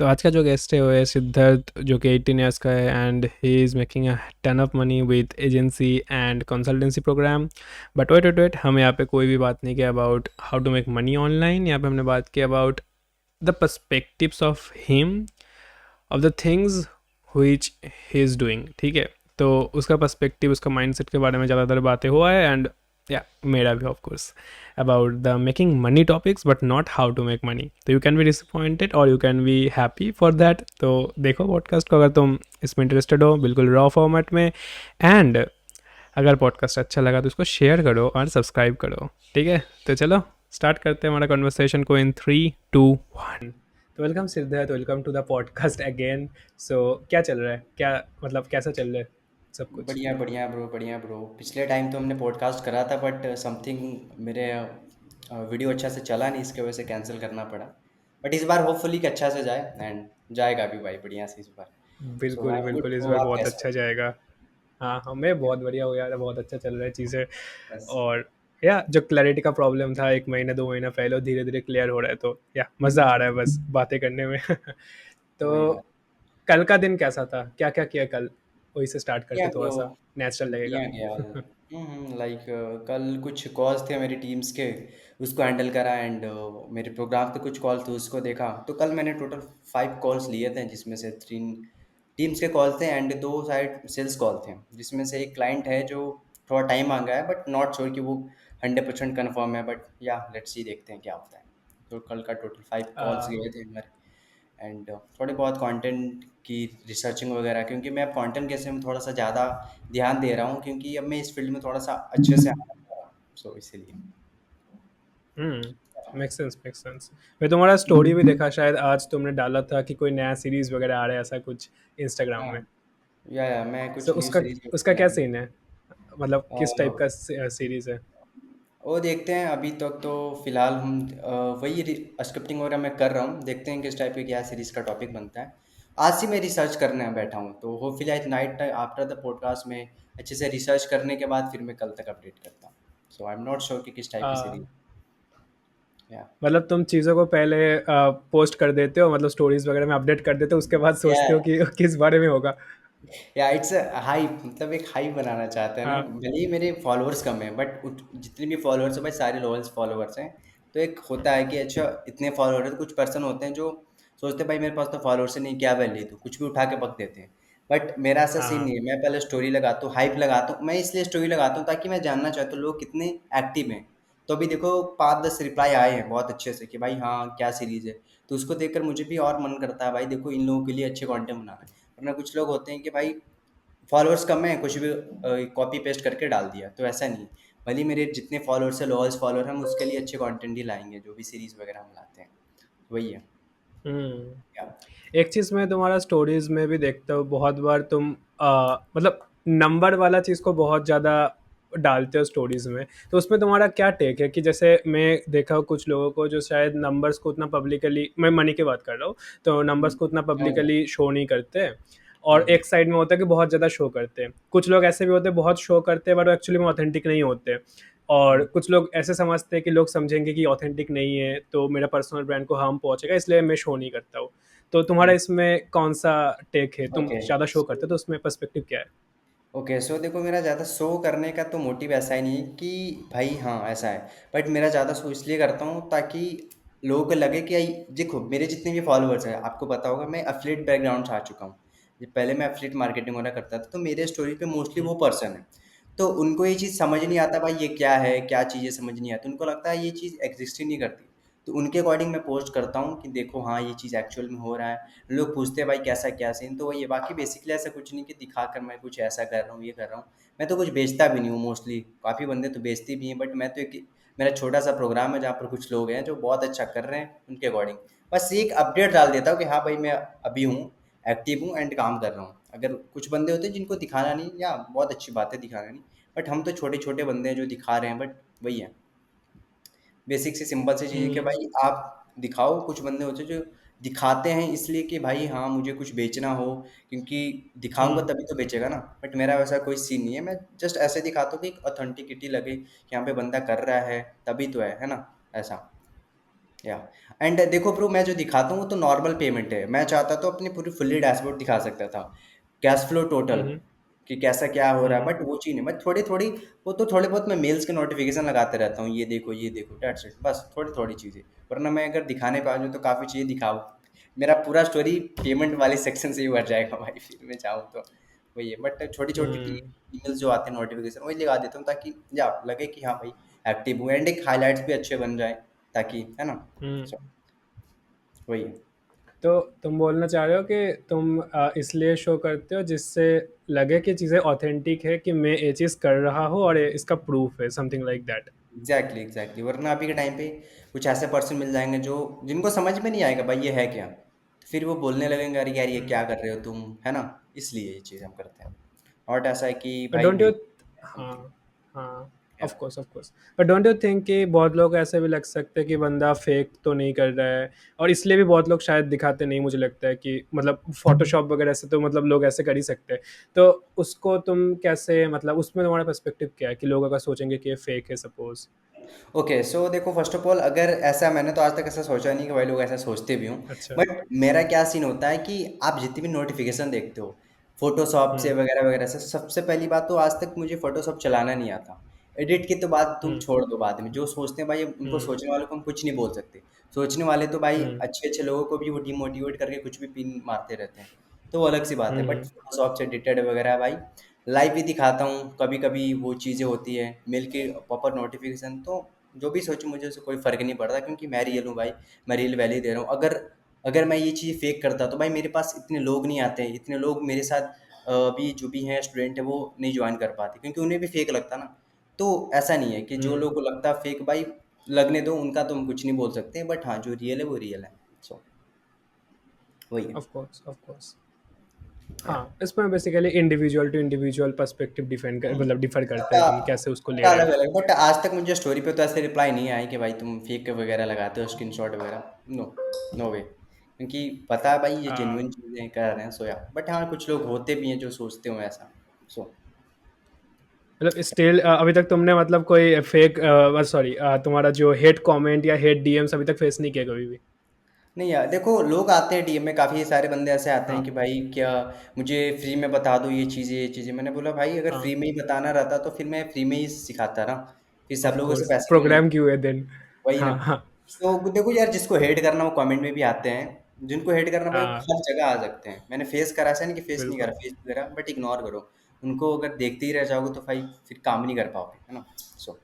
तो आज का जो गेस्ट है वो है सिद्धार्थ, जो कि 18 ईयर्स का है and he is making a ton of money with agency and consultancy program. But wait wait wait, हम यहाँ पे कोई भी बात नहीं किया about how to make money online. यहाँ पे हमने बात की about the perspectives of him, of the things which he is doing. ठीक है, तो उसका पर्सपेक्टिव, उसका माइंडसेट के बारे में ज़्यादातर बातें हुआ है एंड या मेरा भी of course about the making money topics but not how to make money. तो यू कैन बी डिसअपॉइंटेड और you can be happy for that. तो देखो पॉडकास्ट को अगर तुम इसमें इंटरेस्टेड हो, बिल्कुल रॉ फॉर्मेट में। एंड अगर पॉडकास्ट अच्छा लगा तो उसको शेयर करो और सब्सक्राइब करो। ठीक है, तो चलो स्टार्ट करते हैं हमारा कन्वर्सेशन को इन 3 2 1। तो welcome Siddharth, welcome to the podcast again. So क्या चल रहा है, क्या मतलब कैसा चल रहा है सब कुछ? बढ़िया बढ़िया ब्रो, बढ़िया ब्रो। पिछले टाइम तो हमने पॉडकास्ट करा था बट समथिंग मेरे वीडियो अच्छा से चला नहीं, इसके वजह से कैंसिल करना पड़ा। बट इस बार होपफुली कि अच्छा से जाए एंड जाएगा भी भाई बढ़िया से इस बार। सो बिल्कुल आई एम गुड बिल्कुल, इस ब्रो, बार आप बहुत कैसे अच्छा हो? जाएगा। हाँ हमें बहुत बढ़िया हो यार, बहुत अच्छा चल रहा है चीज़ें। बस और या जो क्लैरिटी का प्रॉब्लम था 1 महीना 2 महीना पहले, धीरे धीरे क्लियर हो रहा है। तो या मज़ा आ रहा है बस बातें करने में। वही तो बात। कल का दिन कैसा था, क्या क्या किया कल? वही से स्टार्ट बढ़िया करते, थोड़ा ब्रो, सा नेचुरल लगेगा। बढ़िया गया। लाइक कल कुछ कॉल्स थे मेरी टीम्स के, उसको हैंडल करा एंड मेरे प्रोग्राम के कुछ कॉल थे उसको देखा। तो कल मैंने टोटल 5 कॉल्स लिए थे, जिसमें से 3 टीम्स के कॉल थे एंड 2 साइड सेल्स कॉल थे, जिसमें से एक क्लाइंट है जो थोड़ा टाइम मांगा है बट नॉट श्योर कि वो 100% कन्फर्म है। बट या लेट्स सी, देखते हैं क्या होता है। तो कल का टोटल 5 कॉल्स आ, गए थे हमारे एंड थोड़े बहुत कंटेंट की रिसर्चिंग वगैरह, क्योंकि मैं अब कंटेंट क्रिएशन में थोड़ा सा ज़्यादा ध्यान दे रहा हूँ, क्योंकि अब मैं इस फील्ड में थोड़ा सा अच्छे से आना चाह रहा हूँ। सो इसीलिए मेक सेंस मेक सेंस। मैं तुम्हारा स्टोरी भी देखा, शायद आज तुमने डाला था कि कोई नया सीरीज वगैरह आ रहा है ऐसा कुछ इंस्टाग्राम हाँ, में। या मैं सो कुछ न्यू उसका सीरीज उसका प्लान क्या है। सीन है, मतलब किस टाइप का सीरीज है? वो देखते हैं, अभी तक तो फिलहाल हम वही स्क्रिप्टिंग वगैरह मैं कर रहा हूँ। देखते हैं किस टाइप की क्या सीरीज का टॉपिक बनता है। आज से मैं रिसर्च करने बैठा हूँ, तो होपफुली आज नाइट आफ्टर द पॉडकास्ट में अच्छे से रिसर्च करने के बाद फिर मैं कल तक अपडेट करता हूँ। सो आई एम नॉट श्योर कि किस टाइप की आ, सीरीज। या मतलब तुम चीज़ों को पहले पोस्ट कर देते हो, मतलब स्टोरीज वगैरह में अपडेट कर देते हो, उसके बाद या सोचते हो कि किस बारे में होगा? या इट्स हाइप, मतलब एक हाइप बनाना चाहते हैं ना। हाँ भले ही मेरे फॉलोअर्स कम है बट जितने भी फॉलोअर्स हैं भाई, सारे लॉयल्स फॉलोअर्स हैं। तो एक होता है कि अच्छा इतने फॉलोअर हैं, तो कुछ पर्सन होते हैं जो सोचते हैं भाई मेरे पास तो फॉलोअर्स ही नहीं, क्या वैल्यू, तो कुछ भी उठा के बक देते हैं। बट मेरा ऐसा सीन हाँ नहीं है। मैं पहले स्टोरी लगाता हूँ, हाइप लगाता हूँ। मैं इसलिए स्टोरी लगाता हूँ ताकि मैं जानना चाहता हूँ लोग कितने एक्टिव हैं। तो अभी देखो 5-10 रिप्लाई आए हैं बहुत अच्छे से कि भाई हाँ क्या सीरीज है। तो उसको देखकर मुझे भी और मन करता है भाई देखो इन लोगों के लिए अच्छे कंटेंट बनाना है। वरना कुछ लोग होते हैं कि भाई फॉलोअर्स कम है, कुछ भी कॉपी पेस्ट करके डाल दिया, तो ऐसा नहीं। भले ही मेरे जितने फॉलोअर्स है, लॉयल्स फॉलोअर, हम उसके लिए अच्छे कंटेंट ही लाएंगे, जो भी सीरीज वगैरह हम लाते हैं। वही है। हम्म। क्या? एक चीज़ मैं तुम्हारा स्टोरीज में भी देखता हूँ, बहुत बार तुम मतलब नंबर वाला चीज़ को बहुत ज़्यादा डालते हो स्टोरीज में। तो उसमें तुम्हारा क्या टेक है कि जैसे मैं देखा हूँ कुछ लोगों को जो शायद नंबर्स को उतना पब्लिकली, मैं मनी की बात कर रहा हूँ, तो नंबर्स को उतना समझ गया। पब्लिकली शो नहीं करते। और हम्म, एक साइड में होता है कि बहुत ज़्यादा शो करते हैं। कुछ लोग ऐसे भी होते हैं बहुत शो करते हैं बट एक्चुअली में ऑथेंटिक नहीं होते। और हम्म, कुछ लोग ऐसे समझते हैं कि लोग समझेंगे कि ऑथेंटिक नहीं है तो मेरा पर्सनल ब्रांड को हार्म पहुंचेगा, इसलिए मैं शो नहीं करता हूँ। तो तुम्हारा हम्म। इसमें कौन सा टेक है, तुम ओके ज़्यादा शो सो करते हो तो उसमें पर्सपेक्टिव क्या है? ओके सो देखो, मेरा ज़्यादा शो करने का तो मोटिव ऐसा ही नहीं है कि भाई हाँ ऐसा है। बट मेरा ज़्यादा शो इसलिए करता हूँ ताकि लोगों को लगे कि आई देखो मेरे जितने भी फॉलोअर्स हैं, आपको पता होगा मैं एफिलिएट बैकग्राउंड से आ चुका हूँ। पहले मैं एफिलिएट मार्केटिंग वगैरह करता था, तो मेरे स्टोरी पे मोस्टली हम्म, वो पर्सन है। तो उनको ये चीज़ समझ नहीं आता भाई ये क्या है, क्या चीज़ें समझ नहीं आती, उनको लगता है ये चीज़ एग्जिस्ट ही नहीं करती। तो उनके अकॉर्डिंग मैं पोस्ट करता हूँ कि देखो हाँ ये चीज़ एक्चुअल में हो रहा है। लोग पूछते हैं भाई कैसा क्या सीन, तो वही है। बाकी बेसिकली ऐसा कुछ नहीं कि दिखाकर मैं कुछ ऐसा कर रहा हूँ, ये कर रहा हूँ। मैं तो कुछ बेचता भी नहीं हूँ मोस्टली। काफ़ी बंदे तो बेचते भी हैं बट मैं तो एक मेरा छोटा सा प्रोग्राम है जहाँ पर कुछ लोग हैं जो बहुत अच्छा कर रहे हैं, उनके अकॉर्डिंग बस एक अपडेट डाल देता हूँ कि हाँ भाई मैं अभी हूँ, एक्टिव हूँ एंड काम कर रहा हूँ। अगर कुछ बंदे होते हैं जिनको दिखाना नहीं, या बहुत अच्छी बात है दिखाना नहीं, बट हम तो छोटे छोटे बंदे हैं जो दिखा रहे हैं। बट वही है, बेसिक सी सिंपल सी चीज़ है कि हम्म, भाई आप दिखाओ। कुछ बंदे होते हैं जो दिखाते हैं इसलिए कि भाई हाँ मुझे कुछ बेचना हो, क्योंकि दिखाऊंगा हम्म। तभी तो बेचेगा ना। बट मेरा वैसा कोई सीन नहीं है। मैं जस्ट ऐसे दिखाता हूँ कि एक ऑथेंटिसिटी लगे कि यहाँ पे बंदा कर रहा है, तभी तो है ना। ऐसा या एंड देखो ब्रो, मैं जो दिखाता हूँ वो तो नॉर्मल पेमेंट है। मैं चाहता तो अपनी पूरी फुल्ली डैशबोर्ड दिखा सकता था, कैश फ्लो टोटल, हम्म कि कैसा क्या हो रहा है, हम्म बट वो चीज़ नहीं। मैं थोड़ी थोड़ी, वो तो थोड़े बहुत मैं मेल्स के नोटिफिकेशन लगाते रहता हूँ, ये देखो दैट्स इट, बस थोड़ी थोड़ी चीज़ें। वरना मैं अगर दिखाने पे आ जाऊँ तो काफ़ी चीज़ें दिखाऊँ, मेरा पूरा स्टोरी पेमेंट वाले सेक्शन से ही भर जाएगा भाई, फिर मैं चाहूँ तो। वही है, बट छोटी छोटी हम्म ईमेल्स जो आते हैं नोटिफिकेशन, वही लगा देता हूँ ताकि या लगे कि हाँ भाई एक्टिव हुए, एंड एक हाईलाइट्स भी अच्छे बन जाए, ताकि, है ना। हम्म। So, वही है। तो तुम बोलना चाह रहे हो कि तुम इसलिए शो करते हो जिससे लगे कि चीज़ें ऑथेंटिक है, कि मैं ये चीज़ कर रहा हूँ और इसका प्रूफ है, something like that. Exactly exactly, वरना अभी के टाइम पे कुछ ऐसे पर्सन मिल जाएंगे जो, जिनको समझ में नहीं आएगा भाई ये है क्या, तो फिर वो बोलने लगेंगे अरे यार ये क्या कर रहे हो तुम, है ना। इसलिए ये चीज़ हम करते हैं। और ऐसा है कि बट भाई डोंट यू, हाँ हाँ, या of course of course, but don't you think कि बहुत लोग ऐसे भी लग सकते हैं कि बंदा फेक तो नहीं कर रहा है, और इसलिए भी बहुत लोग शायद दिखाते नहीं, मुझे लगता है कि मतलब फोटोशॉप वगैरह से तो मतलब लोग ऐसे कर ही सकते हैं। तो उसको तुम कैसे, मतलब उसमें तुम्हारा पर्सपेक्टिव क्या है कि लोग अगर सोचेंगे कि ये फेक है सपोज। ओके, सो देखो फर्स्ट ऑफ ऑल, अगर ऐसा, मैंने तो आज तक ऐसा सोचा नहीं कि भाई लोग ऐसा सोचते भी हों, अच्छा। बट मेरा क्या सीन होता है कि आप जितनी भी नोटिफिकेशन देखते हो फोटोशॉप से हम्म वगैरह वगैरह से, सबसे पहली बात तो आज तक मुझे फोटोशॉप चलाना नहीं आता। एडिट की तो बात तुम हम्म छोड़ दो, बाद में जो सोचते हैं भाई, उनको हम्म सोचने वालों को हम कुछ नहीं बोल सकते। सोचने वाले तो भाई हम्म अच्छे अच्छे लोगों को भी वो डिमोटिवेट करके कुछ भी पिन मारते रहते हैं, तो वो अलग सी बात है। बट हम्म फोटोशॉप से एडिटेड वगैरह भाई लाइव भी दिखाता हूँ, कभी कभी वो चीज़ें होती है, मेल के प्रॉपर नोटिफिकेशन, तो जो भी सोचो मुझे उससे कोई फ़र्क नहीं पड़ता, क्योंकि मैं रियल हूँ भाई, मैं रियल वैल्यू दे रहा हूँ। अगर अगर मैं ये चीज़ फेक करता तो भाई मेरे पास इतने लोग नहीं आते, इतने लोग मेरे साथ अभी जो भी हैं स्टूडेंट है वो नहीं ज्वाइन कर पाते, क्योंकि उन्हें भी फेक लगता ना। तो ऐसा नहीं है कि जो लोग हम्म। को लगता है फेक भाई, लगने दो, उनका तो हम कुछ नहीं बोल सकते, बट हाँ जो रियल है वो रियल है। सो वही है। Of course of course. Yeah हाँ, इसमें basically individual to individual perspective defend कर, मतलब डिफर करता है, सबका तुम कैसे उसको ले सबका रहे अलग हो। अलग, बट आज तक मुझे स्टोरी पे तो ऐसे रिप्लाई नहीं आया कि भाई तुम फेक वगैरह लगाते हो स्क्रीनशॉट वगैरह। नो, नो वे, क्योंकि पता है भाई ये हाँ, जेन्युइन चीज़ें कर रहे हैं। सो या बट हाँ, कुछ लोग होते भी हैं जो सोचते हो ऐसा। सो मतलब स्टिल अभी तक तुमने मतलब कोई फेक, सॉरी, तुम्हारा जो हेट कमेंट या हेट डीएम्स अभी तक फेस नहीं किया कभी भी। नहीं यार, देखो लोग आते हैं डीएम में, काफ़ी सारे बंदे ऐसे आते हैं हाँ कि भाई क्या मुझे फ्री में बता दो ये चीज़ें। मैंने बोला भाई अगर हाँ। फ्री में ही बताना रहता तो फिर मैं फ्री में ही सिखाता ना, फिर सब ऑफ लोगों से कोर्स, पैसे क्यों प्रोग्राम लेते। क्यों है देन। वही ना। हाँ हाँ तो देखो यार, जिसको हेट करना वो कमेंट में भी आते हैं, जिनको हेट करना भाई वो हाँ। हर जगह आ सकते हैं। मैंने फेस करा, ऐसा नहीं कि फेस नहीं करा, बिल्कुल। फेस करा, बट इग्नोर करो उनको। अगर देखते ही रह जाओगे तो भाई फिर काम नहीं कर पाओगे, है ना। सो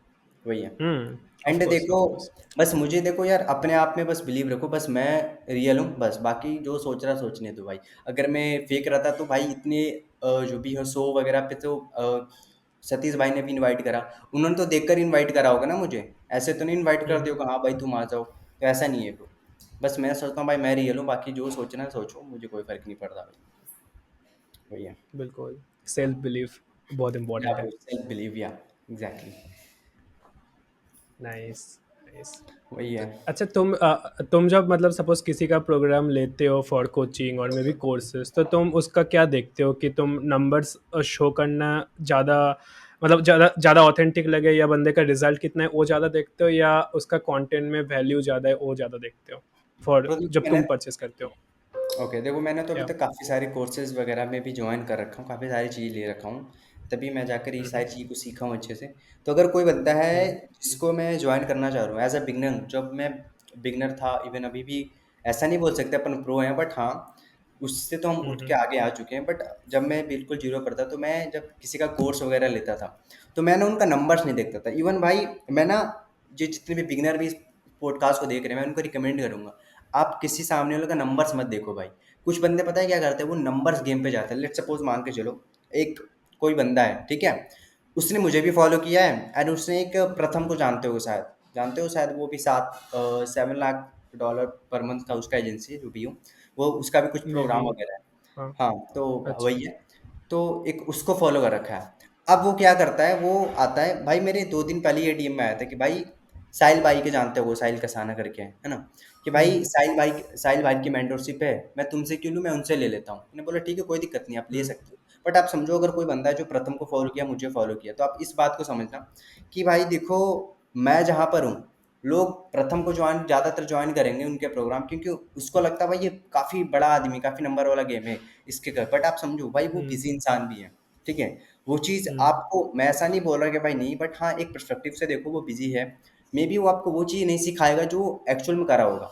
वही है। ऑफ एंड कोर्स देखो, ऑफ कोर्स। बस मुझे देखो यार, अपने आप में बस बिलीव रखो, बस मैं रियल हूँ, बस बाकी जो सोच रहा सोचने दो भाई। अगर मैं फेक रहता तो भाई इतने जो भी हो शो वगैरह पे तो सतीश भाई ने भी इनवाइट करा, उन्होंने तो देखकर इनवाइट करा होगा ना मुझे, ऐसे तो नहीं इनवाइट कर दिया हम्म। होगा हाँ भाई तुम आ जाओ, तो ऐसा नहीं है ब्रो। बस मैं सोचता हूँ भाई मैं रियल हूँ, बाकी जो सोचना है सोचो, मुझे कोई फर्क नहीं पड़ता भाई। वही है। बिल्कुल। सेल्फ बिलीफ बहुत या इंपॉर्टेंट है। सेल्फ बिलीव, या एग्जैक्टली। Nice nice. वही है। अच्छा, तुम जब मतलब सपोज किसी का प्रोग्राम लेते हो फॉर कोचिंग और मे बी कोर्सेज, तो तुम उसका क्या देखते हो कि तुम नंबर्स शो करना ज़्यादा, मतलब ज़्यादा ज़्यादा ऑथेंटिक लगे, या बंदे का रिजल्ट कितना है वो ज़्यादा देखते हो, या उसका कंटेंट में वैल्यू ज़्यादा है वो ज़्यादा देखते हो फॉर तो देखो जब मैंने, तुम परचेस करते हो। ओके देखो मैंने तो अभी या तक काफ़ी सारे कोर्सेज वगैरह में भी ज्वाइन कर रखा हूँ, काफ़ी सारी चीज़ ले रखा हूँ, तभी मैं जाकर ये सारी चीज़ को सीखा हूँ अच्छे से। तो अगर कोई बंदा है हम्म जिसको मैं ज्वाइन करना चाह रहा हूँ एज अ बिगनर, जब मैं बिगनर था, इवन अभी भी, ऐसा नहीं बोल सकते अपन प्रो हैं, बट हाँ उससे तो हम उठ के हम्म आगे आ चुके हैं। बट जब मैं बिल्कुल जीरो पर था, तो मैं जब किसी का कोर्स वगैरह लेता था तो मैं ना उनका नंबर्स नहीं देखता था। इवन भाई मैं ना, जो जितने भी बिगनर भी इस पॉडकास्ट को देख रहे हैं, मैं उनको रिकमेंड करूंगा, आप किसी सामने वाले का नंबर्स मत देखो भाई। कुछ बंदे पता है क्या करते हैं, वो नंबर्स गेम पे जाते हैं। लेट सपोज मान के चलो, एक कोई बंदा है ठीक है, उसने मुझे भी फॉलो किया है, एंड उसने एक प्रथम को जानते हो शायद, वो भी 7 लाख डॉलर पर मंथ का उसका एजेंसी है जो भी हो, वो उसका भी कुछ मे बी। प्रोग्राम वगैरह है। हाँ। हाँ, तो अच्छा। वही है। तो एक उसको फॉलो कर रखा है। अब वो क्या करता है, वो आता है भाई, मेरे 2 दिन पहले ये डीएम में आया था कि भाई साहिल भाई के जानते हो, वो साहिल कसाना करके है ना, कि भाई हम्म साहिल भाई की मेंटरशिप है, मैं तुमसे क्यों लूँ, मैं उनसे ले लेता हूँ। मैंने बोला ठीक है कोई दिक्कत नहीं, आप ले हम्म सकते हो। बट आप समझो, अगर कोई बंदा है जो प्रथम को फॉलो किया, मुझे फॉलो किया, तो आप इस बात को समझना कि भाई देखो, मैं जहाँ पर हूँ लोग प्रथम को ज्वाइन ज़्यादातर ज्वाइन करेंगे उनके प्रोग्राम, क्योंकि उसको लगता है भाई ये काफ़ी बड़ा आदमी, काफ़ी नंबर वाला गेम है इसके कर। बट आप समझो भाई वो हुँ, बिजी इंसान भी है, ठीक है। वो चीज़ हुँ, आपको, मैं ऐसा नहीं बोल रहा कि भाई नहीं, बट हाँ एक पर्सपेक्टिव से देखो वो बिजी है। मे बी वो आपको वो चीज़ नहीं सिखाएगा जो एक्चुअल में करा होगा,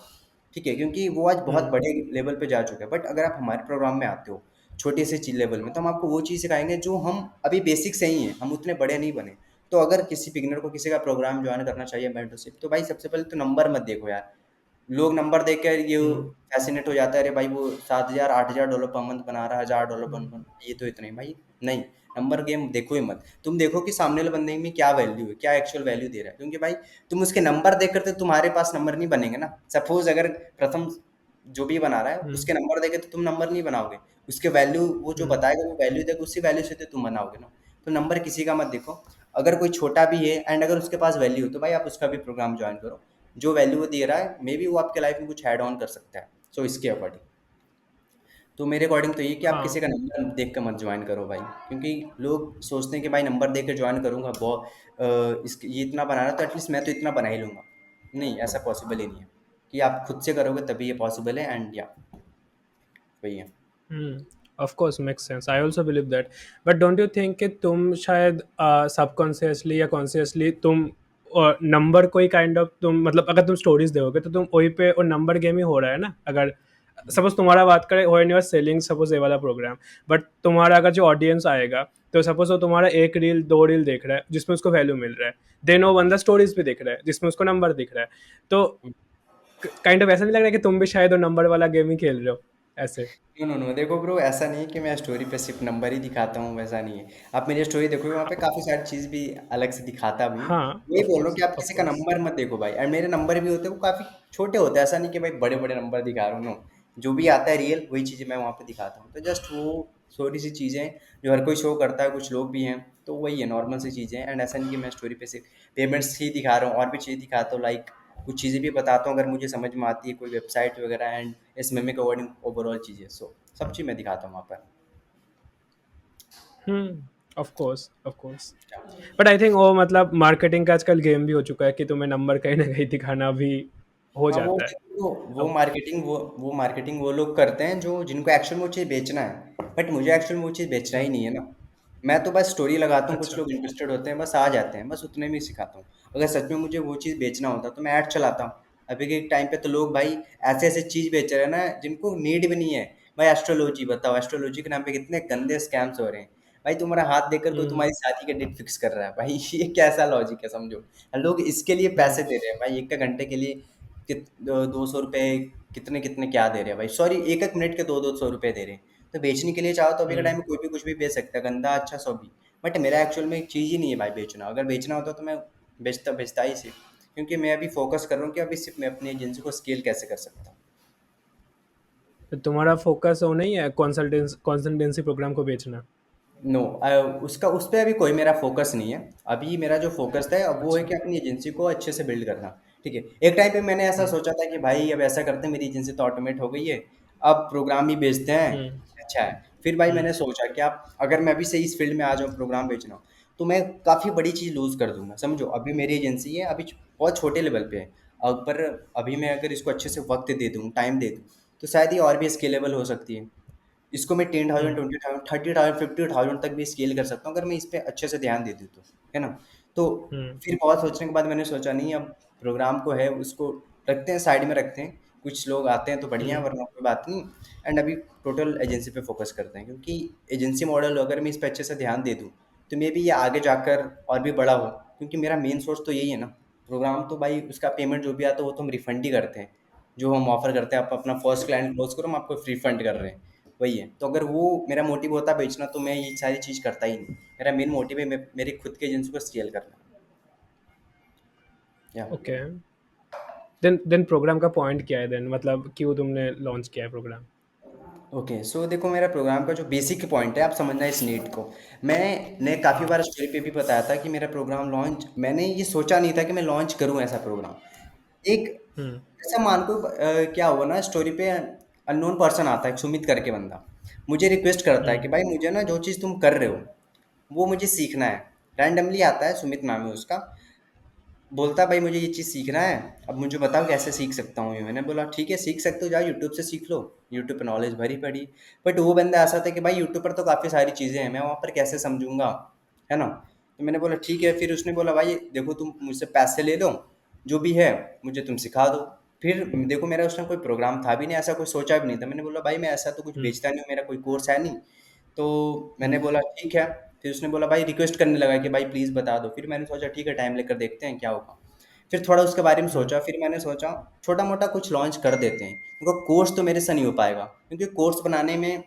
ठीक है, क्योंकि वो आज बहुत हुँ, बड़े लेवल पे जा चुका है। बट अगर आप हमारे प्रोग्राम में आते हो छोटे से चीज लेवल में, तो हम आपको वो चीज़ सिखाएंगे जो हम अभी बेसिक से ही हैं, हम उतने बड़े नहीं बने। तो अगर किसी बिगिनर को किसी का प्रोग्राम ज्वाइन करना चाहिए मेंटरशिप, तो भाई सबसे पहले तो नंबर मत देखो यार। लोग नंबर देखकर ये हुँ, फैसिनेट हो जाता है, अरे भाई वो 7,000 8,000 डॉलर पर मंथ बना रहा है, 1,000 डॉलर पर हुँ, मंथ, ये तो इतने ही भाई। नहीं, नंबर गेम देखो ही मत। तुम देखो कि सामने वाले बंदे में क्या वैल्यू है, क्या एक्चुअल वैल्यू दे रहा है, क्योंकि भाई तुम उसके नंबर देख कर तो तुम्हारे पास नंबर नहीं बनेंगे ना। सपोज अगर प्रथम जो भी बना रहा है हुँ, उसके नंबर देखे तो तुम नंबर नहीं बनाओगे, उसके वैल्यू वो जो हुँ, बताएगा वो वैल्यू देगा, उसी वैल्यू से तो तुम बनाओगे ना। तो नंबर किसी का मत देखो। अगर कोई छोटा भी है एंड अगर उसके पास वैल्यू हो, तो भाई आप उसका भी प्रोग्राम ज्वाइन करो। जो वैल्यू वो दे रहा है मे बी वो आपके लाइफ में कुछ ऐड ऑन कर सकता है, सो इसके अकॉर्डिंग। तो मेरे अकॉर्डिंग तो ये कि आप हाँ, किसी का नंबर देख कर मत ज्वाइन करो भाई, क्योंकि लोग सोचते हैं कि भाई नंबर देख कर ज्वाइन करूंगा, बहुत इसके ये इतना बना रहा है तो एटलीस्ट मैं तो इतना बना ही लूंगा। नहीं, ऐसा पॉसिबल ही नहीं है। कि आप खुद से करोगे तभी ये पॉसिबल है, एंड या वही है। Hmm, of course makes sense, I also believe that. But don't you think कि तुम शायद सबकॉन्शियसली या कॉन्शियसली तुम नंबर को ही काइंड ऑफ तुम मतलब अगर तुम स्टोरीज़ देखोगे तो तुम वहीं पे और नंबर गेम ही हो रहा है ना? अगर सपोज़ तुम्हारा बात करें when you are selling suppose ये वाला प्रोग्राम, बट तुम्हारा अगर जो ऑडियंस आएगा, तो सपोज़ वो तुम्हारा 1 रील, 2 रील देख रहा है, जिसमें उसको वैल्यू मिल रहा है। देन वो बंदा स्टोरीज़ भी देख रहा है, जिसमें उसको नंबर दिख रहा है। तो काइंड ऑफ ऐसा नहीं लग रहा है कि तुम भी शायद वो नंबर वाला गेम ही खेल रहे हो? ऐसे? नो नो नो, देखो ब्रो, ऐसा नहीं है कि मैं स्टोरी पे सिर्फ नंबर ही दिखाता हूँ, वैसा नहीं है। आप मेरी स्टोरी देखोगे वहाँ पे काफ़ी सारी चीज़ भी अलग से दिखाता भी हूँ। हाँ, वही ऑफ बोल रहा हूँ कोर्स, कि आप ऑफ किसी का कोर्स। नंबर मत देखो भाई। और मेरे नंबर भी होते हैं वो काफ़ी छोटे होते हैं, ऐसा नहीं कि भाई बड़े बड़े नंबर दिखा रहा हूँ, नो। जो भी आता है रियल वही चीज़ें मैं वहाँ पे दिखाता हूँ। तो जस्ट वो छोटी सी चीज़ें जो हर कोई शो करता है, कुछ लोग भी हैं, तो वही है, नॉर्मल सी चीज़ें हैं। एंड ऐसा नहीं कि मैं स्टोरी पे सिर्फ पेमेंट्स ही दिखा रहा हूँ, और भी चीज़ दिखाता हूँ, लाइक कुछ चीज़ें भी बताता हूँ अगर मुझे समझ में आती है, कोई वेबसाइट वगैरह, एंड इस मेमे के अकॉर्डिंग ओवरऑल चीज़ें, सो सब चीज़ मैं दिखाता हूँ वहाँ पर। Hmm, of course, of course. But I think वो मतलब मार्केटिंग का आजकल गेम भी हो चुका है कि तुम्हें नंबर कहीं न कहीं दिखाना भी हो हाँ, वो जाता है। देखो, अब वो मार्केटिंग वो लोग करते हैं जो जिनको एक्चुअल में वो चीज़ बेचना है। बट मुझे एक्चुअल में वो चीज़ बेचना ही हुँ, नहीं है ना। मैं तो बस स्टोरी लगाता हूँ, कुछ अच्छा। लोग इंटरेस्टेड होते हैं, बस आ जाते हैं, बस उतने में ही सिखाता हूँ। अगर सच में मुझे वो चीज़ बेचना होता तो मैं ऐड चलाता हूँ। अभी के टाइम पे तो लोग भाई ऐसे-ऐसे चीज़ बेच रहे हैं ना जिनको नीड भी नहीं है। भाई एस्ट्रोलॉजी बताओ, एस्ट्रोलॉजी के नाम पे कितने गंदे स्कैम्स हो रहे हैं। भाई तुम्हारा हाथ देखकर कोई हुँ, तुम्हारी शादी का डेट फिक्स कर रहा है। भाई ये कैसा लॉजिक है समझो। लोग इसके लिए हुँ, पैसे दे रहे हैं भाई, 1 का घंटे के लिए ₹200 कितने-कितने क्या दे रहे हैं भाई। सॉरी, 1-1 मिनट के 2-2 सौ रुपए दे रहे हैं। तो बेचने के लिए चाहो तो अभी के टाइम हुँ। में कोई भी कुछ भी बेच सकता है, गंदा अच्छा सब भी। बट मेरा एक्चुअल में एक चीज़ ही नहीं है भाई बेचना। अगर बेचना होता तो मैं बेचता बेचता ही सिर्फ, क्योंकि मैं अभी फ़ोकस कर रहा हूँ कि अभी सिर्फ मैं अपनी एजेंसी को स्केल कैसे कर सकता हूँ। तो तुम्हारा फ़ोकस वो नहीं है कंसल्टेंसी प्रोग्राम को बेचना? नो, उसका उस पे अभी कोई मेरा फ़ोकस नहीं है। अभी मेरा जो फ़ोकस है अब वो है अच्छा। कि अपनी एजेंसी को अच्छे से बिल्ड करना, ठीक है। एक टाइम पे मैंने ऐसा हुँ, सोचा था कि भाई अब ऐसा करते हैं, मेरी एजेंसी तो ऑटोमेट हो गई है, अब प्रोग्राम ही बेचते हैं, हुँ, अच्छा है। फिर भाई हुँ, मैंने सोचा कि आप अगर मैं अभी से इस फील्ड में आ जाऊँ प्रोग्राम बेचना, तो मैं काफ़ी बड़ी चीज़ लूज़ कर दूँगा। समझो अभी मेरी एजेंसी है, अभी बहुत छोटे लेवल पे है। पर अभी मैं अगर इसको अच्छे से वक़्त दे दूँ, टाइम दे दूँ, तो शायद ये और भी स्केलेबल हो सकती है। इसको मैं 10,000, हुँ, 20,000, 30,000, 50,000 तक भी स्केल कर सकता हूँ अगर मैं इस पे अच्छे से ध्यान दे दूँ तो, है ना? तो हुँ, फिर बहुत सोचने के बाद मैंने सोचा नहीं, अब प्रोग्राम को है उसको रखते हैं, साइड में रखते हैं। कुछ लोग आते हैं तो बढ़िया है, हुँ, वरना कोई बात नहीं। एंड अभी टोटल एजेंसी पे फ़ोकस करते हैं, क्योंकि एजेंसी मॉडल अगर मैं इस पे अच्छे से ध्यान दे दूँ, तो मेबी ये आगे जाकर और भी बड़ा हो, क्योंकि मेरा मेन सोर्स तो यही है ना। प्रोग्राम तो भाई उसका पेमेंट जो भी आता है वो तो हम रिफंड ही करते हैं। जो हम ऑफ़र करते हैं, आप अपना फर्स्ट क्लाइंट क्लोज़ करो, हम आपको रिफंड कर रहे हैं। वही है। तो अगर वो मेरा मोटिव होता बेचना, तो मैं ये सारी चीज़ करता ही नहीं। मेरा मेन मोटिव है मेरी खुद की एजेंसी को स्केल करना। या ओके। देन प्रोग्राम का पॉइंट क्या है देन? मतलब क्यों तुमने लॉन्च किया है प्रोग्राम? ओके, सो देखो मेरा प्रोग्राम का जो बेसिक पॉइंट है, आप समझना इस नीड को। मैंने काफ़ी हाँ। बार स्टोरी पे भी बताया था कि मेरा प्रोग्राम लॉन्च, मैंने ये सोचा नहीं था कि मैं लॉन्च करूँ ऐसा प्रोग्राम। एक हुँ, ऐसा मान को क्या हुआ ना, स्टोरी पे अननोन पर्सन आता है, एक सुमित करके बंदा। मुझे रिक्वेस्ट करता है हुँ, कि भाई मुझे ना जो चीज़ तुम कर रहे हो, वो मुझे सीखना है। रैंडमली आता है, सुमित नाम है उसका। बोलता भाई मुझे ये चीज़ सीखना है, अब मुझे बताओ कैसे सीख सकता हूँ ये। मैंने बोला ठीक है सीख सकते हो, जाओ यूट्यूब से सीख लो, यूट्यूब पे नॉलेज भरी पड़ी। बट वो बंदा ऐसा था कि भाई यूट्यूब पर तो काफ़ी सारी चीज़ें हैं, मैं वहाँ पर कैसे समझूंगा, है ना। तो मैंने बोला ठीक है, फिर उसने बोला भाई देखो तुम मुझसे पैसे ले लो, जो भी है मुझे तुम सिखा दो। फिर देखो मेरा उस टाइम कोई प्रोग्राम था भी नहीं, ऐसा कोई सोचा भी नहीं था। मैंने बोला भाई मैं ऐसा तो कुछ हुँ, बेचता नहीं हूँ, मेरा कोई कोर्स है नहीं। तो मैंने हुँ, बोला ठीक है। फिर उसने बोला भाई रिक्वेस्ट करने लगा कि भाई प्लीज़ बता दो। फिर मैंने सोचा ठीक है टाइम लेकर देखते हैं क्या होगा। फिर थोड़ा उसके बारे में हुँ, सोचा, फिर मैंने सोचा छोटा मोटा कुछ लॉन्च कर देते हैं, देखो कोर्स तो मेरे से नहीं हो पाएगा, क्योंकि कोर्स बनाने में,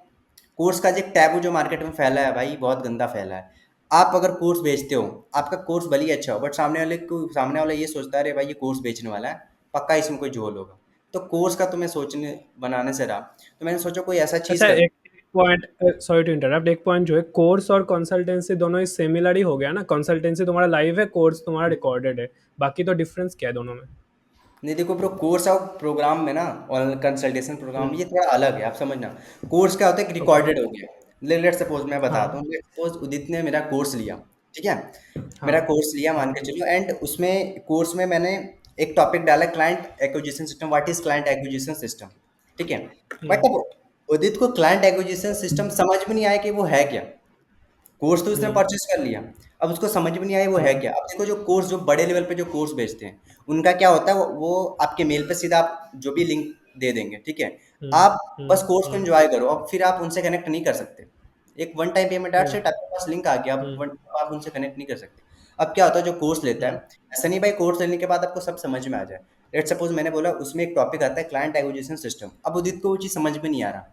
कोर्स का जो एक टैबू जो मार्केट में फैला है भाई बहुत गंदा फैला है। आप अगर कोर्स बेचते हो, आपका कोर्स भले ही अच्छा हो, बट सामने वाला ये सोचता है अरे भाई ये कोर्स बेचने वाला है, पक्का इसमें कोई झोल होगा। तो कोर्स का तो मैं सोचने बनाने से रहा, तो मैंने सोचा कोई ऐसा चीज़ अच्छा, कर। एक एक पॉइंट, सॉरी टू इंटरप्ट, एक पॉइंट जो है, कोर्स और कंसल्टेंसी दोनों ही सिमिलर ही हो गया ना? कंसल्टेंसी तुम्हारा लाइव है, कोर्स तुम्हारा रिकॉर्डेड है, बाकी तो डिफरेंस क्या है दोनों में? नहीं देखो ब्रो, कोर्स और प्रोग्राम में ना, और कंसल्टेशन प्रोग्राम हुँ, ये थोड़ा अलग है, आप समझना। कोर्स क्या होता है कि ओके, रिकॉर्डेड हो गया। लेट सपोज मैं बताता हाँ, हूँ, लेट सपोज उदित ने मेरा कोर्स लिया, ठीक है। मेरा हाँ, कोर्स लिया मान हाँ, के चलो, एंड उसमें कोर्स में मैंने एक टॉपिक डाला client acquisition system, what is client acquisition system, ठीक है। बट हुँ, अब उदित को क्लाइंट एक्विजिशन सिस्टम समझ में नहीं आया कि वो है क्या। कोर्स तो उसने हुँ, परचेस कर लिया, अब उसको समझ में नहीं आया वो है हुँ, क्या। अब देखो जो कोर्स, जो बड़े लेवल पे जो कोर्स बेचते हैं, उनका क्या होता है, वो आपके मेल पे सीधा आप जो भी लिंक दे देंगे, ठीक है। हुँ, आप हुँ, बस कोर्स को हुँ, एंजॉय करो, अब फिर आप उनसे कनेक्ट नहीं कर सकते। एक वन टाइम पेमेंट एट हुँ, सेट आपके पास लिंक आ गया, हुँ, अब आप उनसे कनेक्ट नहीं कर सकते। अब क्या होता है जो कोर्स लेता हुँ, है, ऐसा नहीं भाई कोर्स लेने के बाद आपको सब समझ में आ जाए। लेट सपोज मैंने बोला उसमें एक टॉपिक आता है क्लाइंट एक्विजिशन सिस्टम, अब उदित को वो चीज़ समझ में नहीं आ रहा।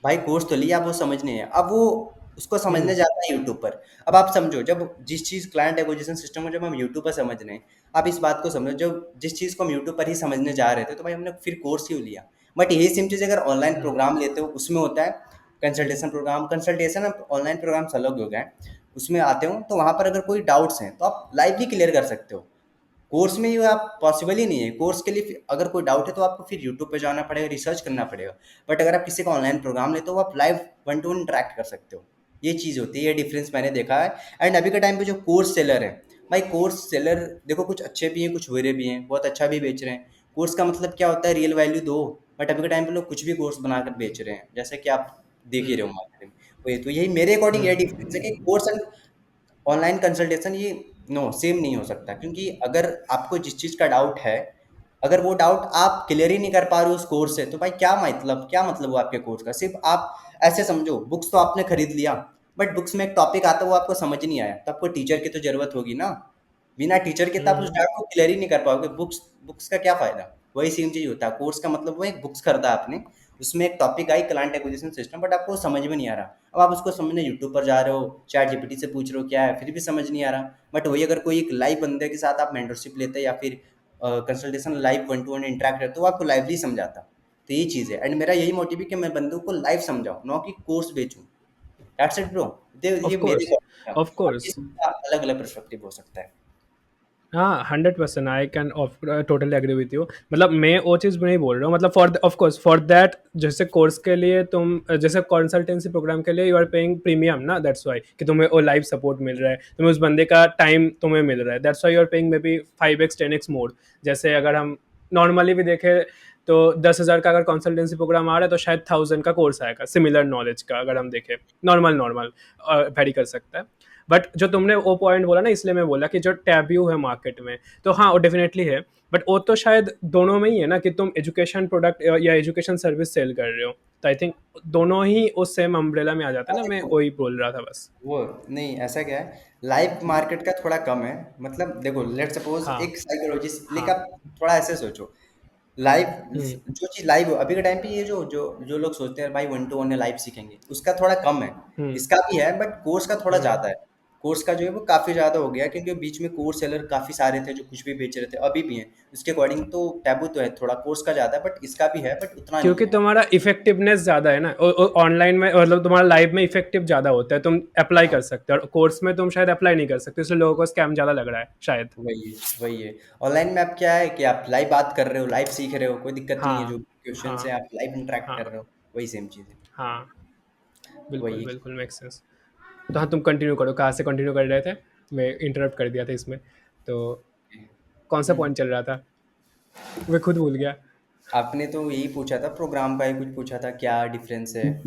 भाई कोर्स तो लिया, अब वो समझने है, अब वो उसको हुँ, समझने जाता है यूट्यूब पर। अब आप समझो जब जिस चीज़ क्लाइंट एक्विजिशन सिस्टम को जब हम यूट्यूब पर समझ रहे हैं, आप इस बात को समझो जब जिस चीज़ को हम यूट्यूब पर ही समझने जा रहे थे, तो भाई हमने फिर कोर्स क्यों लिया। बट यही सेम चीज़ अगर ऑनलाइन हुँ, प्रोग्राम लेते हो, उसमें होता है कंसल्टेशन प्रोग्राम। कंसल्टेशन अब ऑनलाइन प्रोग्राम से अलग हो गए हैं। उसमें आते हो तो वहाँ पर अगर कोई डाउट्स हैं तो आप लाइवली क्लियर कर सकते हो। कोर्स में ये आप पॉसिबल ही नहीं है। कोर्स के लिए अगर कोई डाउट है तो आपको फिर यूट्यूब पे जाना पड़ेगा, रिसर्च करना पड़ेगा। बट अगर आप किसी का ऑनलाइन प्रोग्राम लेते हो, आप live one two one interact कर सकते हो। ये चीज़ होती है, ये डिफरेंस मैंने देखा है। एंड अभी के टाइम पे जो कोर्स सेलर है, भाई कोर्स सेलर देखो कुछ अच्छे भी हैं कुछ बुरे भी हैं, बहुत अच्छा भी बेच रहे हैं। कोर्स का मतलब क्या होता है, रियल वैल्यू दो। बट अभी के टाइम पे लोग कुछ भी कोर्स बनाकर बेच रहे हैं, जैसे कि आप देख ही हुँ, रहे हो मार्केट में। वही तो, यही मेरे अकॉर्डिंग हुँ, ये डिफरेंस है कि कोर्स एंड ऑनलाइन कंसल्टेशन ये नो सेम नहीं हो सकता। क्योंकि अगर आपको जिस चीज़ का डाउट है, अगर वो डाउट आप क्लियर ही नहीं कर पा रहे हो उस कोर्स से, तो भाई क्या मतलब हुआ आपके कोर्स का। सिर्फ आप ऐसे समझो, बुक्स तो आपने खरीद लिया, बट बुक्स में एक टॉपिक आता है वो आपको समझ नहीं आया, तो आपको टीचर की तो जरूरत होगी ना। बिना टीचर के तो आप उस हुँ, डाउट को क्लियर ही नहीं कर पाओगे। बुक्स बुक्स का क्या फायदा। वही सेम चीज होता है, कोर्स का मतलब वो एक बुक्स खरीदा आपने, उसमें एक topic I client acquisition system, but आपको समझ में नहीं आ रहा। अब आप उसको समझने यूट्यूब पर जा रहे हो, चैट जीपीटी से पूछ रहे हो क्या है, फिर भी समझ नहीं आ रहा। बट वही अगर कोई एक लाइव बंदे के साथ आप मेंटरशिप लेते या फिर consultation live one two one interact करते, तो वो आपको लाइवली समझाता। तो ये चीज़ है, एंड मेरा यही मोटिव है कि मैं बंदों को लाइव समझाऊं, ना कि कोर्स बेचूं। That's it bro. ये ऑफ मेरे कोर्स, ऑफ कोर्स। अलग अलग परस्पेक्टिव हो सकता है। हाँ, 100% I can totally agree with you. मतलब मैं वो चीज़ नहीं बोल रहा हूँ, मतलब for of course for that, जैसे कोर्स के लिए तुम, जैसे कंसल्टेंसी प्रोग्राम के लिए यू आर पेइंग प्रीमियम ना, दैट्स वाई कि तुम्हें वो लाइव सपोर्ट मिल रहा है, तुम्हें उस बंदे का टाइम तुम्हें मिल रहा है, that's why you are paying maybe 5x 10x more. जैसे अगर हम नॉर्मली भी देखें तो 10,000 का अगर कंसल्टेंसी प्रोग्राम आ रहा है तो शायद 1,000 का कोर्स आएगा सिमिलर नॉलेज का, अगर हम देखें नॉर्मल नॉर्मल वेरी कर सकता है। बट जो तुमने वो पॉइंट बोला ना, इसलिए मैं बोला कि जो टैब्यू है मार्केट में, तो हाँ वो डेफिनेटली है। बट वो तो शायद दोनों में ही है ना, कि तुम एजुकेशन प्रोडक्ट या एजुकेशन सर्विस सेल कर रहे हो, तो आई थिंक दोनों ही उस सेम अम्ब्रेला में आ जाता है हाँ, ना, मैं देखो वही बोल रहा था बस। वो नहीं, ऐसा क्या है, लाइव मार्केट का थोड़ा कम है। मतलब देखो लेट सपोज हाँ, एक साइकोलॉजिस्ट लेके हाँ, आप थोड़ा ऐसे सोचो। लाइव, हम्म, जो चीज़ लाइव हो अभी के टाइम पे, ये जो जो जो लोग सोचते हैं भाई वन टू वन लाइव सीखेंगे, उसका थोड़ा कम है। हम्म, इसका भी है बट कोर्स का थोड़ा हम्म, ज़्यादा है। कोर्स का जो है वो काफ़ी ज़्यादा हो गया है, क्योंकि बीच में कोर्स सेलर काफ़ी सारे थे जो कुछ भी बेच रहे थे, अभी भी हैं। उसके अकॉर्डिंग तो टैबू तो है, थोड़ा कोर्स का ज़्यादा है, बट इसका भी है बट उतना नहीं क्योंकि है। तुम्हारा इफेक्टिवनेस ज़्यादा है ना, ऑनलाइन में मतलब तुम्हारा लाइव में इफेक्टिव ज़्यादा होता है, तुम अप्लाई कर सकते हो, और कोर्स में तुम शायद अप्लाई नहीं कर सकते, इसलिए लोगों को स्कैम ज़्यादा लग रहा है शायद। वही है। ऑनलाइन में आप क्या है कि आप लाइव बात कर रहे हो, लाइव सीख रहे हो, कोई दिक्कत नहीं है। जो हाँ, क्वेश्चन हाँ, है आप लाइव इंटरेक्ट कर हाँ, रहे हो, वही सेम चीज़ है। हाँ, बिल्कुल वही। बिल्कुल मेक सेंस। तो हाँ, तुम कंटिन्यू करो, कहाँ से कंटिन्यू कर रहे थे? मैं इंटरप्ट कर दिया था इसमें, तो कौन सा हम्म। पॉइंट चल रहा था? मैं खुद भूल गया। आपने तो यही पूछा था, प्रोग्राम का ही कुछ पूछा था, क्या डिफरेंस है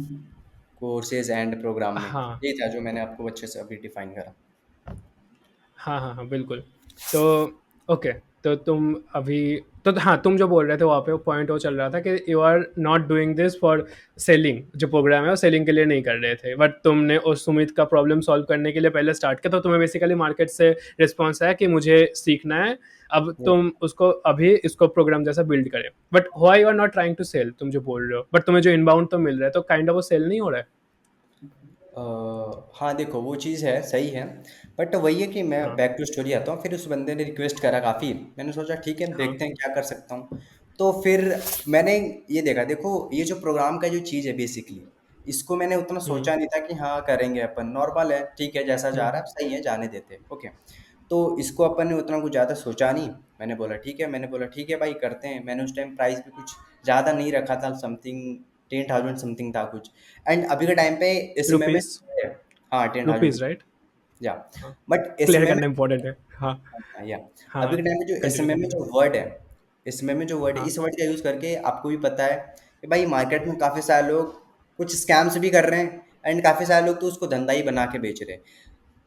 कोर्सेज एंड प्रोग्राम में, हाँ ये था जो मैंने आपको अच्छे से अभी डिफाइन करा। हाँ हाँ हाँ, बिल्कुल। तो ओके, तो तुम अभी, तो हाँ, तुम जो बोल रहे थे वहाँ पे वो पॉइंट वो चल रहा था कि you are not doing this for selling, जो प्रोग्राम है वो सेलिंग के लिए नहीं कर रहे थे, बट तुमने उस सुमित का प्रॉब्लम सॉल्व करने के लिए पहले स्टार्ट किया, तो तुम्हें बेसिकली मार्केट से रिस्पॉन्स आया कि मुझे सीखना है, अब तुम उसको अभी इसको प्रोग्राम जैसा बिल्ड करें, but why you are not trying to sell, तुम जो बोल रहे हो, बट तुम्हें जो इनबाउंड तो मिल रहा है, तो काइंड ऑफ वो सेल नहीं हो रहा है। हाँ देखो वो चीज़ है, सही है। बट वही है कि मैं हाँ बैक टू स्टोरी आता हूँ, फिर उस बंदे ने रिक्वेस्ट करा काफ़ी, मैंने सोचा ठीक है हाँ। देखते हैं क्या कर सकता हूँ। तो फिर मैंने ये देखा, देखो ये जो प्रोग्राम का जो चीज़ है बेसिकली, इसको मैंने उतना हम्म सोचा नहीं था कि हाँ करेंगे अपन, नॉर्मल है, ठीक है जैसा जा रहा है हम्म। सही है, जाने देते हैं ओके। तो इसको अपन ने उतना कुछ ज़्यादा सोचा नहीं, मैंने बोला ठीक है भाई करते हैं। मैंने उस टाइम प्राइस भी कुछ ज़्यादा नहीं रखा था, समथिंग 10,000 समथिंग था कुछ। एंड अभी के टाइम पे इसमें में रुपीज, हाँ 10,000 रुपीज राइट। या, हाँ, बट क्लियर इसमें में करना इम्पोर्टेंट है। हाँ या अभी हाँ, के टाइम में जो कंटिन्यू एसएमए में कंटिन्यू। जो वर्ड है, इसमें में जो वर्ड है, हाँ, इस वर्ड का यूज़ करके आपको भी पता है कि भाई मार्केट में काफ़ी सारे लोग कुछ स्कैम्स भी कर रहे हैं, एंड काफ़ी सारे लोग तो उसको धंधा ही बना के बेच रहे हैं।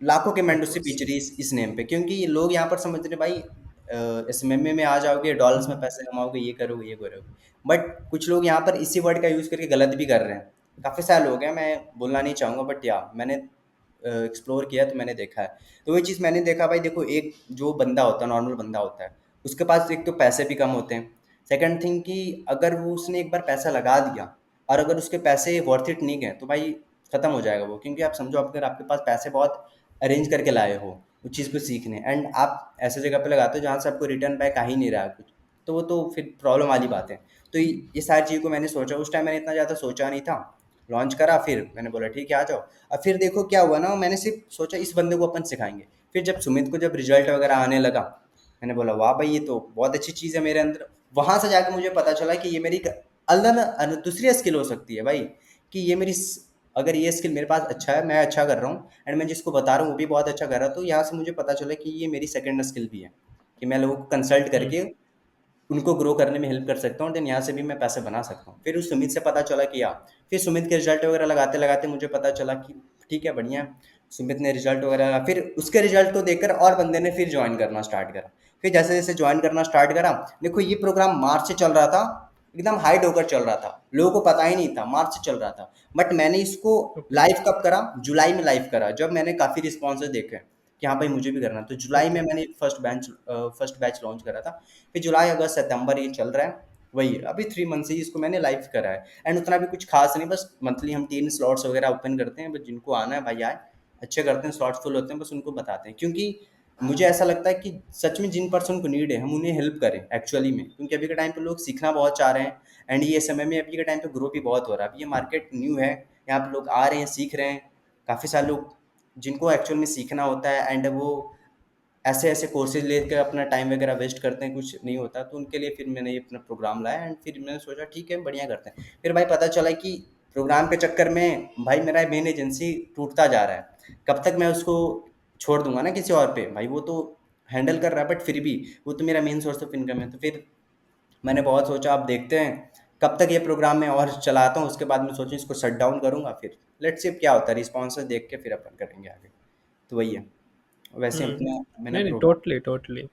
लाखों के ऑफ मेंडों से कोर्स। बेच रही है इस नेम पे, क्योंकि ये लोग यहाँ पर समझ रहे हैं भाई एसएमएम में आ जाओगे, डॉलर्स में पैसे कमाओगे, ये करोगे ये करोगे। बट कुछ लोग यहाँ पर इसी वर्ड का यूज़ करके गलत भी कर रहे हैं, काफ़ी सारे लोग हैं, मैं बोलना नहीं चाहूँगा, बट या मैंने एक्सप्लोर किया तो मैंने देखा है। तो वही चीज़ मैंने देखा भाई, देखो एक जो बंदा होता है, नॉर्मल बंदा होता है, उसके पास एक तो पैसे भी कम होते हैं, सेकंड थिंग कि अगर वो उसने एक बार पैसा लगा दिया और अगर उसके पैसे वर्थ इट नहीं गए तो भाई खत्म हो जाएगा वो। क्योंकि आप समझो अगर आपके पास पैसे बहुत अरेंज करके लाए हो उस चीज़ को सीखने, एंड आप ऐसे जगह पे लगाते हो जहाँ से आपको रिटर्न बैक आ ही नहीं रहा है कुछ, तो वो तो फिर प्रॉब्लम वाली बात है। तो ये सारी चीज़ को मैंने सोचा, उस टाइम मैंने इतना ज़्यादा सोचा नहीं था, लॉन्च करा, फिर मैंने बोला ठीक है आ जाओ। और फिर देखो क्या हुआ ना, मैंने सिर्फ सोचा इस बंदे को अपन सिखाएंगे। फिर जब सुमित को जब रिजल्ट वगैरह आने लगा, मैंने बोला वाह भाई ये तो बहुत अच्छी चीज़ है मेरे अंदर। वहां से जाके मुझे पता चला कि ये मेरी दूसरी स्किल हो सकती है भाई, कि ये मेरी अगर ये स्किल मेरे पास अच्छा है, मैं अच्छा कर रहा हूँ, एंड मैं जिसको बता रहा हूँ वो भी बहुत अच्छा कर रहा है, तो यहाँ से मुझे पता चला कि ये मेरी सेकंड स्किल भी है, कि मैं लोगों को कंसल्ट हम्म करके उनको ग्रो करने में हेल्प कर सकता हूँ, देन यहाँ से भी मैं पैसे बना सकता हूँ। फिर उस सुमित से पता चला कि यार, फिर सुमित के रिजल्ट वगैरह लगाते लगाते मुझे पता चला कि ठीक है बढ़िया है। सुमित ने रिजल्ट वगैरह लगा, फिर उसके रिजल्ट को देखकर और बंदे ने फिर ज्वाइन करना स्टार्ट करा। फिर जैसे जैसे ज्वाइन करना स्टार्ट करा, देखो ये प्रोग्राम मार्च से चल रहा था, एकदम हाइट होकर चल रहा था, लोगों को पता ही नहीं था मार्च से चल रहा था। बट मैंने इसको ओके लाइव कब करा, जुलाई में लाइव करा, जब मैंने काफ़ी रिस्पॉन्सेज देखे कि हाँ भाई मुझे भी करना है। तो जुलाई में ओके। मैंने फर्स्ट बैच लॉन्च करा था। फिर जुलाई अगस्त सितंबर ये चल रहा है, वही अभी 3 मंथ से ही इसको मैंने लाइव करा है। एंड उतना भी कुछ खास नहीं, बस मंथली हम 3 स्लॉट्स वगैरह ओपन करते हैं, बस जिनको आना है भाई आए, अच्छे करते हैं, स्लॉट्स फुल होते हैं, बस उनको बताते हैं। क्योंकि मुझे ऐसा लगता है कि सच में जिन पर्सन को नीड है हम उन्हें हेल्प करें एक्चुअली में, क्योंकि अभी के टाइम पे लोग सीखना बहुत चाह रहे हैं। एंड ये समय में अभी के टाइम पे ग्रो भी बहुत हो रहा है, अभी ये मार्केट न्यू है, यहाँ पे लोग आ रहे हैं सीख रहे हैं, काफ़ी सारे लोग जिनको एक्चुअल में सीखना होता है, एंड वो ऐसे ऐसे कोर्सेज लेकर अपना टाइम वगैरह वेस्ट करते हैं, कुछ नहीं होता, तो उनके लिए फिर मैंने ये अपना प्रोग्राम लाया। एंड फिर मैंने सोचा ठीक है बढ़िया करते हैं। फिर भाई पता चला कि प्रोग्राम के चक्कर में भाई मेरा मेन एजेंसी टूटता जा रहा है, कब तक मैं उसको छोड़ दूंगा ना किसी और पे, भाई वो तो हैंडल कर रहा है, बट फिर भी वो तो मेरा मेन सोर्स ऑफ इनकम है। तो फिर मैंने बहुत सोचा, अब देखते हैं कब तक ये प्रोग्राम मैं और चलाता हूँ, उसके बाद मैं सोचूं इसको शट डाउन करूंगा, फिर लेट्स सी क्या होता है, रिस्पॉन्स देख के फिर अपन करेंगे आगे। तो वही है, वैसे अपना मैंने नहीं नहीं, program. Totally totally.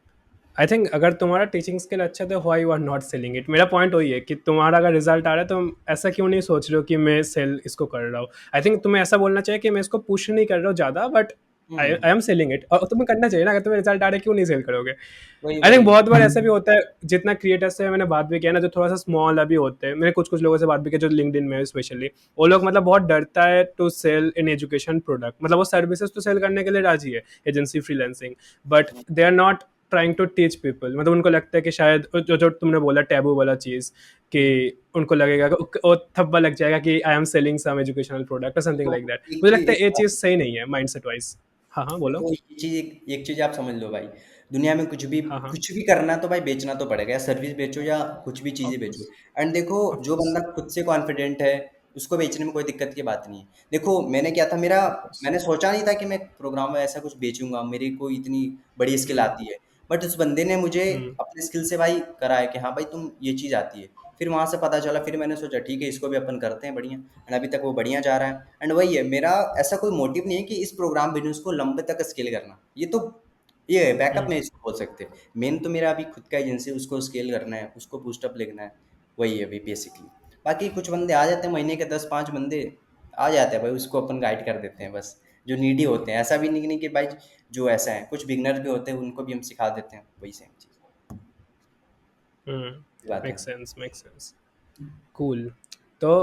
I think अगर तुम्हारा टीचिंग स्किल अच्छा है तो why you are not selling it, मेरा पॉइंट वही है कि तुम्हारा अगर रिजल्ट आ रहा है तो ऐसा क्यों नहीं सोच रहे हो कि मैं सेल इसको कर रहा हूँ। आई थिंक तुम्हें ऐसा बोलना चाहिए कि मैं इसको पुश नहीं कर रहा हूँ ज़्यादा, but I hmm, I am selling it, और तुम्हें करना चाहिए ना, अगर तुम्हें रिजल्ट आ रहा है क्यों नहीं सेल करोगे। वही, आई थिंक वही। बहुत बार ऐसा भी होता है, जितना क्रिएटर्स से मैंने बात भी किया ना, जो थोड़ा सा स्मॉल अभी होते हैं, मैंने कुछ कुछ लोगों से बात भी की जो लिंक्डइन में स्पेशली, वो लोग मतलब बहुत डरता है to sell in education product, मतलब वो सर्विसेज तो सेल करने के लिए राजी है, agency freelancing, but they are not trying to teach people, मतलब उनको लगता है कि शायद जो जो तुमने बोला टैबू वाला चीज़, कि हुँ, उनको लगेगा कि वो थप्पा लग जाएगा कि I am selling some educational product और समथिंग देखो लाइक दैट। एक मुझे चीज़ लगता है ये इसमें, चीज़ सही नहीं है माइंड सेट वाइज। हाँ हाँ बोलो। देखो ये चीज़, एक एक चीज़ आप समझ लो भाई, दुनिया में हाँ हाँ, कुछ भी करना है तो भाई बेचना तो पड़ेगा, या सर्विस बेचो या कुछ भी चीज़ें बेचो। ऑफकोर्स एंड देखो जो ऑफकोर्स बंदा खुद से कॉन्फिडेंट है, उसको बेचने में कोई दिक्कत की बात नहीं है। देखो मैंने क्या था, मेरा ऑफकोर्स। मैंने सोचा नहीं था कि मैं प्रोग्राम में ऐसा कुछ बेचूँगा, मेरी कोई इतनी बड़ी स्किल आती है। बट उस बंदे ने मुझे हुँ, अपने स्किल से भाई कराया कि हाँ भाई तुम ये चीज़ आती है। फिर वहाँ से पता चला, फिर मैंने सोचा ठीक है इसको भी अपन करते हैं बढ़िया, एंड अभी तक वो बढ़िया जा रहा है। एंड वही है, मेरा ऐसा कोई मोटिव नहीं है कि इस प्रोग्राम बिजनेस को लंबे तक स्केल करना, ये तो ये है बैकअप हुँ, में इसको बोल सकते हैं। मेन तो मेरा अभी खुद का एजेंसी, उसको स्केल करना है, उसको बूस्टअप लिखना है, वही है अभी बेसिकली। बाकी कुछ बंदे आ जाते हैं, महीने के 10-5 बंदे आ जाते हैं भाई, उसको अपन गाइड कर देते हैं बस, जो नीडी होते हैं। ऐसा भी नहीं कि भाई जो ऐसा है, कुछ बिगनर भी होते हैं, उनको भी हम सिखा देते हैं, वही सेम चीज़ हुँ, बात है। Makes sense, cool. तो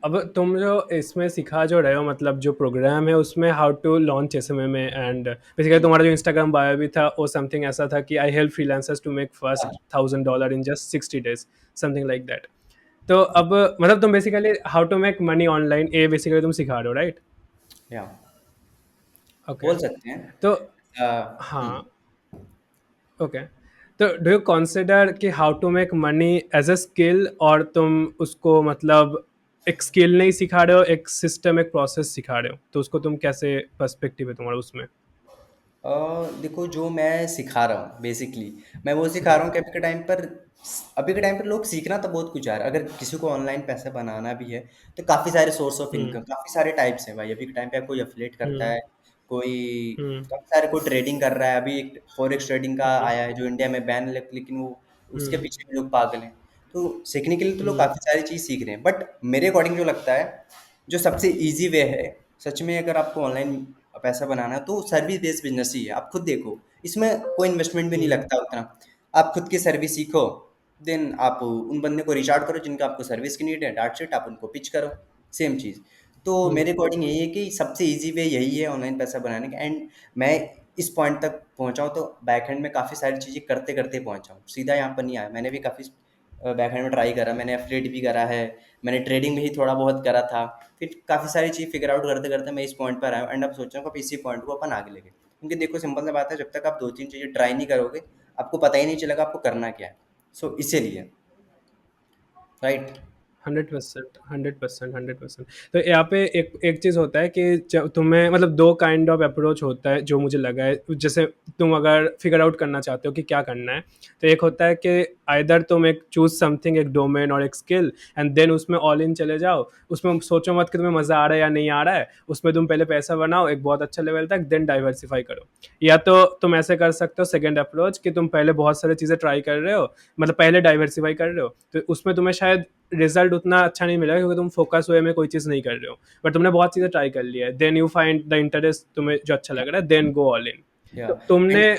अब तुम जो इसमें सिखा जो रहे हो, मतलब जो प्रोग्राम है उसमें हाउ टू लॉन्च एसएमएम में, एंड बेसिकली जी। तुम्हारा जो इंस्टाग्राम बायो भी था वो समथिंग ऐसा था कि I help freelancers to make first हाँ, $1000 in just 60 days, something like that. तो अब मतलब तुम basically how to make money online ये बेसिकली तुम सिखा रहे हो, राइट? या ओके। बोल सकते हैं। तो अ, हाँ, हुँ। ओके। तो डू यू कंसिडर कि how to make money as a skill, और तुम उसको मतलब एक स्किल नहीं सिखा रहे हो, एक सिस्टम एक प्रोसेस सिखा रहे हो, तो उसको तुम कैसे पर्सपेक्टिव है तुम्हारा उसमें? देखो जो मैं सिखा रहा हूँ बेसिकली, मैं वो सिखा रहा हूँ कि अभी के टाइम पर लोग सीखना तो बहुत कुछ आ रहा है। अगर किसी को ऑनलाइन पैसे बनाना भी है तो काफ़ी सारे सोर्स ऑफ हम्म, इनकम, काफ़ी सारे टाइप्स हैं भाई। अभी के टाइम पे कोई एफिलिएट करता हम्म, है, कोई हम्म, काफ़ी सारे, कोई ट्रेडिंग कर रहा है। अभी एक फॉरेक्स ट्रेडिंग का हम्म, आया है जो इंडिया में बैन, लेकिन वो उसके हम्म, पीछे भी लोग पागल हैं। तो सीखने के लिए तो लोग हम्म, काफ़ी सारी चीज़ सीख रहे हैं, बट मेरे अकॉर्डिंग जो लगता है, जो सबसे ईजी वे है सच में, अगर आपको ऑनलाइन पैसा बनाना है तो सर्विस बेस्ड बिजनेस ही है। आप खुद देखो, इसमें कोई इन्वेस्टमेंट भी नहीं हम्म, लगता उतना। आप खुद की सर्विस सीखो, देन आप उन बंदे को रीच आउट करो जिनका आपको सर्विस की नीड है, डाट शीट आप उनको पिच करो, सेम चीज़। तो हम्म, मेरे अकॉर्डिंग यही है कि सबसे ईजी वे यही है ऑनलाइन पैसा बनाने का। एंड मैं इस पॉइंट तक पहुंचा हूँ तो बैकएंड में काफ़ी सारी चीज़ें करते करते पहुंचा हूँ, सीधा यहाँ पर नहीं आया। मैंने भी काफ़ी बैकएंड में ट्राई करा, मैंने एफिलिएट भी करा है, मैंने ट्रेडिंग में ही थोड़ा बहुत करा था। फिर काफ़ी सारी चीज़ फिगर आउट करते करते मैं इस पॉइंट पर आया हूँ, एंड अब सोच रहा हूँ कि अब इसी पॉइंट को अपन आगे लेके, क्योंकि देखो सिंपल सा बात है, जब तक आप 2-3 चीज़ें ट्राई नहीं करोगे, आपको पता ही नहीं चलेगा आपको करना क्या है। सो इसीलिए, राइट? 100%, 100%, 100%। तो यहाँ पे एक एक चीज़ होता है कि जब तुम्हें मतलब दो काइंड ऑफ अप्रोच होता है जो मुझे लगा है, जैसे तुम अगर फिगर आउट करना चाहते हो कि क्या करना है, तो एक होता है कि आइदर तुम एक चूज समथिंग, एक डोमेन और एक स्किल, एंड देन उसमें ऑल इन चले जाओ। उसमें सोचो मत कि तुम्हें मज़ा आ रहा है या नहीं आ रहा है, उसमें तुम पहले पैसा बनाओ एक बहुत अच्छा लेवल तक, देन डाइवर्सिफाई करो। या तो तुम ऐसे कर सकते हो सेकेंड अप्रोच कि तुम पहले बहुत सारी चीज़ें ट्राई कर रहे हो, मतलब पहले डाइवर्सिफाई कर रहे हो, तो उसमें तुम्हें शायद रिजल्ट उतना अच्छा नहीं मिलेगा क्योंकि तुम फोकस हुए में कोई चीज़ नहीं कर रहे हो, बट तुमने बहुत चीज़ें ट्राई कर लिया है, then you find the interest तुम्हें जो अच्छा लग रहा है, देन गो ऑल इन। या तो एंड तुमने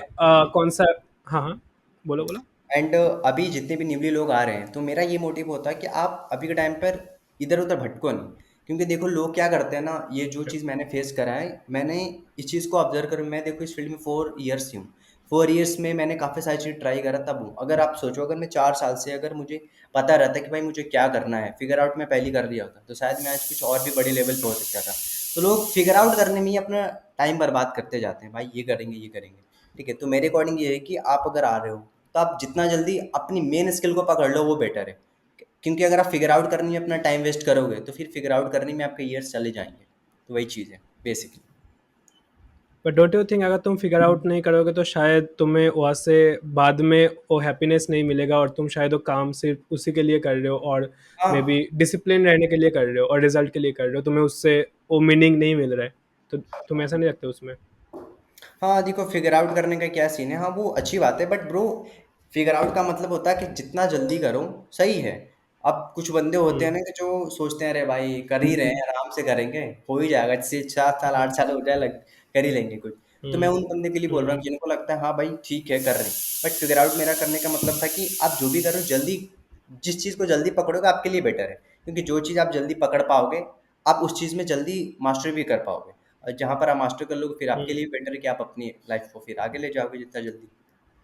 कौन सा? हाँ, हाँ, बोलो बोलो। एंड अभी जितने भी न्यूली लोग आ रहे हैं, तो मेरा ये मोटिव होता है कि आप अभी के टाइम पर इधर उधर भटको नहीं। क्योंकि देखो लोग क्या करते हैं ना, ये जो चीज़ मैंने फेस करा है, मैंने इस चीज़ को ऑब्जर्व कर, मैं देखो इस फील्ड में 4 ईयर्स ही हूँ। 4 ईयर्स में मैंने काफ़ी सारी चीज़ ट्राई करा तब हूँ। अगर आप सोचो, अगर मैं 4 साल से अगर मुझे पता रहता कि भाई मुझे क्या करना है, फिगर आउट मैं पहले कर लिया होता, तो शायद मैं आज कुछ और भी बड़े लेवल पे हो सकता था। तो लोग फिगर आउट करने में ही अपना टाइम बर्बाद करते जाते हैं, भाई ये करेंगे ये करेंगे। ठीक है, तो मेरे अकॉर्डिंग ये है कि आप अगर आ रहे हो तो आप जितना जल्दी अपनी मेन स्किल को पकड़ लो वो बेटर है। क्योंकि अगर आप फिगर आउट करने में अपना टाइम वेस्ट करोगे तो फिर फिगर आउट करने में आपके ईयर्स चले जाएंगे। तो वही चीज़ है basically. But don't you think अगर तुम फिगर आउट नहीं करोगे तो शायद तुम्हें वहाँ से बाद में वो हैप्पीनेस नहीं मिलेगा, और तुम शायद वो काम सिर्फ उसी के लिए कर रहे हो, और मे हाँ, बी डिसिप्लिन रहने के लिए कर रहे हो और रिजल्ट के लिए कर रहे हो, तुम्हें उससे वो मीनिंग नहीं मिल रहा है। तो तुम ऐसा नहीं रखते उसमें? हाँ, देखो फिगर आउट करने का क्या सीन है, हाँ वो अच्छी बात है, बट ब्रो फिगर आउट का मतलब होता है कि जितना जल्दी करो सही है। अब कुछ बंदे होते हैं हम्म, ना कि जो सोचते हैं अरे भाई कर ही रहे हैं, आराम से करेंगे, हो ही जाएगा, 6 7 साल हम्म, 8 साल हो जाए, कर ही लेंगे कुछ। तो मैं हम्म, उन बंदे के लिए बोल रहा हूँ हम्म, जिनको लगता है हाँ भाई ठीक है कर रहे हैं। बट फिगर आउट मेरा करने का मतलब था कि आप जो भी करो जल्दी, जिस चीज़ को जल्दी पकड़ोगे आपके लिए बेटर है। क्योंकि जो चीज़ आप जल्दी पकड़ पाओगे, आप उस चीज़ में जल्दी मास्टर भी कर पाओगे। और जहाँ पर आप मास्टर कर लोगे फिर आपके हम्म, लिए बेटर है कि आप अपनी लाइफ को फिर आगे ले जाओगे जितना जल्दी।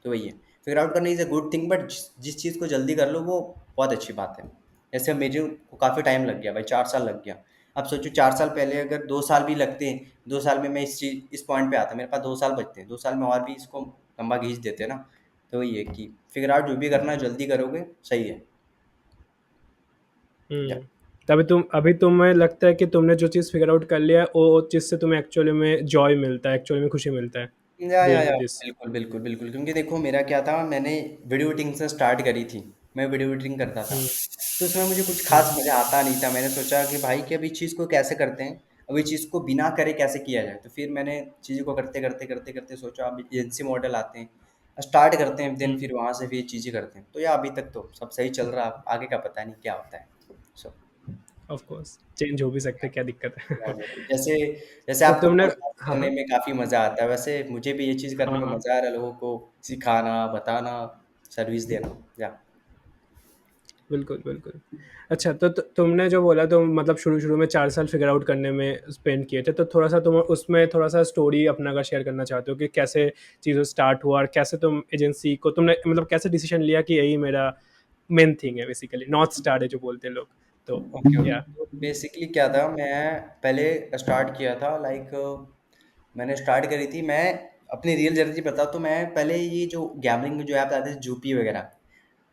तो वही है, फिगर आउट करना is a good thing, but जिस चीज़ को जल्दी कर लो वो बहुत अच्छी बात है। जैसे मेरे को काफ़ी टाइम लग गया भाई, 4 साल लग गया। अब सोचो 4 साल पहले अगर 2 साल भी लगते हैं, 2 साल में मैं इस पॉइंट पे आता, मेरे पास 2 साल बचते हैं, 2 साल में और भी इसको लंबा खींच देते हैं ना। तो वही है कि फिगर आउट जो भी करना है जल्दी करोगे सही है। या हम्म। तभी अभी तुम्हें लगता है कि तुमने जो चीज़ फिगर आउट कर लिया है वो चीज़ से तुम्हें एक्चुअली में जॉय मिलता है, एक्चुअली में खुशी मिलता है? Doing this? बिल्कुल, बिल्कुल, बिल्कुल, क्योंकि देखो मेरा क्या था, मैंने वीडियो एडिटिंग से स्टार्ट करी थी। मैं वीडियो एडिटिंग करता था। हुँ, तो उसमें मुझे कुछ ख़ास हुँ, मज़ा आता नहीं था। मैंने सोचा कि भाई कि अब इस चीज़ को कैसे करते हैं? अब इस चीज़ को बिना करे कैसे किया जाए? तो फिर मैंने चीज़ों को करते, करते, करते, करते सोचा अब एजेंसी मॉडल आते हैं, स्टार्ट करते हैं, देन हुँ। फिर वहाँ से फिर चीज़ें करते हैं। तो या अभी तक तो सब सही चल रहा है, आगे का पता नहीं क्या होता है। सो ऑफ कोर्स चेंज हो भी सकते हैं, क्या दिक्कत है? जैसे जैसे तो आपको तुमने पॉडकास्ट हाँ, करने हाँ। में काफ़ी मज़ा आता है, वैसे मुझे भी ये चीज़ करने हाँ, में हाँ। मज़ा आ रहा है, लोगों को सिखाना, बताना, सर्विस देना। या बिल्कुल, बिल्कुल। अच्छा, तो तुमने जो बोला, तो मतलब शुरू-शुरू में 4 साल फिगर आउट करने में स्पेंड किए थे, तो थोड़ा-सा तुम उसमें थोड़ा-सा स्टोरी अपना का शेयर करना चाहते हो कि कैसे चीज़ें स्टार्ट हुआ और कैसे तुम एजेंसी को तुमने मतलब कैसे डिसीज़न लिया कि यही मेरा मेन थिंग है, बेसिकली नॉर्थ स्टार है जो बोलते हैं लोग। तो ओके, ओके। या तो बेसिकली क्या था, मैं पहले स्टार्ट किया था लाइक मैंने स्टार्ट करी थी, मैं अपनी रियल जर्नी बताऊँ तो मैं पहले ये जो गैम्बलिंग में जो ऐप आते थे जूपी वगैरह,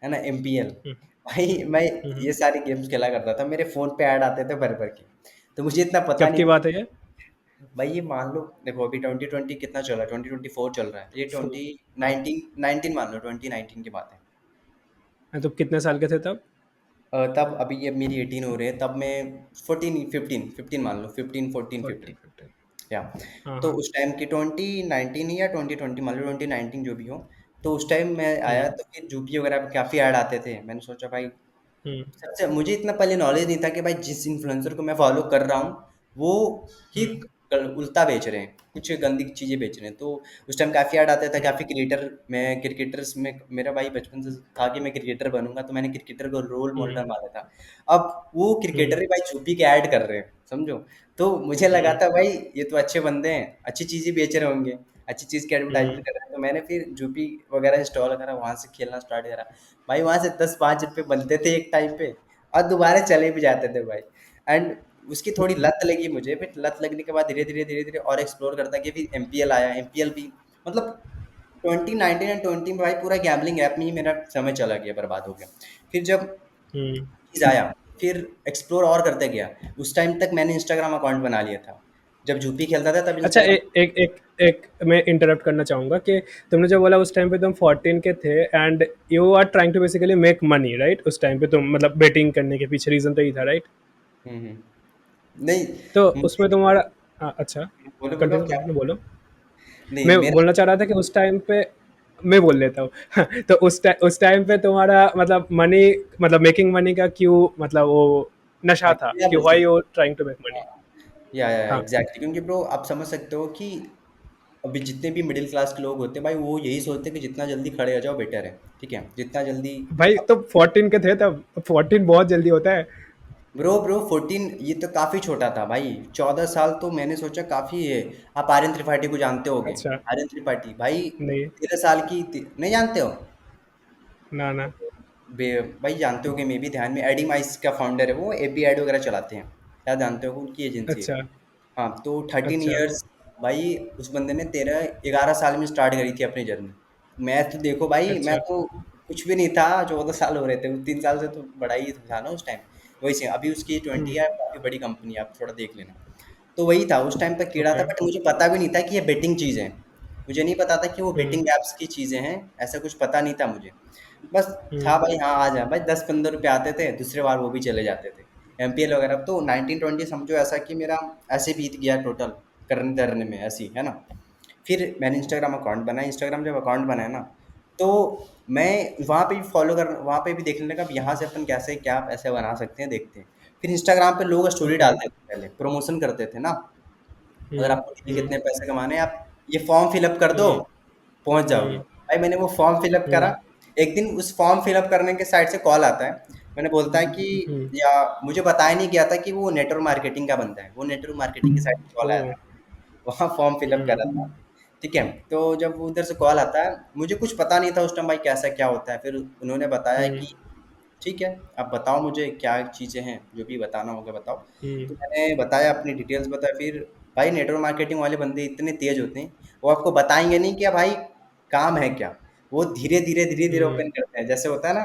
है ना, एमपीएल, हुँ, भाई मैं हुँ, हुँ। ये सारी गेम्स खेला करता था। मेरे फ़ोन पे ऐड आते थे भर-भर के। तो मुझे इतना पता कब नहीं की बात है ये? भाई, ये मान लो देखो अभी 2020 कितना चल रहा है, 2024 चल रहा है, ये फुल हाँ। 2019 19 मान लो, 2019 की बात है। तो कितने साल के थे तब? तब अभी ये मेरी 18 हो रहे हैं, तब मैं 14 15 15 मान लो, 15 14 15। 14-15। या हाँ, तो हाँ। उस टाइम की 2019 या 2020 मान लो, 2019 जो भी हो। तो उस टाइम मैं आया हुँ, तो फिर जूपी वगैरह पे काफ़ी ऐड आते थे। मैंने सोचा भाई, हुँ, सबसे मुझे इतना पहले नॉलेज नहीं था कि भाई जिस इन्फ्लुएंसर को मैं फॉलो कर रहा हूँ, वो ही हुँ, उल्टा बेच रहे हैं, कुछ गंदी चीज़ें बेच रहे हैं। तो उस टाइम काफ़ी ऐड आता था, हुँ, काफ़ी क्रिएटर, मैं क्रिकेटर्स में, मेरा भाई बचपन से था कि मैं क्रिकेटर बनूंगा, तो मैंने क्रिकेटर को रोल हुँ, मॉडल माना था। अब वो हुँ, क्रिकेटर ही भाई छुपी के ऐड कर रहे हैं, समझो। तो मुझे लगा हुँ, था भाई ये तो अच्छे बंदे हैं, अच्छी चीज़ें बेच रहे होंगे, अच्छी चीज़ की हुँ, एडवर्टाइजमेंट कर रहे हैं। तो मैंने फिर जूपी वगैरह इंस्टॉल करा, वहाँ से खेलना स्टार्ट करा। भाई वहाँ से 10-5 रुपए बनते थे एक टाइम पे, और दोबारा चले भी जाते थे भाई। एंड उसकी थोड़ी हुँ, लत लगी मुझे, फिर लत लगने के बाद धीरे-धीरे और एक्सप्लोर करता गया, फिर एमपीएल आया, एमपीएल भी मतलब 2019 एंड 20 में भाई पूरा गैम्बलिंग ऐप में ही मेरा समय चला गया, बर्बाद हो गया। फिर जब हुँ। चीज़ आया, फिर एक्सप्लोर और करते गया। उस टाइम तक मैंने इंस्टाग्राम अकाउंट बना लिया था। जब जूपी खेलता था तब अच्छा, इंस्टाग्राम। एक एक एक मैं इंटरप्ट करना चाहूँगा कि तुमने जो बोला उस टाइम पे तुम 14 के थे and you are trying to basically make money, right? उस टाइम पे तुम मतलब बेटिंग करने के पीछे रीज़न तो यही था, राइट? हुँ, हुँ। नहीं, तो उसमें मुझे तुम्हारा अच्छा, बोलो, बोलो आप कंटिन्यू क्या? कंटिन्यू बोलो। नहीं, मैं मेरा बोलना चाह रहा था कि उस टाइम पे मैं बोल लेता हूँ। तो उस टाइम पे तुम्हारा मतलब मनी मतलब मेकिंग मनी का क्यों मतलब वो नशा था आइडिया कि बोल व्हाई सकते यू ट्राइंग टू मेक हैं। मनी? हाँ। या हाँ, एग्ज़ैक्टली, क्योंकि ब्रो आप समझ सकते हो कि अभी जितने भी मिडिल क्लास के लोग होते हैं भाई, वो यही सोचते हैं कि जितना जल्दी खड़े हो जाओ बेटर है, ठीक है? जितना जल्दी भाई आप तो 14 के थे तब, 14 बहुत जल्दी होता है। ब्रो 14 ये तो काफ़ी छोटा था भाई, 14 साल तो मैंने सोचा काफ़ी है। आप आर्यन त्रिपाठी को जानते होगे, अच्छा, आर्यन त्रिपाठी भाई नहीं, 13 साल की नहीं जानते हो? ना, ना। भाई जानते होगे, मे भी ध्यान में, एडिमाइस का फाउंडर है वो, एपी एड वगैरह चलाते हैं, शायद जानते हो, उनकी एजेंसी है। अच्छा, हाँ, तो 13 अच्छा। इयर्स भाई, उस बंदे ने 11 साल में स्टार्ट करी थी अपनी जर्नी। मैं तो देखो भाई, मैं अच्छा। तो कुछ भी नहीं था, 14 साल हो रहे थे, 3 साल से तो बड़ा ही था ना उस टाइम। वही से अभी उसकी 20 हुँ, है, काफ़ी बड़ी कंपनी है, आप थोड़ा देख लेना। तो वही था, उस टाइम पे कीड़ा था, ओके। बट मुझे पता भी नहीं था कि ये बेटिंग चीज़ है। मुझे नहीं पता था कि वो हुँ, बेटिंग ऐप्स की चीज़ें हैं, ऐसा कुछ पता नहीं था मुझे। बस हुँ, था भाई, हाँ, आ जा भाई, 10-15 रुपए आते थे, दूसरे बार वो भी चले जाते थे। एमपीएल वगैरह तो 19-20 समझो ऐसा कि मेरा ऐसे बीत गया टोटल, करने-धरने में ऐसे ही, है ना? फिर मैंने इंस्टाग्राम अकाउंट बनाया, इंस्टाग्राम जब अकाउंट बनाया ना, तो मैं वहाँ पे भी फॉलो कर वहाँ पे भी देखने लगा, अब यहाँ से अपन कैसे क्या पैसे बना सकते हैं, देखते हैं। फिर इंस्टाग्राम पे लोग स्टोरी ओके। डालते थे, पहले प्रमोशन करते थे ना, अगर हुँ, आपको डेली हुँ, कितने पैसे कमाने हैं, आप ये फॉर्म फिल अप कर दो, हुँ, पहुँच जाओगे। हुँ, भाई मैंने वो फॉर्म फिल अप करा, हुँ, एक दिन उस फॉर्म फिल अप करने के साइड से कॉल आता है, मैंने बोलता है कि हुँ, या मुझे बताया नहीं गया था कि वो नेटवर्क मार्केटिंग का बंदा है, वो नेटवर्क मार्केटिंग की साइड से कॉल आया ओह! था। वहाँ फॉर्म फिल अप हुँ, करा था, ठीक है? तो जब वो उधर से कॉल आता है, मुझे कुछ पता नहीं था उस टाइम भाई कैसा क्या होता है, फिर उन्होंने बताया हुँ, कि ठीक है, आप बताओ मुझे क्या चीज़ें हैं, जो भी बताना होगा बताओ। हुँ, तो मैंने बताया, अपनी डिटेल्स बताया, फिर भाई नेटवर्क मार्केटिंग वाले बंदे इतने तेज़ होते हैं, वो आपको बताएँगे नहीं कि भाई काम है क्या? वो धीरे-धीरे, धीरे-धीरे हुँ। ओपन करते हैं। जैसे होता है ना,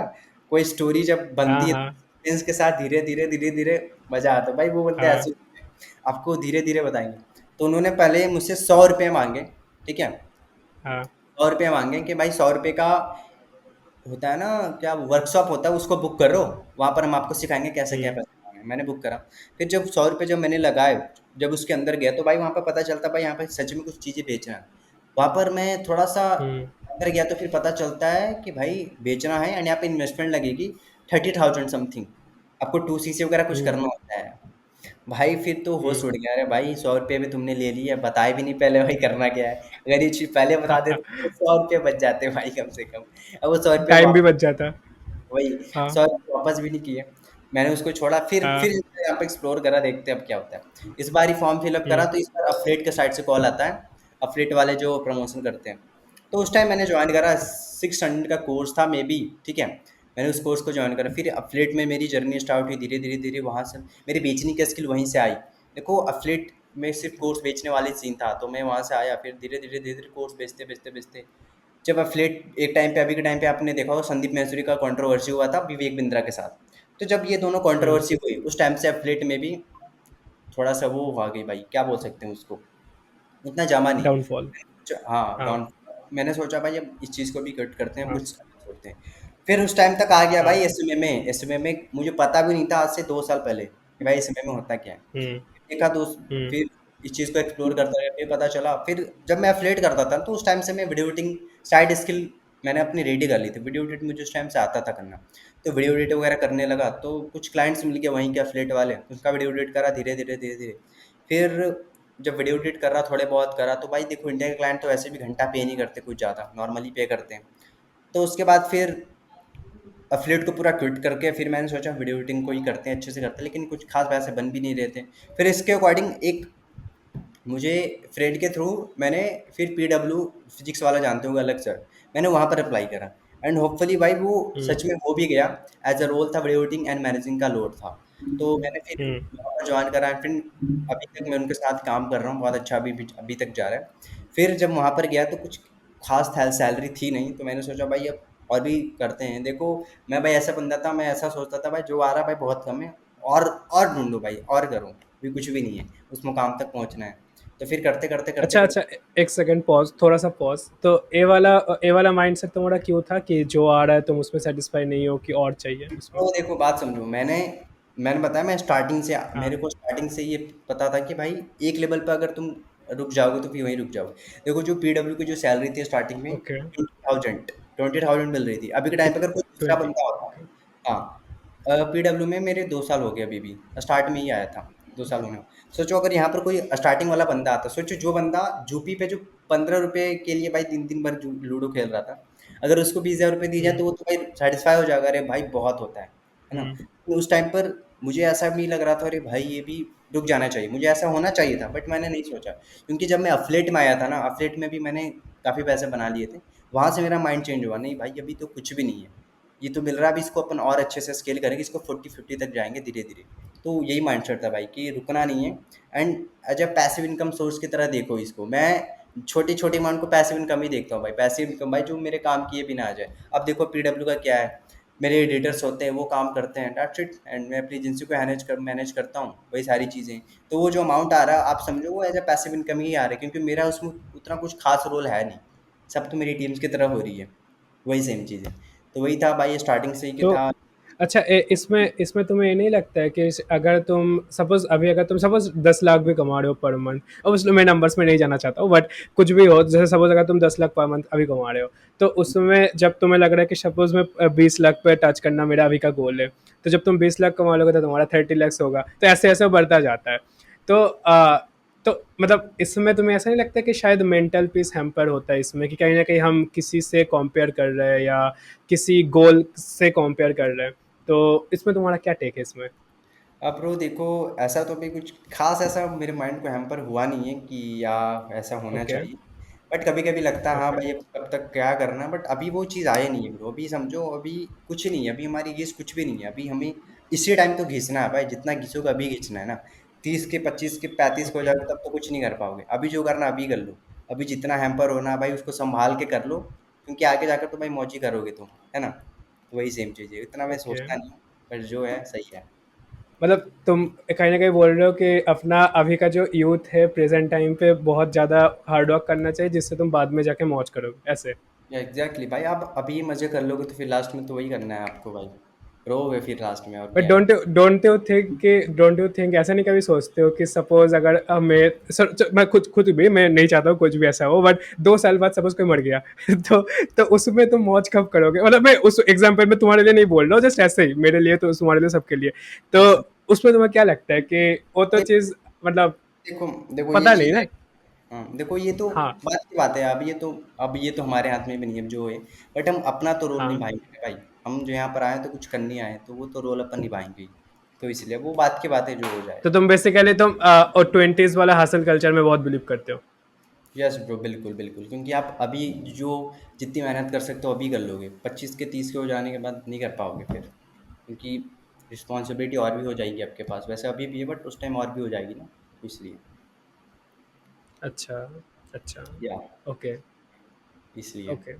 कोई स्टोरी जब हाँ, बनती है, हाँ। सस्पेंस के साथ धीरे-धीरे, धीरे-धीरे मज़ा आता है। भाई वो बंदे हाँ, ऐसे होते हैं, आपको धीरे-धीरे बताएँगे। तो उन्होंने पहले मुझसे ₹100 माँगे, ठीक है? हाँ। 100 रुपये मांगे कि भाई 100 रुपये का होता है ना, क्या वर्कशॉप होता है, उसको बुक करो, वहाँ पर हम आपको सिखाएंगे कैसे क्या हुँ, पैसे कमाने हैं। मैंने बुक करा। फिर जब 100 रुपये जब मैंने लगाए, जब उसके अंदर गया तो भाई वहाँ पर पता चलता भाई यहाँ पर सच में कुछ चीज़ें बेचना है। वहाँ पर मैं थोड़ा सा हुँ, अंदर गया तो फिर पता चलता है कि भाई बेचना है एंड यहाँ पे इन्वेस्टमेंट लगेगी 30,000 समथिंग। आपको 2 सीसी वगैरह कुछ हुँ, करना होता है। भाई फिर तो होश हुँ। उड़ गया। अरे भाई 100 रुपये भी तुमने ले लिए, बताए भी नहीं पहले भाई करना क्या है। अगर ये चीज़ पहले बता देते तो 100 रुपये बच जाते भाई कम से कम। अब वो 100 रुपये टाइम भी बच जाता। वही हाँ, 100 वापस भी नहीं किए। मैंने उसको छोड़ा, फिर हाँ। यहाँ पे एक्सप्लोर करा, देखते हैं अब क्या होता है। इस बार ही फॉर्म फिलअप करा हुँ, तो इस बार अफलेट के साइड से कॉल आता है, अफलेट वाले जो प्रमोशन करते हैं। तो उस टाइम मैंने ज्वाइन करा, 600 का कोर्स था मे बी, ठीक है। मैंने उस कोर्स को ज्वाइन करा, फिर अफलेट में मेरी जर्नी स्टार्ट हुई, धीरे धीरे धीरे वहाँ से मेरी बेचने की स्किल वहीं से आई। देखो अफलेट में सिर्फ कोर्स बेचने वाले सीन था, तो मैं वहाँ से आया, फिर धीरे धीरे धीरे धीरे कोर्स बेचते बेचते बेचते जब एफिलिएट एक टाइम पे, अभी के टाइम पे आपने देखा होगा संदीप मैसूरी का कंट्रोवर्सी हुआ था विवेक बिंद्रा के साथ। तो जब ये दोनों हुँ। कंट्रोवर्सी हुई उस टाइम से एफिलिएट में भी थोड़ा सा वो आ गई भाई, क्या बोल सकते हैं उसको, उतना जमा नहीं। डाउनफॉल। हाँ हाँ। डाउन। मैंने सोचा भाई अब इस चीज़ को भी कट करते हैं, हाँ। कुछ छोड़ते हैं। फिर उस टाइम तक आ गया हाँ। भाई एसएमए में मुझे पता भी नहीं था आज से 2 साल पहले कि भाई एसएमए में होता क्या है। हुँ, देखा दोस्त, हुँ, फिर इस चीज़ को एक्सप्लोर करता गया, फिर पता चला। फिर जब मैं एफिलिएट करता था तो उस टाइम से मैं वीडियो एडिटिंग साइड स्किल मैंने अपनी रेडी कर ली थी। वीडियो एडिट मुझे उस टाइम से आता था करना। तो वीडियो एडिट वगैरह करने लगा तो कुछ क्लाइंट्स मिल गए वहीं के एफिलिएट वाले, उसका वीडियो एडिट करा धीरे धीरे धीरे धीरे। फिर जब वीडियो एडिट कर रहा, थोड़े बहुत करा, तो भाई देखो इंडिया के क्लाइंट तो वैसे भी घंटा पे नहीं करते कुछ ज़्यादा, नॉर्मली पे करते हैं। तो उसके बाद फिर एफिलिएट को पूरा क्विट करके फिर मैंने सोचा वीडियो एडिटिंग को ही करते हैं, अच्छे से करते हैं, लेकिन कुछ खास पैसे बन भी नहीं रहे थे। फिर इसके अकॉर्डिंग एक मुझे फ्रेंड के थ्रू मैंने फिर पीडब्ल्यू फिजिक्स वाला जानते होंगे अलग सर, मैंने वहाँ पर अप्लाई करा एंड होपफुली भाई वो हुँ, सच में हो भी गया। एज अ रोल था वीडियो एडिटिंग एंड मैनेजिंग का लोड था। तो मैंने फिर हुँ। वहाँ पर ज्वाइन करा फिर अभी तक मैं उनके साथ काम कर रहा हूँ, बहुत अच्छा अभी तक जा रहा है। फिर जब वहाँ पर गया तो कुछ खास सैलरी थी नहीं, तो मैंने सोचा भाई अब और भी करते हैं। देखो मैं भाई ऐसा बंदा था, मैं ऐसा सोचता था भाई जो आ रहा है भाई बहुत कम है, और ढूंढो भाई और करो, भी कुछ भी नहीं है, उस मुकाम तक पहुँचना है। तो फिर करते करते करते अच्छा, करते अच्छा, एक सेकंड पॉज़, थोड़ा-सा पॉज़। तो ए वाला माइंडसेट तुम्हारा क्यों था कि जो आ रहा है तुम उसमें सैटिस्फाई नहीं हो कि और चाहिए उसमें? तो देखो बात समझो, मैंने मैंने बताया मैं स्टार्टिंग से, हाँ, मेरे को स्टार्टिंग से ये पता था कि भाई एक लेवल पे अगर तुम रुक जाओगे तो फिर वहीं रुक जाओगे। देखो जो पीडब्ल्यू की जो सैलरी थी स्टार्टिंग में ओके, 20,000 मिल रही थी। अभी के टाइम पे अगर कोई दूसरा 20, बंदा होता, ओके। हाँ, पीडब्ल्यू में मेरे 2 साल हो गए, अभी भी स्टार्ट में ही आया था, 2 साल होने को। सोचो अगर यहाँ पर कोई स्टार्टिंग वाला बंदा आता, सोचो जो बंदा जूपी पे जो 15 रुपए के लिए भाई 3 3 बार लूडो खेल रहा था, अगर उसको 20,000 रुपये दी जाए हुँ, तो वो तो भाई सेटिस्फाई हो जाएगा, अरे भाई बहुत होता है ना। हुँ, तो उस टाइम पर मुझे ऐसा भी लग रहा था, अरे भाई ये भी रुक जाना चाहिए, मुझे ऐसा होना चाहिए था, बट मैंने नहीं सोचा। क्योंकि जब मैं अफलेट में आया था ना, अफलेट में भी मैंने काफ़ी पैसे बना लिए थे। वहाँ से मेरा माइंड चेंज हुआ, नहीं भाई अभी तो कुछ भी नहीं है, ये तो मिल रहा है, अभी इसको अपन और अच्छे से स्केल करेंगे, इसको 40-50 तक जाएँगे धीरे-धीरे। तो यही माइंडसेट था भाई कि रुकना नहीं है and as a passive income source की तरह देखो इसको। मैं छोटी-छोटी अमाउंट को पैसिव इनकम ही देखता हूँ भाई, पैसिव इनकम भाई जो मेरे काम किए बिना आ जाए। अब देखो पीडब्ल्यू का क्या है, मेरे एडिटर्स होते हैं, वो काम करते हैं, दैट्स इट, एंड मैं अपनी एजेंसी को मैनेज करता हूँ, वही सारी चीज़ें। तो वो जो अमाउंट आ रहा है, आप समझो वो एज़ अ पैसिव इनकम ही आ रहा है, क्योंकि मेरा उसमें उतना कुछ खास रोल है नहीं। सब तो मेरी टीम्स की तरह हो रही है, वही सेम चीज़ है। तो वही था भाई स्टार्टिंग से ही कि तो था। अच्छा, इसमें इसमें तुम्हें ये नहीं लगता है कि अगर तुम सपोज अभी अगर तुम सपोज 10 लाख भी कमा रहे हो पर मंथ, अब उसमें मैं नंबर्स में नहीं जाना चाहता हूँ, बट कुछ भी हो, जैसे सपोज अगर तुम 10 लाख पर मंथ अभी कमा रहे हो, तो उसमें जब तुम्हें लग रहा है कि सपोज मैं 20 लाख पे टच करना मेरा अभी का गोल है, तो जब तुम 20 लाख कमा लोगे तो तुम्हारा 30 लैक्स होगा, तो ऐसे ऐसे बढ़ता जाता है। तो तो मतलब इसमें तुम्हें ऐसा नहीं लगता कि शायद मेंटल पीस हैम्पर होता है इसमें, कि कहीं ना कहीं हम किसी से कंपेयर कर रहे हैं या किसी गोल से कंपेयर कर रहे हैं? तो इसमें तुम्हारा क्या टेक है इसमें? अब ब्रो देखो, ऐसा तो अभी कुछ खास ऐसा मेरे माइंड को हैम्पर हुआ नहीं है कि या ऐसा होना ओके, चाहिए। बट कभी कभी लगता है हाँ ओके, भाई अब कब तक क्या करना है, बट अभी वो चीज़ आई नहीं है ब्रो। अभी समझो अभी कुछ नहीं है, अभी हमारी एज कुछ भी नहीं है, अभी हमें इसी टाइम तो घिसना है भाई, जितना घिसोगे अभी घिसना है ना। 30 के 25 के 35 को हो ओके, जाएगा तब तो कुछ नहीं कर पाओगे, अभी जो करना अभी कर लो। अभी जितना हैम्पर होना है भाई उसको संभाल के कर लो, क्योंकि आगे जाकर तो भाई मौज ही करोगे तुम, है ना। तो वही सेम चीज़ है, इतना मैं ओके, सोचता नहीं हूँ, पर जो है सही है। मतलब तुम कहीं ना कहीं बोल रहे हो कि अपना अभी का जो यूथ है प्रेजेंट टाइम पे बहुत ज़्यादा हार्ड वर्क करना चाहिए, जिससे तुम बाद में जाके मौज करोगे ऐसे। या एग्जैक्टली भाई, आप अभी मजे कर लोगे तो फिर लास्ट में तो वही करना है आपको भाई, रोओगे फिर लास्ट में, और बट क्या है। डोंट यू थिंक, ऐसा नहीं कभी सोचते हो कि सपोज अगर मैं मैं खुद भी मैं नहीं चाहता हूँ कुछ भी ऐसा हो, बट 2 साल बाद सपोज कोई मर गया तो तो उसमें तुम मौज कब करोगे? मतलब मैं उस एग्जाम्पल में तुम्हारे लिए नहीं बोल रहा हूँ, जस्ट ऐसे ही मेरे लिए, तो तुम्हारे लिए, सबके लिए। तो उसमें तुम्हें क्या लगता है कि वो तो चीज़, मतलब देखो देखो ये पता नहीं चीज़ है। ना। हाँ, देखो ये तो हाँ बात की बात है, अब ये तो हमारे हाथ में भी नहीं है अब जो है। बट हम अपना तो रोल हाँ। निभाएंगे भाई। हम जो यहाँ पर आए हैं तो कुछ करने आए हैं, तो वो तो रोल अपन निभाएंगे ही। तो इसलिए वो बात की बात है, जो हो जाए। तो तुम बेसिकली तुम और 20s वाला हासिल कल्चर में बहुत बिलीव करते हो। यस ब्रो, बिल्कुल बिल्कुल, क्योंकि आप अभी जो जितनी मेहनत कर सकते हो अभी कर लोगे, 25 के 30 के हो जाने के बाद नहीं कर पाओगे फिर, क्योंकि रिस्पॉन्सिबिलिटी और भी हो जाएगी आपके पास। वैसे अभी भी है बट उस टाइम और भी हो जाएगी ना, इसलिए। अच्छा। अच्छा। या ओके। इसलिए ओके।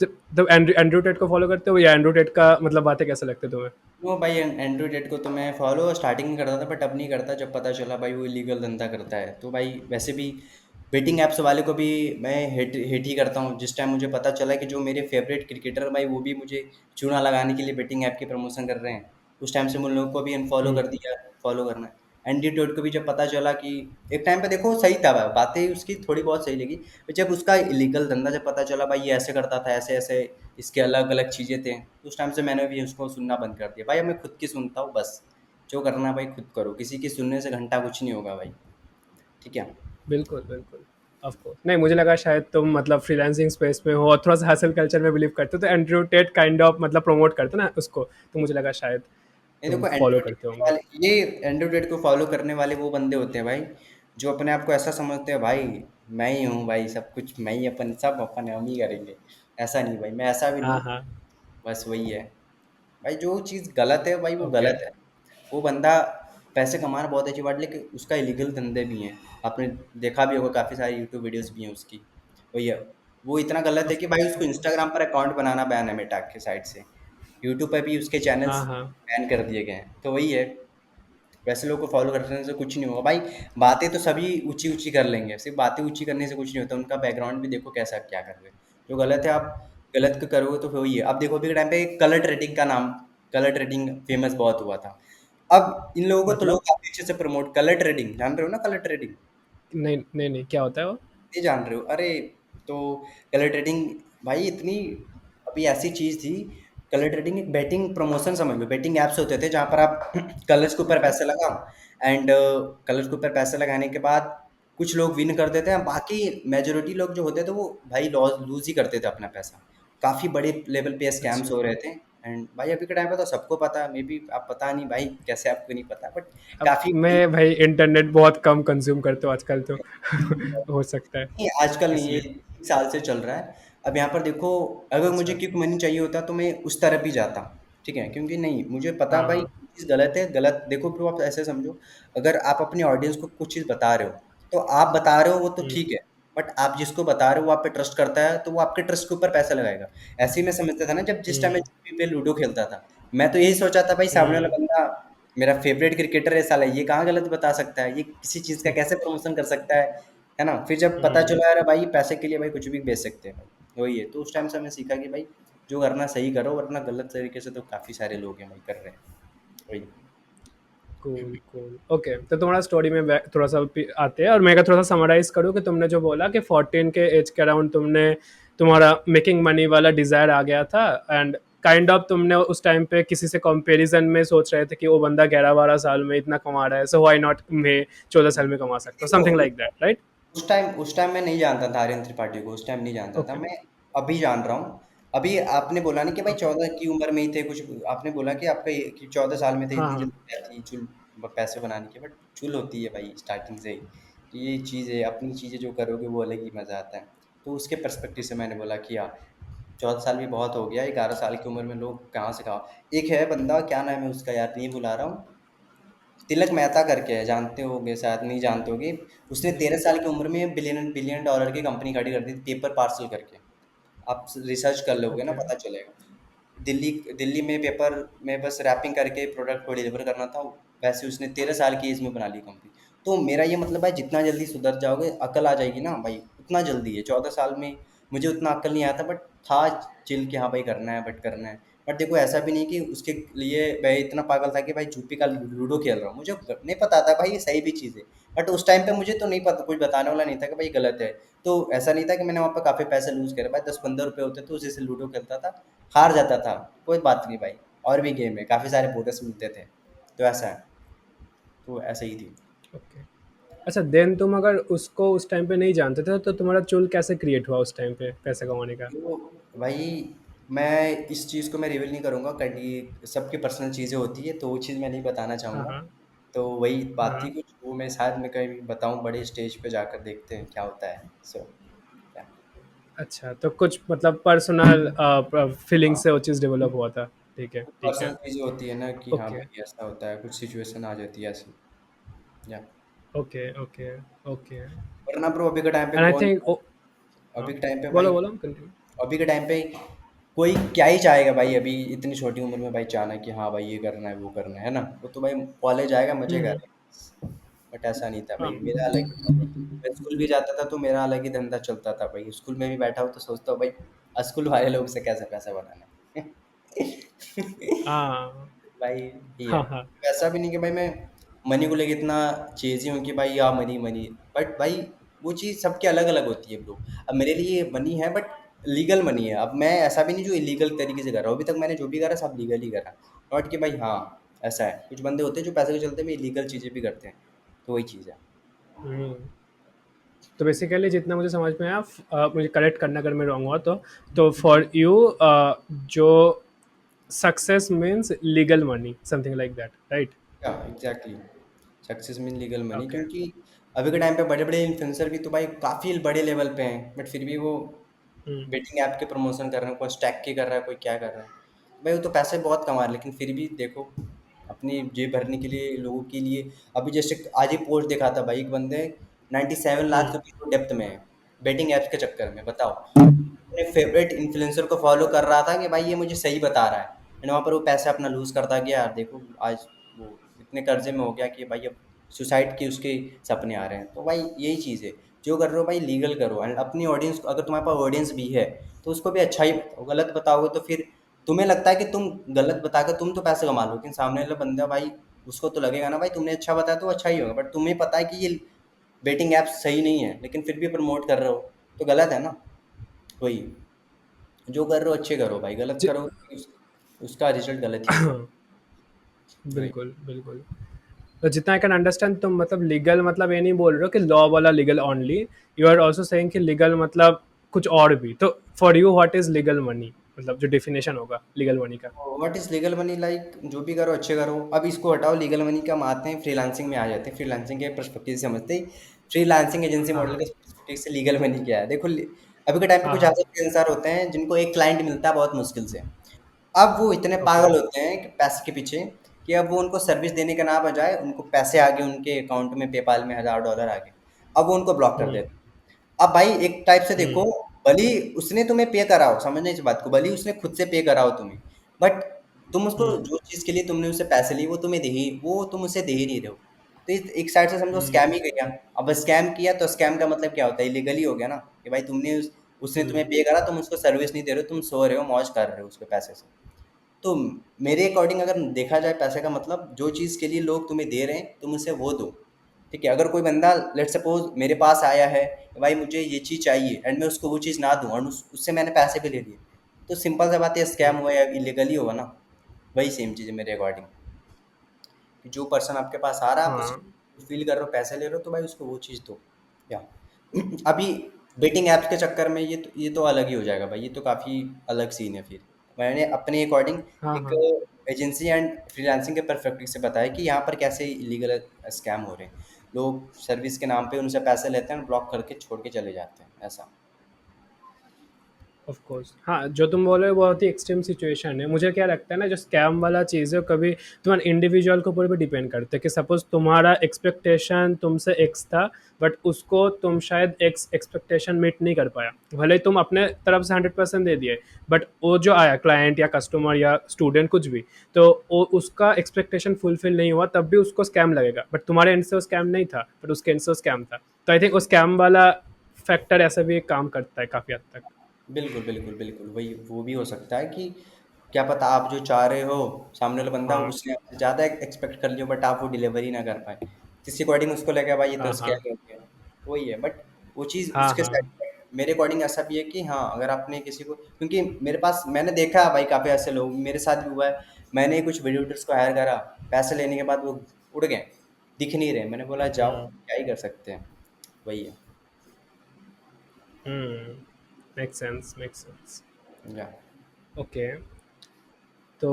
तो एंड्रयू एंड्रयू टेट को फॉलो करते हो, या एंड्रयू टेट का मतलब बातें कैसे लगते हैं तुम्हें? नो भाई, एंड्रयू टेट को तो मैं फॉलो स्टार्टिंग में करता था, बट अब नहीं करता। जब पता चला भाई वो इलीगल धंधा करता है, तो भाई वैसे भी बेटिंग ऐप्स वाले को भी मैं हेट हेट ही करता हूँ। जिस टाइम मुझे पता चला कि जो मेरे फेवरेट क्रिकेटर भाई वो भी मुझे चूना लगाने के लिए बेटिंग ऐप की प्रमोशन कर रहे हैं, उस टाइम से मैं उन लोगों को भी अनफॉलो कर हम्म। दिया। फॉलो करना है। एंड्रयू टेट को भी जब पता चला कि एक टाइम पे देखो सही था भाई, बातें उसकी थोड़ी बहुत सही लगी। पर जब उसका इलीगल धंधा जब पता चला भाई, ये ऐसे करता था, ऐसे ऐसे इसके अलग अलग चीज़ें थे, तो उस टाइम से मैंने भी उसको सुनना बंद कर दिया भाई। अब मैं खुद की सुनता हूँ बस। जो करना है भाई खुद करो, किसी की सुनने से घंटा कुछ नहीं होगा भाई। ठीक है। बिल्कुल बिल्कुल। ऑफ कोर्स नहीं, मुझे लगा शायद तुम मतलब फ्रीलांसिंग स्पेस में हो और थोड़ा सा हासिल कल्चर में बिलीव करते हो, तो एंड्रयू टेट काइंड ऑफ मतलब प्रमोट करते हो ना उसको, तो मुझे लगा शायद नहीं तुम देखो, फॉलो एंड्रयू करते टेट होंगे। वाले, ये एंड्रयू टेट को फॉलो करने वाले वो बंदे होते हैं भाई, जो अपने आप को ऐसा समझते हैं भाई, मैं ही हूँ भाई सब कुछ, मैं ही अपन, सब अपन हम ही करेंगे। ऐसा नहीं भाई, मैं ऐसा भी नहीं हाँ हूँ। हाँ। बस वही है भाई, जो चीज़ गलत है भाई वो ओके। गलत है। वो बंदा पैसे कमाना बहुत अच्छी बात, लेकिन उसका इलीगल धंधे भी हैं। आपने देखा भी होगा, काफ़ी सारी यूट्यूब वीडियोस भी हैं उसकी। वही है। वो इतना गलत है ऑफ कि भाई कोर्स उसको ऑफ कोर्स। इंस्टाग्राम पर अकाउंट बनाना बैन है मेटा के साइड से। यूट्यूब पे भी उसके चैनल्स हाँ हाँ। बैन कर दिए गए हैं, तो वही है। वैसे लोग को फॉलो करने से कुछ नहीं होगा भाई। बातें तो सभी ऊंची ऊंची कर लेंगे, सिर्फ बातें ऊंची करने से कुछ नहीं होता। उनका बैकग्राउंड भी देखो कैसा क्या कर रहे हैं। जो गलत है, आप गलत को करोगे तो फिर वही है। अब देखो अभी के टाइम पे कलर ट्रेडिंग का नाम, कलर ट्रेडिंग फेमस बहुत हुआ था। अब इन लोगों को तो लोग मतलब काफी अच्छे से प्रमोट, कलर ट्रेडिंग जान रहे हो ना, कलर ट्रेडिंग नहीं नहीं नहीं, क्या होता है वो? नहीं जान रहे हो? अरे, तो कलर ट्रेडिंग भाई इतनी, अभी ऐसी चीज थी। कलर ट्रेडिंग एक बैटिंग प्रमोशन समझ लो, बैटिंग ऐप्स होते थे जहां पर आप कलर्स के ऊपर पैसे लगाओ, एंड कलर्स के ऊपर पैसे लगाने के बाद कुछ लोग विन कर देते हैं, बाकी मेजोरिटी लोग जो होते थे वो भाई लॉस लूज ही करते थे अपना पैसा। काफी बड़े लेवल पे स्कैम्स अच्छा। हो रहे थे। एंड भाई अभी के टाइम पे तो सबको पता है, मे बी आप पता नहीं भाई कैसे आपको नहीं पता, बट अब काफी मैं भाई इंटरनेट बहुत कम कंज्यूम करता हूँ आजकल, तो हो सकता है नहीं, आजकल नहीं, ये इसलिए। 1 साल से चल रहा है। अब यहाँ पर देखो, अगर मुझे अच्छा। क्विक मनी चाहिए होता तो मैं उस तरफ ही जाता। ठीक है, क्योंकि नहीं, मुझे पता है हाँ भाई हाँ। ये चीज़ गलत है। गलत देखो ब्रो, आप ऐसे समझो, अगर आप अपने ऑडियंस को कुछ चीज़ बता रहे हो, तो आप बता रहे हो वो तो हम्म। ठीक है, बट आप जिसको बता रहे हो वो आप पे ट्रस्ट करता है, तो वो आपके ट्रस्ट के ऊपर पैसा लगाएगा। ऐसे ही मैं समझता था ना, जब जिस टाइम मैं हम्म। जीपी पे लूडो खेलता था, मैं तो यही सोचा था भाई, सामने वाला हम्म। बंदा मेरा फेवरेट क्रिकेटर है, साला ये कहाँ गलत बता सकता है, ये किसी चीज़ का कैसे प्रमोशन कर सकता है ना? फिर जब पता हम्म। चला यार भाई पैसे के लिए भाई कुछ भी बेच सकते हैं भाई, वही है। तो उस टाइम से हमें सीखा कि भाई जो करना सही करो, वरना गलत तरीके से तो काफ़ी सारे लोग हैं भाई कर रहे हैं। वही। Cool cool. ओके, तो तुम्हारा स्टोरी में थोड़ा सा आते हैं, और मैं थोड़ा सा समराइज करूँ कि तुमने जो बोला कि 14 के एज के अराउंड तुमने तुम्हारा मेकिंग मनी वाला डिज़ायर आ गया था, एंड काइंड ऑफ तुमने उस टाइम पे किसी से कंपैरिजन में सोच रहे थे कि वो बंदा 11-12 साल में इतना कमा रहा है, सो व्हाई नॉट मैं 14 साल में कमा सकता हूँ, देखो समथिंग लाइक दैट, राइट? उस टाइम मैं नहीं जानता था आर्यन त्रिपाठी को, उस टाइम नहीं जानता था ओके। मैं। अभी जान रहा हूँ। अभी आपने बोला नहीं कि भाई ओके। 14 की उम्र में ही थे कुछ, आपने बोला कि आपका कि 14 साल में थे, हाँ इतनी हाँ। जल्दी क्या थी चुल पैसे बनाने की, बट चुल होती है भाई स्टार्टिंग से ही। तो ये चीज़ है, अपनी चीज़ें जो करोगे वो अलग ही मज़ा आता है। तो उसके पर्सपेक्टिव से मैंने बोला कि यार 14 साल भी बहुत हो गया, 11 साल की उम्र में लोग कहाँ से कहाँ। एक है बंदा, क्या नाम है उसका यार, नहीं भुला रहा हूँ, तिलक मेहता करके है, जानते होगे शायद, नहीं जानते होगे। उसने 13 साल की उम्र में बिलियन बिलियन डॉलर की कंपनी खड़ी कर दी थी, पेपर पार्सल करके। आप रिसर्च कर लोगे ना, ओके। पता चलेगा। दिल्ली दिल्ली में पेपर में बस रैपिंग करके प्रोडक्ट को डिलीवर करना था। वैसे उसने 13 साल की एज में बना ली कंपनी। तो मेरा ये मतलब है, जितना जल्दी सुधर जाओगे, अकल आ जाएगी ना भाई, उतना जल्दी है। 14 साल में मुझे उतना अकल नहीं आया था, बट था चिल कि हाँ भाई करना है, बट करना है। बट देखो ऐसा भी नहीं कि उसके लिए मैं इतना पागल था कि भाई छुपी का लूडो खेल रहा हूँ, मुझे नहीं पता था भाई ये सही भी चीज़ है। बट उस टाइम पे मुझे तो नहीं पता, कुछ बताने वाला नहीं था कि भाई गलत है। तो ऐसा नहीं था कि मैंने वहाँ पे काफ़ी पैसे लूज़ करे भाई, 10-15 रुपये होते तो उसी से लूडो खेलता था, हार जाता था, कोई बात नहीं भाई। और भी गेम है, काफ़ी सारे बोनस मिलते थे। तो ऐसा है, तो ऐसे ही थी। ओके। अच्छा, देन तुम अगर उसको उस टाइम पे नहीं जानते थे तो तुम्हारा चुल कैसे क्रिएट हुआ उस टाइम पे पैसे कमाने का? तो भाई मैं इस चीज़ को मैं रिवील नहीं करूँगा, कभी सबकी पर्सनल चीज़ें होती है, तो वो चीज़ मैं नहीं बताना हाँ, चाहूँगा। हाँ। तो वही बात थी हाँ। कुछ, वो मैं शायद मैं कहीं बताऊँ बड़े स्टेज पे जाकर, देखते हैं क्या होता है। सो क्या, अच्छा, तो कुछ मतलब पर्सनल फीलिंग हाँ, से वो चीज़ डेवलप हुआ था। ठीक है, ठीक पर्सनल है। चीज़ें होती है ना कि हाँ ओके, भाई ऐसा होता है, कुछ सिचुएशन आ जाती है ऐसी। या ओके, ओके, ओके। वरना ब्रो अभी के टाइम पे एंड आई कौन, थिंक ओ अभी हाँ, के टाइम पे भाई, बोलो, बोलो, कंटिन्यू। अभी के टाइम पे कोई क्या ही चाहेगा भाई, अभी इतनी छोटी उम्र में भाई चाहना कि हाँ भाई ये करना है वो करना है ना। वो तो भाई कॉलेज आएगा मजे हुँ, हुँ। करेगा। बट ऐसा नहीं था हाँ, भाई, मेरा अलग ही था भाई। मैं स्कूल भी जाता था तो मेरा अलग ही धंधा चलता था भाई, स्कूल में भी बैठा हूँ तो सोचता हूँ भाई स्कूल वाले लोग से कैसे पैसा बनाना है हाँ, भाई ये है। हाँ, हाँ। ऐसा भी नहीं कि भाई मैं मनी को लेके इतना चेज़ी हूँ कि भाई मनी मनी, बट भाई वो चीज़ सबकी अलग अलग होती है ब्रो। अब मेरे लिए मनी है, बट लीगल मनी है। अब मैं ऐसा भी नहीं जो इलीगल तरीके से कर रहा हूँ, अभी तक मैंने जो भी करा सब लीगल ही करा। नॉट कि भाई हाँ ऐसा है, कुछ बंदे होते हैं जो पैसे के चलते में इलीगल चीज़ें भी करते हैं। तो वही चीज़ है। हुँ। तो बेसिकली जितना मुझे समझ में आया, मुझे करेक्ट करना अगर मैं रॉन्ग हुआ तो फॉर यू जो success means legal money, something like that, right? Yeah exactly, success mean legal money, okay. क्योंकि अभी के टाइम पे बड़े बड़े इन्फ्लुएंसर भी तो भाई काफ़ी बड़े लेवल पे हैं, बट फिर भी वो हुँ, बेटिंग ऐप के प्रमोशन कर रहे हैं, कोई स्टैक के कर रहा है, कोई क्या कर रहा है। भाई वो तो पैसे बहुत कमा रहे हैं, लेकिन फिर भी देखो अपनी जेब भरने के लिए लोगों के लिए। अभी जैसे आज ही पोस्ट देखा था भाई, एक बंदे 97 लाख हुँ, रुपए को डेप्थ में है बेटिंग ऐप्स के चक्कर में, बताओ। अपने फेवरेट इन्फ्लुएंसर को फॉलो कर रहा था कि भाई ये मुझे सही बता रहा है, एंड वहाँ पर वो पैसे अपना लूज करता गया यार। देखो आज वो इतने कर्जे में हो गया कि भाई अब सुसाइड के उसके सपने आ रहे हैं। तो भाई यही चीज़ है, जो कर रहे हो भाई लीगल करो, एंड अपनी ऑडियंस को, अगर तुम्हारे पास ऑडियंस भी है तो उसको भी अच्छा ही बताओ। गलत बताओगे तो फिर तुम्हें लगता है कि तुम गलत बता के तुम तो पैसे कमा लो, लेकिन सामने वाला बंदा भाई उसको तो लगेगा ना भाई तुमने अच्छा बताया तो अच्छा ही होगा, बट तुम्हें पता है कि ये बेटिंग ऐप सही नहीं है, लेकिन फिर भी प्रमोट कर रहे हो, तो गलत है ना। वही, जो कर रहे हो अच्छे करो भाई, गलत जी। करो तो उसका रिजल्ट गलत ही होगा। वही, बिल्कुल, बिल्कुल। तो जितना आई कैन अंडरस्टैंड, तुम मतलब लीगल मतलब ये नहीं बोल रहे हो कि लॉ वाला legal only, you are also saying कि लीगल मतलब कुछ और भी। तो for you what is legal money? मतलब जो डेफिनेशन होगा लीगल मनी का? What is legal money, like जो भी करो अच्छे करो। अब इसको हटाओ लीगल मनी का, हम आते हैं फ्रीलांसिंग में आ जाते हैं। फ्रीलांसिंग के पर्सपेक्टिव से समझते ही, फ्रीलांसिंग एजेंसी हाँ, मॉडल हाँ। के पर्सपेक्टिव से लीगल मनी क्या है। देखो अभी के टाइम पे हाँ, कुछ हाँ। ऐसे फ्रीलांसर होते हैं जिनको एक क्लाइंट मिलता है बहुत मुश्किल से। अब वो इतने ओके। पागल होते हैं कि पैसे के पीछे, कि अब वो उनको सर्विस देने के ना बजाय उनको पैसे आ गए उनके अकाउंट में, पेपाल में $1000 आ गए, अब वो उनको ब्लॉक कर हुँ, देते हैं। अब भाई एक टाइप से देखो, हुँ, भले ही उसने तुम्हें पे करा हो, समझना इस बात को, भले ही उसने खुद से पे करा हो तुम्हें, बट तुम उसको हुँ, जो चीज़ के लिए तुमने उससे पैसे लिए वो तुम्हें दे ही, वो तुम उसे दे ही नहीं रहे हो। तो एक साइड से समझो स्कैम हुँ, ही गया। अब स्कैम किया तो स्कैम का मतलब क्या होता है, इलीगली हो गया ना, कि भाई तुमने उसने हुँ, तुम्हें पे करा, तुम उसको सर्विस नहीं दे रहे हो, तुम सो रहे हो, मौज कर रहे हो उसके पैसे से। तो मेरे अकॉर्डिंग अगर देखा जाए, पैसे का मतलब जो चीज़ के लिए लोग तुम्हें दे रहे हैं तुम उसे वो दो। ठीक है, अगर कोई बंदा लेट सपोज मेरे पास आया है कि भाई मुझे ये चीज़ चाहिए, एंड मैं उसको वो चीज़ ना दूँ और उससे मैंने पैसे भी ले लिए, तो सिंपल सा बात है, स्कैम हुँ। हुआ या इलीगली होगा ना। वही सेम चीज़ है मेरे अकॉर्डिंग, कि जो पर्सन आपके पास आ रहा है आप हाँ, उसे फील कर रहे हो, पैसे ले रहे हो, तो भाई उसको वो चीज़ दो। या अभी बेटिंग ऐप्स के चक्कर में ये तो अलग ही हो जाएगा भाई, ये तो काफ़ी अलग सीन है फिर। मैंने अपने अकॉर्डिंग हाँ, एक हाँ। एजेंसी एंड फ्रीलांसिंग के परस्पेक्टिव से बताया कि यहाँ पर कैसे इलीगल स्कैम हो रहे हैं। लोग सर्विस के नाम पे उनसे पैसे लेते हैं, ब्लॉक करके छोड़ के चले जाते हैं, ऐसा। ऑफ कोर्स, हाँ, जो तुम बोल रहे हो बहुत ही एक्सट्रीम सिचुएशन है। मुझे क्या लगता है ना, जो स्कैम वाला चीज़ है, कभी तुम्हारे इंडिविजुअल के ऊपर भी डिपेंड करते हैं कि सपोज तुम्हारा एक्सपेक्टेशन तुमसे एक्स था, बट उसको तुम शायद एक्स एक्सपेक्टेशन मीट नहीं कर पाया, भले ही तुम अपने तरफ से 100% दे दिए, बट वो जो आया क्लाइंट या कस्टमर या स्टूडेंट कुछ भी, तो वो उसका एक्सपेक्टेशन फुलफिल नहीं हुआ, तब भी उसको स्कैम लगेगा, बट तुम्हारे एंड से वो स्कैम नहीं था, बट उसके एंड से वो स्कैम था। तो आई थिंक वो स्कैम वाला फैक्टर ऐसा भी एक काम करता है काफ़ी हद तक। बिल्कुल, बिल्कुल, बिल्कुल, वही वो भी हो सकता है कि क्या पता आप जो चाह रहे हो, सामने वाला बंदा हाँ उसने आपसे ज़्यादा एक्सपेक्ट कर लिया बट आप वो डिलीवर ही ना कर पाएँ। जिसके अकॉर्डिंग उसको लगा भाई ये तो हाँ हाँ स्कैम हो गया, वही है। बट वो चीज़ हाँ उसके हाँ। साइड पे मेरे अकॉर्डिंग ऐसा भी है कि हाँ, अगर आपने किसी को, क्योंकि मेरे पास मैंने देखा है भाई काफ़ी ऐसे लोग, मेरे साथ भी हुआ है। मैंने कुछ वीडियो एडिटर्स को हायर करा, पैसे लेने के बाद वो उड़ गए, दिख नहीं रहे। मैंने बोला जाओ, हम्म क्या ही कर सकते हैं, वही है। Hmm. Make sense, make sense. Yeah okay. तो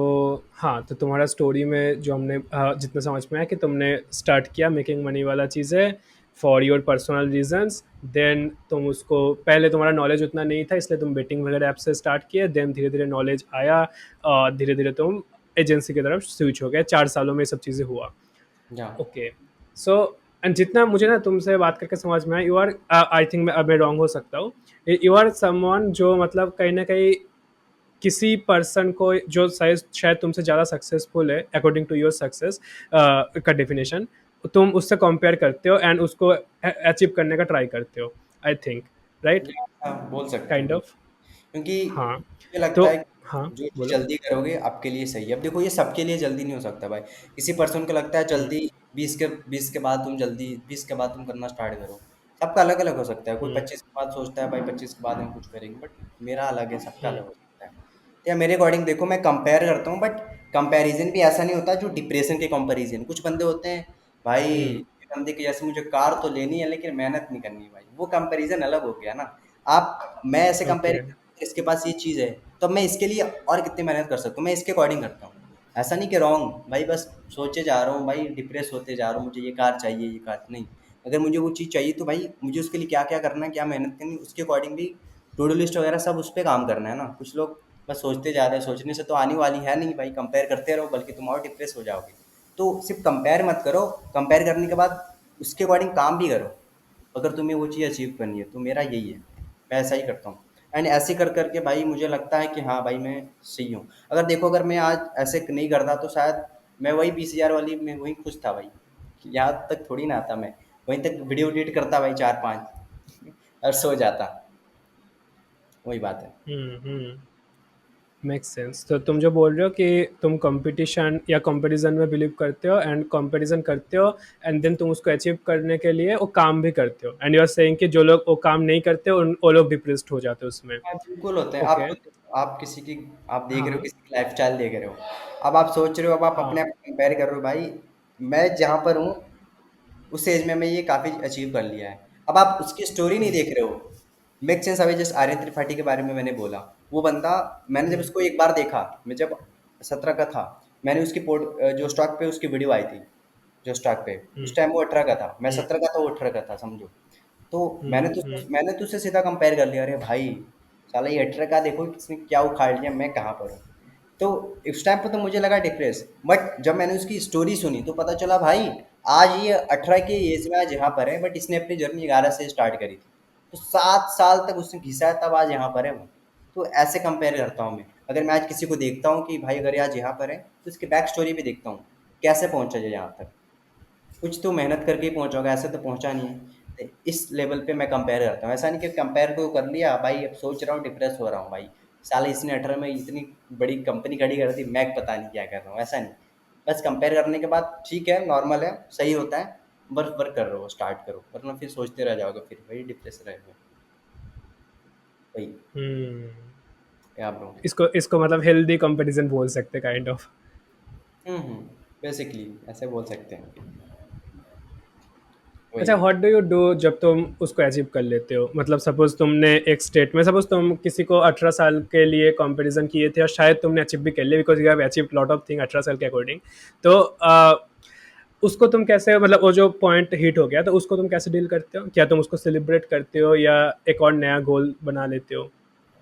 हाँ, तो तुम्हारा स्टोरी में जो हमने जितना समझ में आया कि तुमने स्टार्ट किया मेकिंग मनी वाला चीज़ें for your personal reasons, then तुम उसको, पहले तुम्हारा नॉलेज उतना नहीं था इसलिए तुम बेटिंग वगैरह ऐप से स्टार्ट किए, देन धीरे धीरे नॉलेज आया और धीरे धीरे तुम एजेंसी की तरफ स्विच हो गए, 4 सालों में ये सब चीज़ें हुआ। या ओके। सो एंड जितना मुझे ना तुमसे बात करके समझ में आया, यू आर, आई थिंक मैं अब मैं रॉन्ग हो सकता हूँ, यू आर समवन जो मतलब कहीं ना कहीं किसी पर्सन को जो शायद शायद तुमसे ज़्यादा सक्सेसफुल है अकॉर्डिंग टू योर सक्सेस का डेफिनेशन, तुम उससे कंपेयर करते हो एंड उसको अचीव करने का ट्राई करते हो, आई थिंक, राइट? हाँ, बोल सकते हो काइंड बिल्कुल। ऑफ। क्योंकि हाँ। मुझे लगता तो है कि हाँ, जो चीज़ बोलो। जल्दी करोगे आपके लिए सही है। अब देखो ये सबके लिए जल्दी नहीं हो सकता भाई। किसी पर्सन को लगता है हम्म जल्दी 20 के बाद तुम जल्दी 20 के बाद तुम करना स्टार्ट करो। सबका अलग-अलग हो सकता है। कोई हम्म 25 के बाद सोचता है भाई 25 के बाद हम कुछ करेंगे, बट मेरा अलग है, सबका हम्म अलग हो सकता है। या मेरे अकॉर्डिंग देखो मैं कंपेयर करता हूँ, बट कंपैरिज़न भी ऐसा नहीं होता जो डिप्रेशन के कंपैरिज़न। कुछ बंदे होते हैं भाई, हम्म ये बंदे की जैसे मुझे कार तो लेनी है लेकिन मेहनत नहीं करनी भाई। वो कंपैरिज़न अलग हो गया ना। आप मैं ऐसे ओके। कंपेयर, इसके पास ये चीज़ है, तो अब मैं इसके लिए और कितनी मेहनत कर सकता हूँ, मैं इसके अकॉर्डिंग करता हूँ। ऐसा नहीं कि रॉन्ग भाई, बस सोचे जा रहा हूँ भाई, डिप्रेस होते जा रहा हूँ, मुझे ये कार चाहिए, ये कार नहीं। अगर मुझे वो चीज़ चाहिए तो भाई मुझे उसके लिए क्या-क्या करना है, क्या मेहनत करनी है, उसके अकॉर्डिंग भी टू डू लिस्ट वगैरह सब उस पे काम करना है ना। कुछ लोग बस सोचते जा रहे हैं, सोचने से तो आने वाली है नहीं भाई, कंपेयर करते रहो बल्कि तुम और डिप्रेस हो जाओगे। तो सिर्फ कंपेयर मत करो, कंपेयर करने के बाद उसके अकॉर्डिंग काम भी करो, अगर तुम्हें वो चीज़ अचीव करनी है। तो मेरा यही है, मैं ऐसा ही करता हूँ। एंड ऐसे कर करके भाई मुझे लगता है कि हाँ भाई मैं सही हूँ। अगर देखो अगर मैं आज ऐसे नहीं करता तो शायद मैं वही 20,000 वाली में वही खुश था भाई, यहाँ तक थोड़ी ना आता मैं। वहीं तक वीडियो एडिट करता भाई 4-5 और सो जाता, वही बात है। हम्म। Make sense. तो तुम जो बोल रहे हो कि तुम कंपटीशन या कंपैरिजन में बिलीव करते हो एंड कंपैरिजन करते हो, एंड देन तुम उसको अचीव करने के लिए वो काम भी करते हो, एंड यू आर सेइंग कि जो लोग वो काम नहीं करते वो लोग डिप्रेस्ड हो जाते हैं उसमें। हाँ, बिल्कुल होते हैं। आप ओके। खुद, आप किसी की, आप देख रहे हो हाँ किसी की लाइफ़स्टाइल देख रहे हो। अब आप सोच रहे हो, अब आप हाँ। अपने आप को कंपेयर कर रहे हो भाई, मैं जहाँ पर हूँ उस एज में मैं ये काफ़ी अचीव कर लिया है। अब आप उसकी स्टोरी नहीं हम्म देख रहे हो। मेक सेंस अभी जस्ट आर्यन त्रिपाठी के बारे में मैंने बोला। वो बंदा, मैंने जब हम्म उसको एक बार देखा, मैं जब 17 का था, मैंने उसकी जो स्टॉक पे उसकी वीडियो आई थी, जो स्टॉक पे, हम्म उस टाइम वो 18 का था, मैं हम्म 17 का था, वो 18 का था समझो। तो हम्म मैंने तो उससे सीधा कंपेयर कर लिया, अरे भाई साला ये 18 का देखो किसने क्या उखाड़ लिया, मैं कहाँ पर हूँ। तो उस टाइम पे तो मुझे लगा डिप्रेस, बट जब मैंने उसकी स्टोरी सुनी तो पता चला भाई आज ये 18 की एज में आज यहाँ पर है, बट इसने अपनी जर्नी 11 से स्टार्ट करी थी। तो 7 साल तक उसने घिसा है, तब आज यहाँ पर है वो। तो ऐसे कंपेयर करता हूँ मैं। अगर मैं आज किसी को देखता हूँ कि भाई अगर ये आज यहाँ पर है तो उसकी बैक स्टोरी भी देखता हूँ, कैसे पहुंचा जो यहाँ तक। कुछ तो मेहनत करके ही पहुंचा होगा, ऐसे तो पहुंचा नहीं है। तो इस लेवल पे मैं कंपेयर करता हूँ। ऐसा नहीं कि कंपेयर को कर लिया भाई, अब सोच रहा हूँ डिप्रेस हो रहा हूँ भाई, साला इसने 18 में इतनी बड़ी कंपनी खड़ी कर दी, मैं पता नहीं क्या कर रहा हूँ, ऐसा नहीं। बस कंपेयर करने के बाद ठीक है, नॉर्मल है, सही होता है। वर्क वर्क कर रहे हो, स्टार्ट करो, वरना फिर सोचते रह जाओगे, फिर वही डिप्रेस रहोगे। वही। हम्म। क्या ब्रो। इसको इसको मतलब हेल्दी कंपैरिजन बोल सकते, काइंड ऑफ। हम्म, बेसिकली ऐसे बोल सकते हैं। अच्छा, वही। व्हाट डू यू डू जब तुम उसको अचीव कर लेते हो? मतलब सपोज तुमने एक स्टेट में, सपोज तुम किसी को 18 साल के लिए कंपैरिजन किए थे और शायद तुमने अचीव भी कर लिया because you have achieve lot of thing 18 साल के अकॉर्डिंग। तो उसको तुम कैसे, मतलब वो जो पॉइंट हिट हो गया तो उसको तुम कैसे डील करते हो? क्या तुम उसको सेलिब्रेट करते हो या एक और नया गोल बना लेते हो?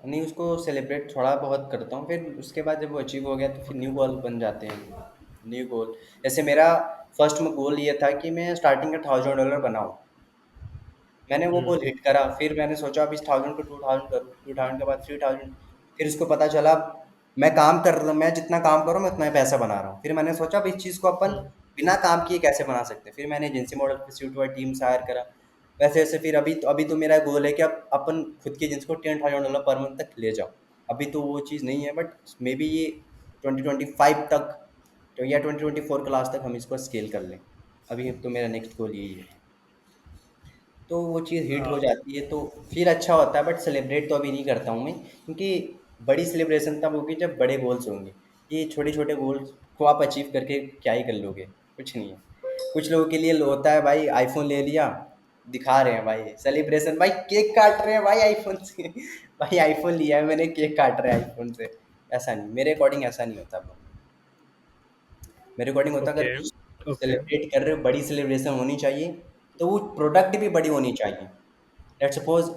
नहीं, उसको सेलिब्रेट थोड़ा बहुत करता हूँ, फिर उसके बाद जब वो अचीव हो गया तो फिर न्यू गोल बन जाते हैं। न्यू गोल, जैसे मेरा फर्स्ट में गोल ये था कि मैं स्टार्टिंग का $1000 बनाऊँ। मैंने वो हम्म। गोल हिट करा, फिर मैंने सोचा अब इस 1000 को 2000 करूँ, 2000 के बाद 3000, फिर उसको पता चला मैं काम कर रहा हूँ, मैं जितना काम कर रहा हूँ मैं उतना ही पैसा बना रहा हूँ। फिर मैंने सोचा अब इस चीज़ को अपन हम्म। बिना काम किए कैसे बना सकते हैं, फिर मैंने एजेंसी मॉडल पे शिफ्ट हुआ, टीम्स हायर करा। वैसे वैसे फिर अभी तो मेरा गोल है कि अब अपन खुद की एजेंसी को $10,000 पर मंथ तक ले जाओ। अभी तो वो चीज़ नहीं है, बट मे बी ये 2025 तक तो या 2024 के लास्ट तक हम इसको स्केल कर लें। अभी तो मेरा नेक्स्ट गोल यही है। तो वो चीज़ हिट हो हाँ। जाती है तो फिर अच्छा होता है, बट सेलिब्रेट तो अभी नहीं करता हूँ मैं, क्योंकि बड़ी सेलिब्रेशन तब होगी जब बड़े गोल्स होंगे। ये छोटे छोटे गोल्स को आप अचीव करके क्या ही कर लोगे, कुछ नहीं है। कुछ लोगों के लिए होता है भाई, आईफोन ले लिया, दिखा रहे हैं भाई सेलिब्रेशन, भाई केक काट रहे हैं भाई आईफोन से भाई आईफोन लिया है मैंने, केक काट रहे हैं आईफोन से। ऐसा नहीं, मेरे अकॉर्डिंग ऐसा नहीं होता ब्रो। मेरे अकॉर्डिंग होता, अगर ओके। कुछ ओके। सेलिब्रेट कर रहे हो, बड़ी सेलिब्रेशन होनी चाहिए, तो वो प्रोडक्ट भी बड़ी होनी चाहिए। लेट्स सपोज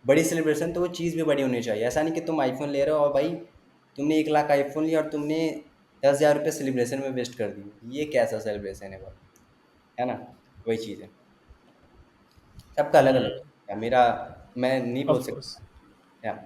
बड़ी सेलिब्रेशन, तो वो चीज़ भी बड़ी होनी चाहिए। ऐसा नहीं कि तुम आईफोन ले रहे हो और भाई तुमने 1 लाख आईफोन लिया और तुमने 10,000 रुपये सेलिब्रेशन में वेस्ट कर दिए, ये कैसा सेलिब्रेशन है भाई, है ना? वही चीज़ है, सबका अलग अलग हम्म। है। मेरा, मैं नहीं बोल ऑफ कोर्स। सकता या।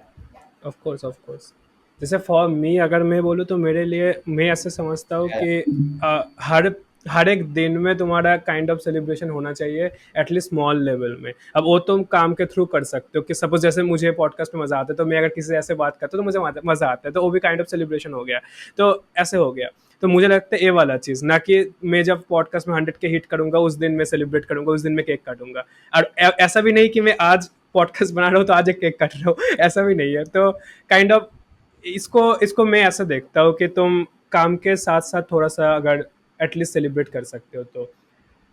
Of course, of course. जैसे फॉर मी अगर मैं बोलूँ तो मेरे लिए मैं ऐसे समझता हूँ कि हर हर एक दिन में तुम्हारा काइंड ऑफ सेलिब्रेशन होना चाहिए, एटलीस्ट स्मॉल लेवल में। अब वो तुम काम के थ्रू कर सकते हो कि सपोज जैसे मुझे पॉडकास्ट में मजा आता है, तो मैं अगर किसी से ऐसे बात करता हूँ तो मुझे मजा आता है, तो वो भी काइंड ऑफ सेलिब्रेशन हो गया। तो ऐसे हो गया। तो मुझे लगता है ये वाला चीज़ ना, कि मैं जब पॉडकास्ट में 100 के हिट करूंगा उस दिन मैं सेलिब्रेट करूंगा, उस दिन मैं केक काटूंगा। और ऐसा भी नहीं कि मैं आज पॉडकास्ट बना रहा हूँ तो आज एक केक काट रहा हूँ ऐसा भी नहीं है। तो काइंड ऑफ इसको इसको मैं ऐसा देखता हूँ कि तुम काम के साथ साथ थोड़ा सा अगर एटलीस्ट सेलिब्रेट कर सकते हो तो।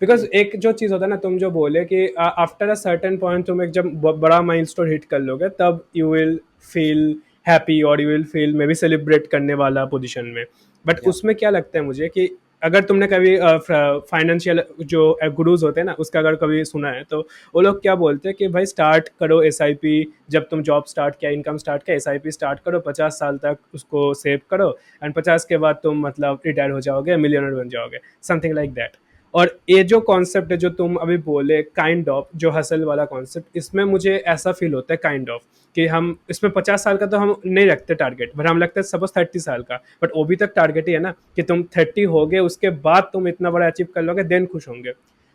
बिकॉज एक जो चीज़ होता है ना, तुम जो बोले कि आफ्टर अ सर्टेन पॉइंट तुम एक जब बड़ा माइलस्टोन हिट कर लोगे तब यू विल फील हैप्पी और you will feel may be celebrate करने वाला पोजीशन में। बट या उसमें क्या लगता है मुझे कि अगर तुमने कभी फाइनेंशियल जो गुरुज होते हैं ना उसका अगर कभी सुना है, तो वो लोग क्या बोलते हैं कि भाई स्टार्ट करो एसआईपी। जब तुम जॉब स्टार्ट किया, इनकम स्टार्ट किया, एसआईपी स्टार्ट करो, 50 साल तक उसको सेव करो, एंड 50 के बाद तुम मतलब रिटायर हो जाओगे, मिलियनर बन जाओगे, समथिंग लाइक दैट। और ये जो कॉन्सेप्ट है जो तुम अभी बोले काइंड ऑफ जो हसल वाला कॉन्सेप्ट, इसमें मुझे ऐसा फील होता है काइंड ऑफ कि हम इसमें 50 साल का तो हम नहीं रखते टारगेट, बट हम लगता है सपोज 30 साल का। बट वो भी तक टारगेट ही है ना, कि तुम 30 हो गए उसके बाद तुम इतना बड़ा अचीव कर लोगे, देन खुश होंगे।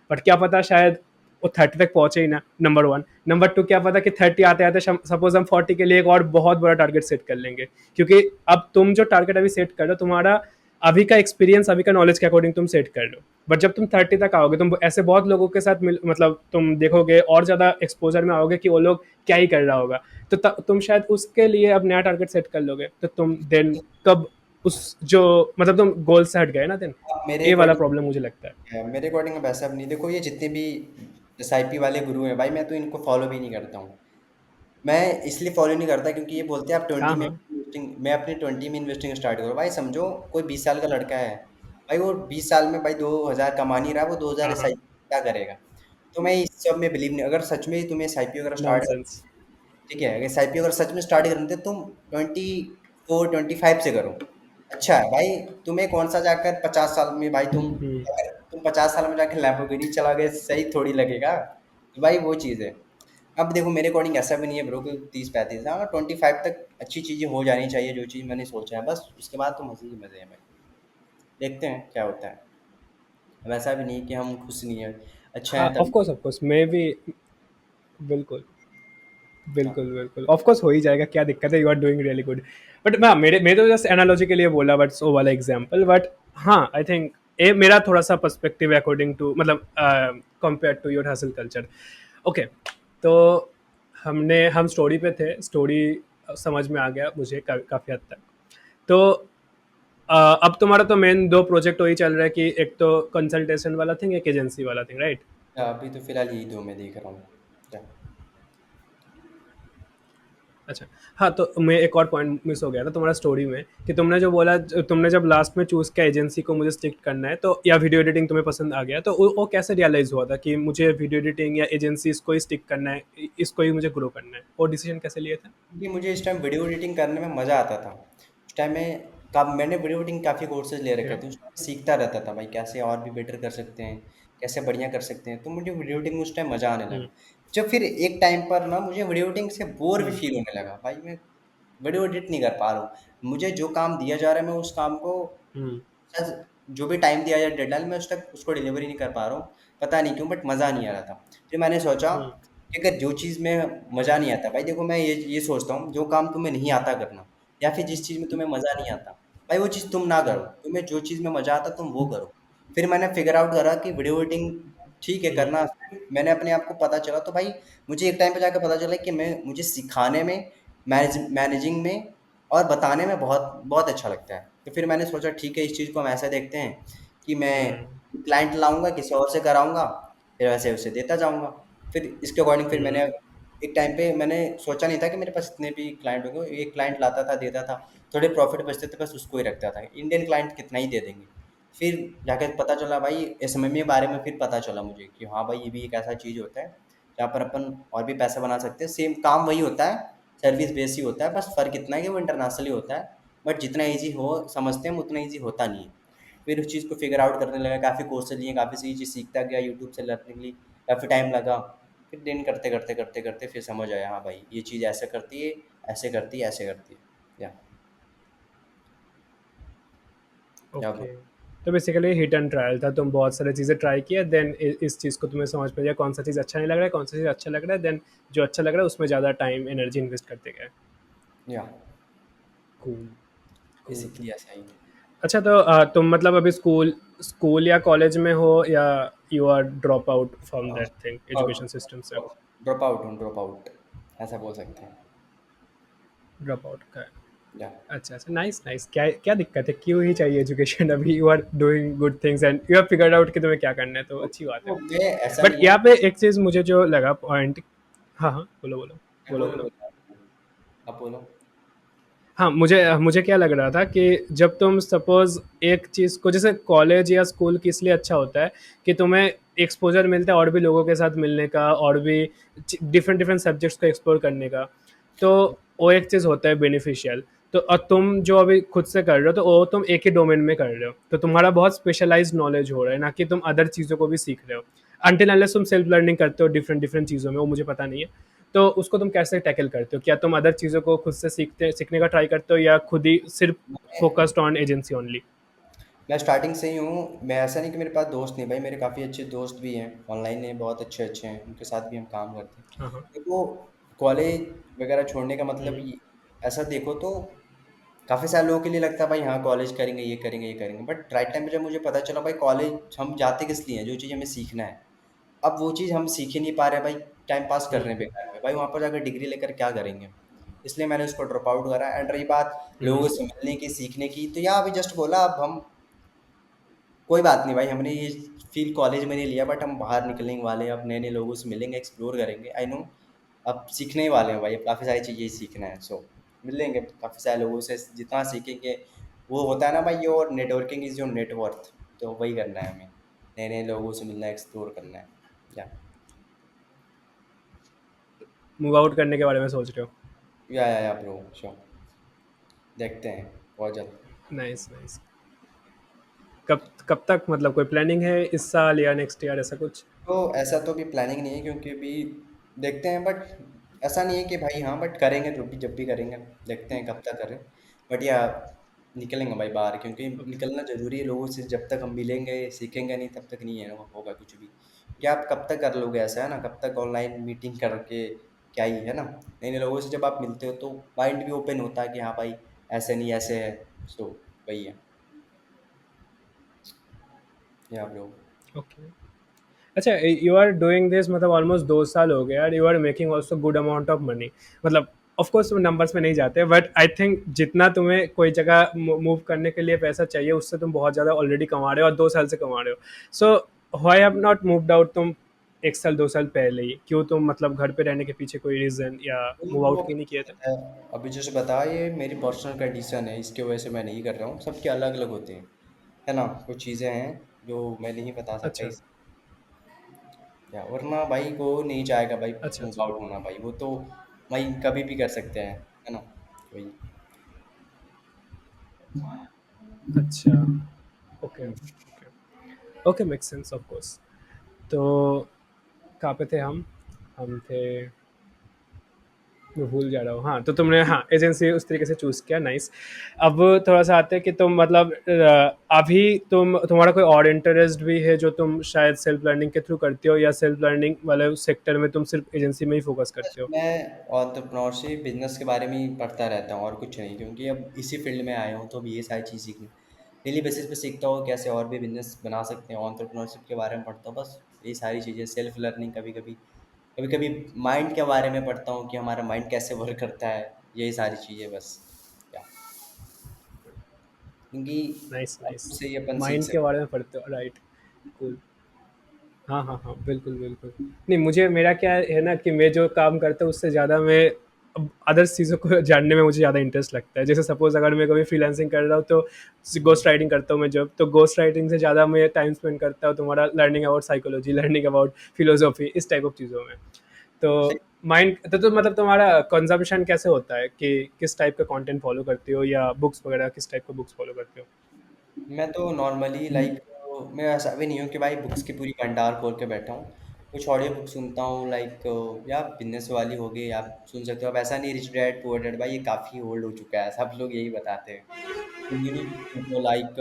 बट क्या पता शायद वो 30 तक पहुंचे ही ना, नंबर वन। नंबर टू, क्या पता कि 30 आते आते सपोज हम 40 के लिए एक और बहुत बड़ा टारगेट सेट कर लेंगे। क्योंकि अब तुम जो टारगेट अभी सेट कर रहे हो, तुम्हारा अभी का एक्सपीरियंस, अभी का नॉलेज के अकॉर्डिंग तुम सेट कर लो। बट जब तुम 30 तक आओगे, तुम ऐसे बहुत लोगों के साथ मतलब तुम देखोगे और ज़्यादा एक्सपोजर में आओगे कि वो लोग क्या ही कर रहा होगा। तो तुम शायद उसके लिए अब नया टारगेट सेट कर लोगे, तो तुम देन कब उस जो मतलब तुम गोल से हट गए ना, देन मेरे ये वाला अकॉर्डिंग, प्रॉब्लम मुझे लगता है। मेरे अकॉर्डिंग अब ऐसा भी नहीं। देखो ये जितने भी एसआईपी वाले गुरु हैं भाई, मैं तो इनको फॉलो भी नहीं करता हूँ। मैं इसलिए फॉलो नहीं करता क्योंकि ये बोलते हैं आप हाँ 20 में हाँ। इन्वेस्टिंग, मैं अपने 20 में इन्वेस्टिंग स्टार्ट करूँ। भाई समझो कोई 20 साल का लड़का है, भाई वो 20 साल में भाई 2,000 कमा नहीं रहा, वो 2,000 हाँ एस आई हाँ। क्या करेगा? तो मैं इस सब में बिलीव नहीं। अगर सच में तुम्हें एस आई पी वगैरह स्टार्ट, नॉनसेंस। ठीक है, अगर एसआईपी अगर सच में स्टार्ट करना है तो तुम 24 25 से करो। अच्छा है भाई, तुम्हें कौन सा जाकर 50 साल में भाई हम्म। अगर तुम 50 साल में जाकर लैम्बोर्गिनी चलाओगे, सही थोड़ी लगेगा। तो भाई वो चीज़ है। अब देखो मेरे अकॉर्डिंग ऐसा भी नहीं है ब्रो कि 30 35, हाँ 25 तक अच्छी चीज़ें हो जानी चाहिए, जो चीज़ मैंने सोचा है बस, उसके बाद तो मज़े ही मज़े हैं भाई। देखते हैं क्या होता है। वैसा भी नहीं कि हम खुश नहीं है, अच्छा हाँ, है तब। ऑफ कोर्स मे भी। बिल्कुल। हाँ, बिल्कुल, बिल्कुल। ऑफ कोर्स हो ही जाएगा, क्या दिक्कत है, you are doing really good. But मैं मैं तो जस्ट एनालॉजी के लिए बोला, बट वो वाला एग्जांपल। बट हाँ, आई थिंक ये मेरा थोड़ा-सा पर्सपेक्टिव है अकॉर्डिंग टू मतलब compared to your hustle culture. Okay, तो हम स्टोरी पे थे, स्टोरी समझ में आ गया मुझे काफ़ी हद तक। तो अब तुम्हारा तो मेन 2 प्रोजेक्ट वही चल रहा है कि एक तो कंसल्टेशन वाला थिंग, एक एजेंसी वाला थिंग, राइट? अभी तो फिलहाल यही दो मैं देख रहा हूँ क्या। अच्छा। हाँ, तो मैं एक और पॉइंट मिस हो गया था तुम्हारा स्टोरी में कि तुमने जो बोला, तुमने जब लास्ट में चूज़ किया एजेंसी को मुझे स्टिक करना है, तो या वीडियो एडिटिंग तुम्हें पसंद आ गया, तो वो कैसे रियलाइज़ हुआ था कि मुझे वीडियो एडिटिंग या एजेंसी इसको ही स्टिक करना है, इसको ही मुझे ग्रो करना है? वो डिसीजन कैसे लिए थे? क्योंकि मुझे इस टाइम वीडियो एडिटिंग करने में मज़ा आता था। उस टाइम में मैंने वीडियो एडिटिंग काफ़ी कोर्सेज ले ओके। रखे थे, उसमें सीखता रहता था भाई कैसे और भी बेटर कर सकते हैं, कैसे बढ़िया कर सकते हैं, तो मुझे वीडियो एडिटिंग में उस टाइम मज़ा आने हुँ, लगा। जब फिर एक टाइम पर ना मुझे वीडियो एडिटिंग से बोर भी हुँ, फील होने लगा भाई, मैं वीडियो एडिट नहीं कर पा रहा हूँ, मुझे जो काम दिया जा रहा है मैं उस काम को हुँ, शायद जो भी टाइम दिया जाए डेडलाइन में उस तक उसको डिलीवरी नहीं कर पा रहा हूँ, पता नहीं क्यों, बट मज़ा नहीं आ रहा था। फिर मैंने सोचा हुँ, कि अगर जो चीज़ में मज़ा नहीं आता, भाई देखो मैं ये सोचता हूँ जो काम तुम्हें नहीं आता करना या फिर जिस चीज़ में तुम्हें मज़ा नहीं आता, भाई वो चीज़ तुम ना हुँ, करो, तुम्हें जो चीज़ में मज़ा आता तुम वो करो। फिर मैंने फिगर आउट करा कि वीडियो एडिटिंग ठीक है हुँ, करना, मैंने अपने आप को पता चला, तो भाई मुझे एक टाइम पे जाकर पता चला कि मैं मुझे सिखाने में, मैनेजिंग में और बताने में बहुत बहुत अच्छा लगता है। तो फिर मैंने सोचा ठीक है इस चीज़ को हम ऐसा देखते हैं कि मैं हुँ, क्लाइंट लाऊँगा, किसी और से कराऊँगा, फिर वैसे उसे देता जाऊँगा। फिर इसके अकॉर्डिंग फिर मैंने हुँ, एक टाइम पे मैंने सोचा नहीं था कि मेरे पास इतने भी क्लाइंट होंगे, एक क्लाइंट लाता था, देता था, थोड़े प्रॉफ़िट बचते थे बस उसको ही रखता था। इंडियन क्लाइंट कितना ही दे देंगे। फिर जाके पता चला भाई एसएमएम के बारे में, फिर पता चला मुझे कि हाँ भाई ये भी एक ऐसा चीज़ होता है, जहाँ पर अपन और भी पैसा बना सकते हैं। सेम काम वही होता है, सर्विस बेस ही होता है, बस फ़र्क इतना है कि वो इंटरनेशनली होता है। बट जितना ईज़ी हो समझते हैं हम उतना ईज़ी होता नहीं है। फिर उस चीज़ को फिगर आउट करने लगा, काफ़ी कोर्सेज़ लिए, काफ़ी सारी चीज़ सीखता गया, यूट्यूब से लर्निंग ली, काफ़ी टाइम लगा। फिर दिन करते फिर समझ आया हाँ भाई, ये चीज़ ऐसे करती है, ऐसे करती है, ऐसे करती है। या या ब्रो। ओके। तो बेसिकली हिट एंड ट्रायल था, तुम बहुत सारी चीज़ें ट्राई किए, देन इस चीज़ को तुम्हें समझ में आया कौन सा चीज़ अच्छा नहीं लग रहा है, कौन सा चीज़ अच्छा लग रहा है, देन जो अच्छा लग रहा है उसमें ज़्यादा टाइम एनर्जी इन्वेस्ट करते गए। या कूल, कूल। बेसिकली ऐसा ही। अच्छा, तो तुम मतलब अभी स्कूल स्कूल या कॉलेज में हो, या you are drop out from that thing education system से? ड्रॉप आउट हूँ, ड्रॉप आउट ऐसा बोल सकते हैं। ड्रॉप आउट का है। या अच्छा अच्छा, नाइस नाइस। क्या क्या दिक्कत है, क्यों ही चाहिए एजुकेशन? अभी you are doing good things and you have figured out कि तुम्हें क्या करना है, तो अच्छी बात है। तो मैं ऐसा बट नहीं है। यहाँ पे एक चीज़ मुझे जो लगा पॉइंट। हाँ हाँ, बोलो बोलो। बोलो बोलो बोलो। बोलो, आप बोलो। हाँ, मुझे मुझे क्या लग रहा था कि जब तुम सपोज़ एक चीज़ को, जैसे कॉलेज या स्कूल किस लिए अच्छा होता है कि तुम्हें एक्सपोज़र मिलता है और भी लोगों के साथ मिलने का, और भी डिफरेंट डिफरेंट सब्जेक्ट्स को एक्सप्लोर करने का। तो वो एक चीज़ होता है बेनिफिशियल। तो और तुम जो अभी खुद से कर रहे हो, तो वो तुम एक ही डोमेन में कर रहे हो, तो तुम्हारा बहुत स्पेशलाइज्ड नॉलेज हो रहा है, ना कि तुम अदर चीज़ों को भी सीख रहे हो। अनटिल अनलेस तुम सेल्फ लर्निंग करते हो डिफरेंट डिफरेंट चीज़ों में, वो मुझे पता नहीं है। तो उसको तुम कैसे टैकल करते हो? क्या तुम अदर चीज़ों को खुद से सीखने का ट्राई करते हो, या खुद ही सिर्फ फोकस्ड ऑन एजेंसी ओनली? मैं स्टार्टिंग से ही हूँ, मैं ऐसा नहीं कि मेरे पास दोस्त नहीं, भाई मेरे काफ़ी अच्छे दोस्त भी हैं ऑनलाइन में, बहुत अच्छे अच्छे हैं, उनके साथ भी हम काम करते हैं। हाँ हाँ। देखो कॉलेज वगैरह छोड़ने का मतलब हम्म, ऐसा देखो तो काफ़ी सारे लोगों के लिए लगता है भाई हाँ कॉलेज करेंगे, ये करेंगे, ये करेंगे, बट राइट टाइम पे जब मुझे पता चला भाई कॉलेज हम जाते किस लिए हैं, जो चीज़ हमें सीखना है, अब वो चीज़ हम सीख ही नहीं पा रहे भाई, टाइम पास कर रहे हैं हम्म, बेकार में, भाई वहाँ पर जाकर डिग्री लेकर क्या करेंगे। इसलिए मैंने उसको ड्रॉप आउट करा। एंड रही बात लोगों हम्म, से मिलने की, सीखने की, तो यहाँ अभी जस्ट बोला, अब हम कोई बात नहीं भाई, हमने ये फ़ील कॉलेज में नहीं लिया, बट हम बाहर निकलने वाले हैं, अब नए-नए लोगों से मिलेंगे, एक्सप्लोर करेंगे। आई नो अब सीखने ही वाले हैं भाई, अब काफ़ी सारी चीज़ें ही सीखना है। सो मिलेंगे काफ़ी सारे लोगों से, जितना सीखेंगे वो होता है ना भाई, your networking is your net worth, तो वही करना है हमें। नए-नए लोगों से मिलना है, एक्सप्लोर करना है। या मूव आउट करने के बारे में सोच रहे हो? या ब्रो श्योर, देखते हैं बहुत जल्द। Nice nice. कब कब तक, मतलब कोई प्लानिंग है इस साल या नेक्स्ट ईयर, ऐसा कुछ? तो ऐसा तो अभी प्लानिंग नहीं है, क्योंकि अभी देखते हैं, बट ऐसा नहीं है कि भाई हाँ, बट करेंगे जो भी, जब भी करेंगे, देखते हैं कब तक करें। बट या निकलेंगे भाई बाहर, क्योंकि ओके। निकलना ज़रूरी है लोगों से, जब तक हम मिलेंगे सीखेंगे नहीं तब तक नहीं है होगा कुछ भी। क्या आप कब तक कर लोगे, ऐसा है ना, कब तक ऑनलाइन मीटिंग करके क्या ही है ना। नए नए लोगों से जब आप मिलते हो तो माइंड भी ओपन होता है कि हाँ भाई ऐसे नहीं ऐसे है। सो वही है। Yeah bro. ओके। अच्छा, यू आर डूइंग दिस मतलब ऑलमोस्ट 2 साल हो गए यार, you are making also good amount of money. मतलब ऑफ कोर्स नंबर्स में नहीं जाते, बट आई थिंक जितना तुम्हें कोई जगह मूव करने के लिए पैसा चाहिए, उससे तुम बहुत ज़्यादा ऑलरेडी कमा रहे हो, और 2 साल से कमा रहे हो। So why have not moved out तुम? 1 साल 2 साल पहले ही? क्यों तुम मतलब घर पे रहने के पीछे कोई रीज़न या मूव वो आउट क्यों नहीं किए थे? अभी जैसे बताया, ये मेरी पर्सनल कंडीशन है, इसकी वजह से मैं नहीं कर रहा हूँ। सबके अलग अलग होते हैं, है ना। कुछ चीज़ें हैं जो मैं नहीं बता सकता अच्छा, इस क्या, वरना भाई को नहीं चाहेगा भाई अच्छा, मूव अच्छा, आउट होना, भाई वो तो भाई कभी भी कर सकते हैं, है ना। वही। अच्छा, okay, hmm. Okay, okay, make sense of course. तो कहाँ पे थे हम? हम थे, मैं भूल जा रहा हूँ। हाँ, तो तुमने हाँ एजेंसी उस तरीके से चूज़ किया, नाइस। अब थोड़ा सा आते हैं कि तुम मतलब अभी तुम्हारा कोई और इंटरेस्ट भी है जो तुम शायद सेल्फ लर्निंग के थ्रू करते हो, या सेल्फ लर्निंग वाले सेक्टर में तुम सिर्फ एजेंसी में ही फोकस बस करते हो? मैं एंटरप्रेन्योरशिप बिजनेस के बारे में ही पढ़ता रहता हूँ और कुछ नहीं, क्योंकि अब इसी फील्ड में आया हूँ तो अब ये सारी चीज़ सीखनी डेली बेसिस पे सीखता हूँ, कैसे और भी बिजनेस बना सकते हैं, एंटरप्रेन्योरशिप के बारे में पढ़ता हूँ, बस यही सारी चीज़ें। सेल्फ लर्निंग, कभी कभी कभी कभी माइंड के बारे में पढ़ता हूँ कि हमारा माइंड कैसे वर्क करता है, यही सारी चीज़ें बस। क्या, क्योंकि नाइस, नाइस। आपसे ही अपन सीख माइंड के सकते बारे में पढ़ते हो, राइट। कूल। हाँ, हाँ, हाँ, बिल्कुल, बिल्कुल। नहीं, मुझे मेरा क्या है ना कि मैं जो काम करता हूँ उससे ज़्यादा मैं अब अदर्स चीज़ों को जानने में मुझे ज़्यादा इंटरेस्ट लगता है। जैसे सपोज़ अगर मैं कभी फ्रीलांसिंग कर रहा हूँ तो हैं। घोस्ट राइटिंग करता हूँ मैं जब, तो घोस्ट राइटिंग से ज़्यादा मैं टाइम स्पेंड करता हूँ तुम्हारा learning about psychology, learning about philosophy, इस टाइप ऑफ चीज़ों में। तो माइंड तो मतलब तुम्हारा कंज़म्पशन कैसे होता है कि किस टाइप का कंटेंट फ़ॉलो करते हो, या बुक्स वगैरह किस टाइप का बुक्स फ़ॉलो करते हो? मैं तो नॉर्मली लाइक, मैं ऐसा भी नहीं हूँ कि भाई बुक्स की पूरी भंडार खोल के बैठा हूँ। कुछ ऑडियो बुक सुनता हूँ लाइक, या बिजनेस वाली हो गई, आप सुन सकते हो। अब ऐसा नहीं रिच डैड पुअर डैड, भाई ये काफ़ी ओल्ड हो चुका है, सब लोग यही बताते हैं। यूनिक बुक तो लाइक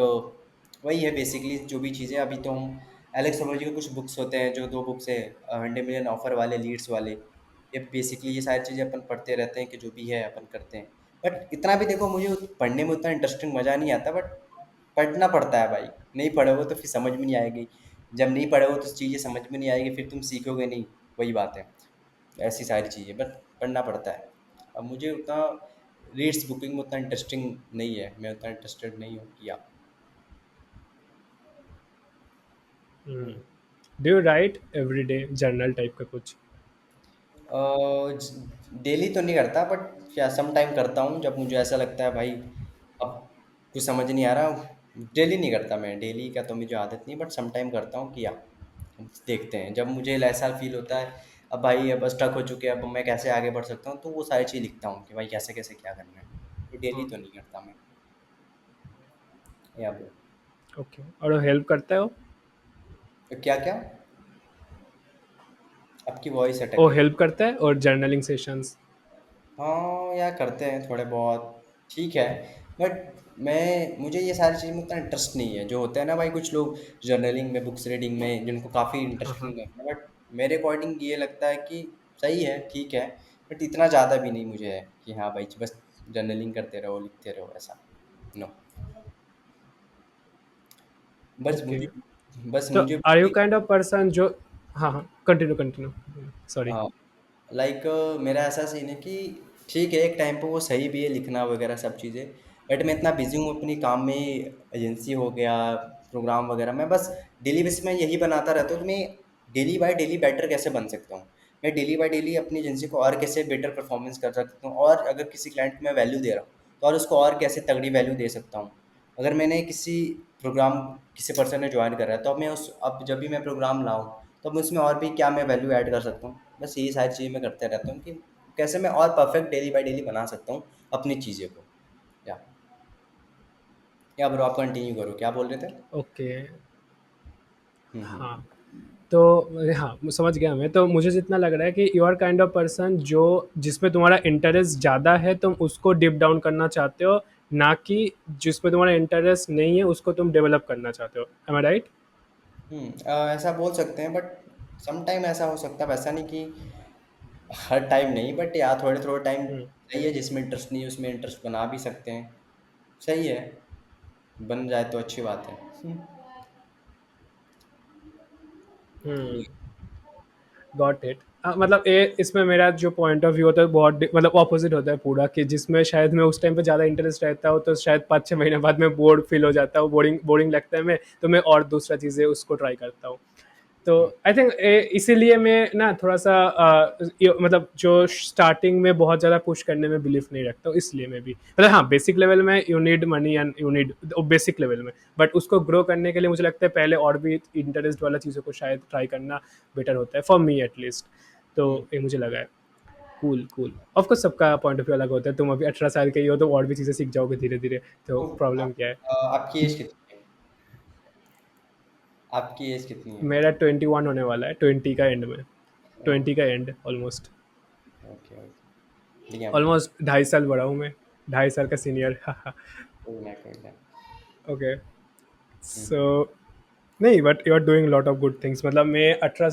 वही है बेसिकली, जो भी चीज़ें अभी तो हम एलेक्स सर्मोजी के कुछ बुक्स होते हैं, जो 2 बुक्स है, 100 मिलियन ऑफर वाले, लीड्स वाले, ये बेसिकली ये सारी चीज़ें अपन पढ़ते रहते हैं कि जो भी है अपन करते हैं। बट इतना भी देखो, मुझे पढ़ने में उतना इंटरेस्टिंग मज़ा नहीं आता, बट पढ़ना पड़ता है भाई। नहीं पढ़ोगे तो फिर समझ में नहीं आएगी। जब नहीं पढ़ोगे तो चीज़ें समझ में नहीं आएगी, फिर तुम सीखोगे नहीं। वही बात है, ऐसी सारी चीज़ें, बट पढ़ना पड़ता है। अब मुझे उतना रीड्स बुकिंग में उतना इंटरेस्टिंग नहीं है, मैं उतना इंटरेस्टेड नहीं हूँ किया। Hmm. Do you write everyday journal type का कुछ? डेली तो नहीं करता, बट क्या सम टाइम करता हूँ, जब मुझे ऐसा लगता है भाई अब कुछ समझ नहीं आ रहा। डेली नहीं करता मैं, डेली का तो मुझे आदत नहीं, बट सम टाइम करता हूँ किया। देखते हैं, जब मुझे ऐसा फील होता है अब भाई अब स्टक हो चुके हैं, अब मैं कैसे आगे बढ़ सकता हूँ, तो वो सारी चीज़ लिखता हूँ कि भाई कैसे कैसे क्या करना है। तो डेली तो नहीं करता मैं, या ब्रो। ओके, और हेल्प करता है वो? तो क्या क्या, आपकी वॉइस अटक वो गई। हेल्प करता है और जर्नलिंग सेशंस? हाँ, या करते हैं थोड़े बहुत, ठीक है। बट मैं मुझे ये सारी चीज़ में उतना इंटरेस्ट नहीं है, जो होता है ना भाई, कुछ लोग जर्नलिंग में, बुक्स रीडिंग में जिनको काफ़ी हाँ, हाँ। इंटरेस्टिंग लगता है, बट मेरे अकॉर्डिंग ये लगता है कि सही है, ठीक है, बट इतना ज़्यादा भी नहीं मुझे है कि हाँ भाई बस जर्नलिंग करते रहो, लिखते रहो, ऐसा। नो, बस ओके, मुझे बस तो मुझे are you kind of person जो, हाँ, हाँ, कंटिन्यू, कंटिन्यू, सॉरी। हाँ, लाइक मेरा ऐसा सीन है कि ठीक है, एक टाइम पे वो सही भी है लिखना वगैरह सब चीज़ें, बट मैं इतना बिजी हूँ अपनी काम में, एजेंसी हो गया, प्रोग्राम वगैरह, मैं बस डेली बेसिस में यही बनाता रहता हूँ कि मैं डेली बाय डेली बेटर कैसे बन सकता हूँ। मैं डेली बाय डेली अपनी एजेंसी को और कैसे बेटर परफॉर्मेंस कर सकता हूँ, और अगर किसी क्लाइंट को मैं वैल्यू दे रहा हूँ तो और उसको और कैसे तगड़ी वैल्यू दे सकता हूँ। अगर मैंने किसी प्रोग्राम, किसी पर्सन ने ज्वाइन करा है, तो अब मैं उस अब जब भी मैं प्रोग्राम लाऊँ तो अब उसमें और भी क्या मैं वैल्यू ऐड कर सकता हूँ। बस यही सारी चीज़ें मैं करते रहता हूँ कि कैसे मैं और परफेक्ट डेली बाय डेली बना सकता हूँ अपनी चीज़ें को। या या ब्रो, आप कंटिन्यू करो, क्या बोल रहे थे। ओके, हम्म। हाँ, तो हाँ, मैं समझ गया मैं। तो मुझे जितना लग रहा है कि you are kind of person जो जिसमें तुम्हारा इंटरेस्ट ज़्यादा है तुम उसको डिप डाउन करना चाहते हो, ना कि जिसमें तुम्हारा इंटरेस्ट नहीं है उसको तुम डेवलप करना चाहते हो। एम आई राइट? ऐसा बोल सकते हैं, बट सम टाइम ऐसा हो सकता है, वैसा नहीं कि हर टाइम नहीं, बट या थोड़े थोड़े टाइम सही है, जिसमें इंटरेस्ट नहीं है उसमें इंटरेस्ट बना भी सकते हैं। सही है, बन जाए तो अच्छी बात है। Got it. मतलब ये इसमें मेरा जो पॉइंट ऑफ व्यू होता है बहुत मतलब ऑपोजिट होता है पूरा, कि जिसमें शायद मैं उस टाइम पे ज़्यादा इंटरेस्ट रहता हूँ तो शायद 5-6 महीने बाद मैं बोर्ड फील हो जाता हूँ, बोरिंग बोरिंग लगता है मैं, तो मैं और दूसरा चीज़ें उसको ट्राई करता हूँ। तो हम्म, आई थिंक इसीलिए मैं ना थोड़ा सा मतलब जो स्टार्टिंग में बहुत ज़्यादा पुश करने में बिलीव नहीं रखता हूँ, इसलिए मैं भी मतलब हाँ बेसिक लेवल में you need money and you need basic level में, बट उसको ग्रो करने के लिए मुझे लगता है पहले और भी इंटरेस्ट वाला चीज़ों को शायद ट्राई करना बेटर होता है फॉर मी एटलीस्ट। तो हम्म। ये मुझे लगा है। Cool cool. ऑफकोर्स सबका पॉइंट ऑफ व्यू अलग होता है, तुम अभी 18 साल के ही हो तो और भी चीज़ें सीख जाओगे धीरे धीरे, तो तो प्रॉब्लम क्या है। आपकी एज कितनी है? आपकी एज कितनी है? मेरा 21 होने वाला है, 20 का एंड में, 20 का एंड ऑलमोस्ट। ओके ओके, बढ़िया बढ़िया। ऑलमोस्ट 2.5 साल बड़ा हूँ मैं, 2.5 साल का सीनियर। कोई ना कोई ना। ओके। हम्म, सो नहीं, but you are doing lot of good things. मतलब मैं 18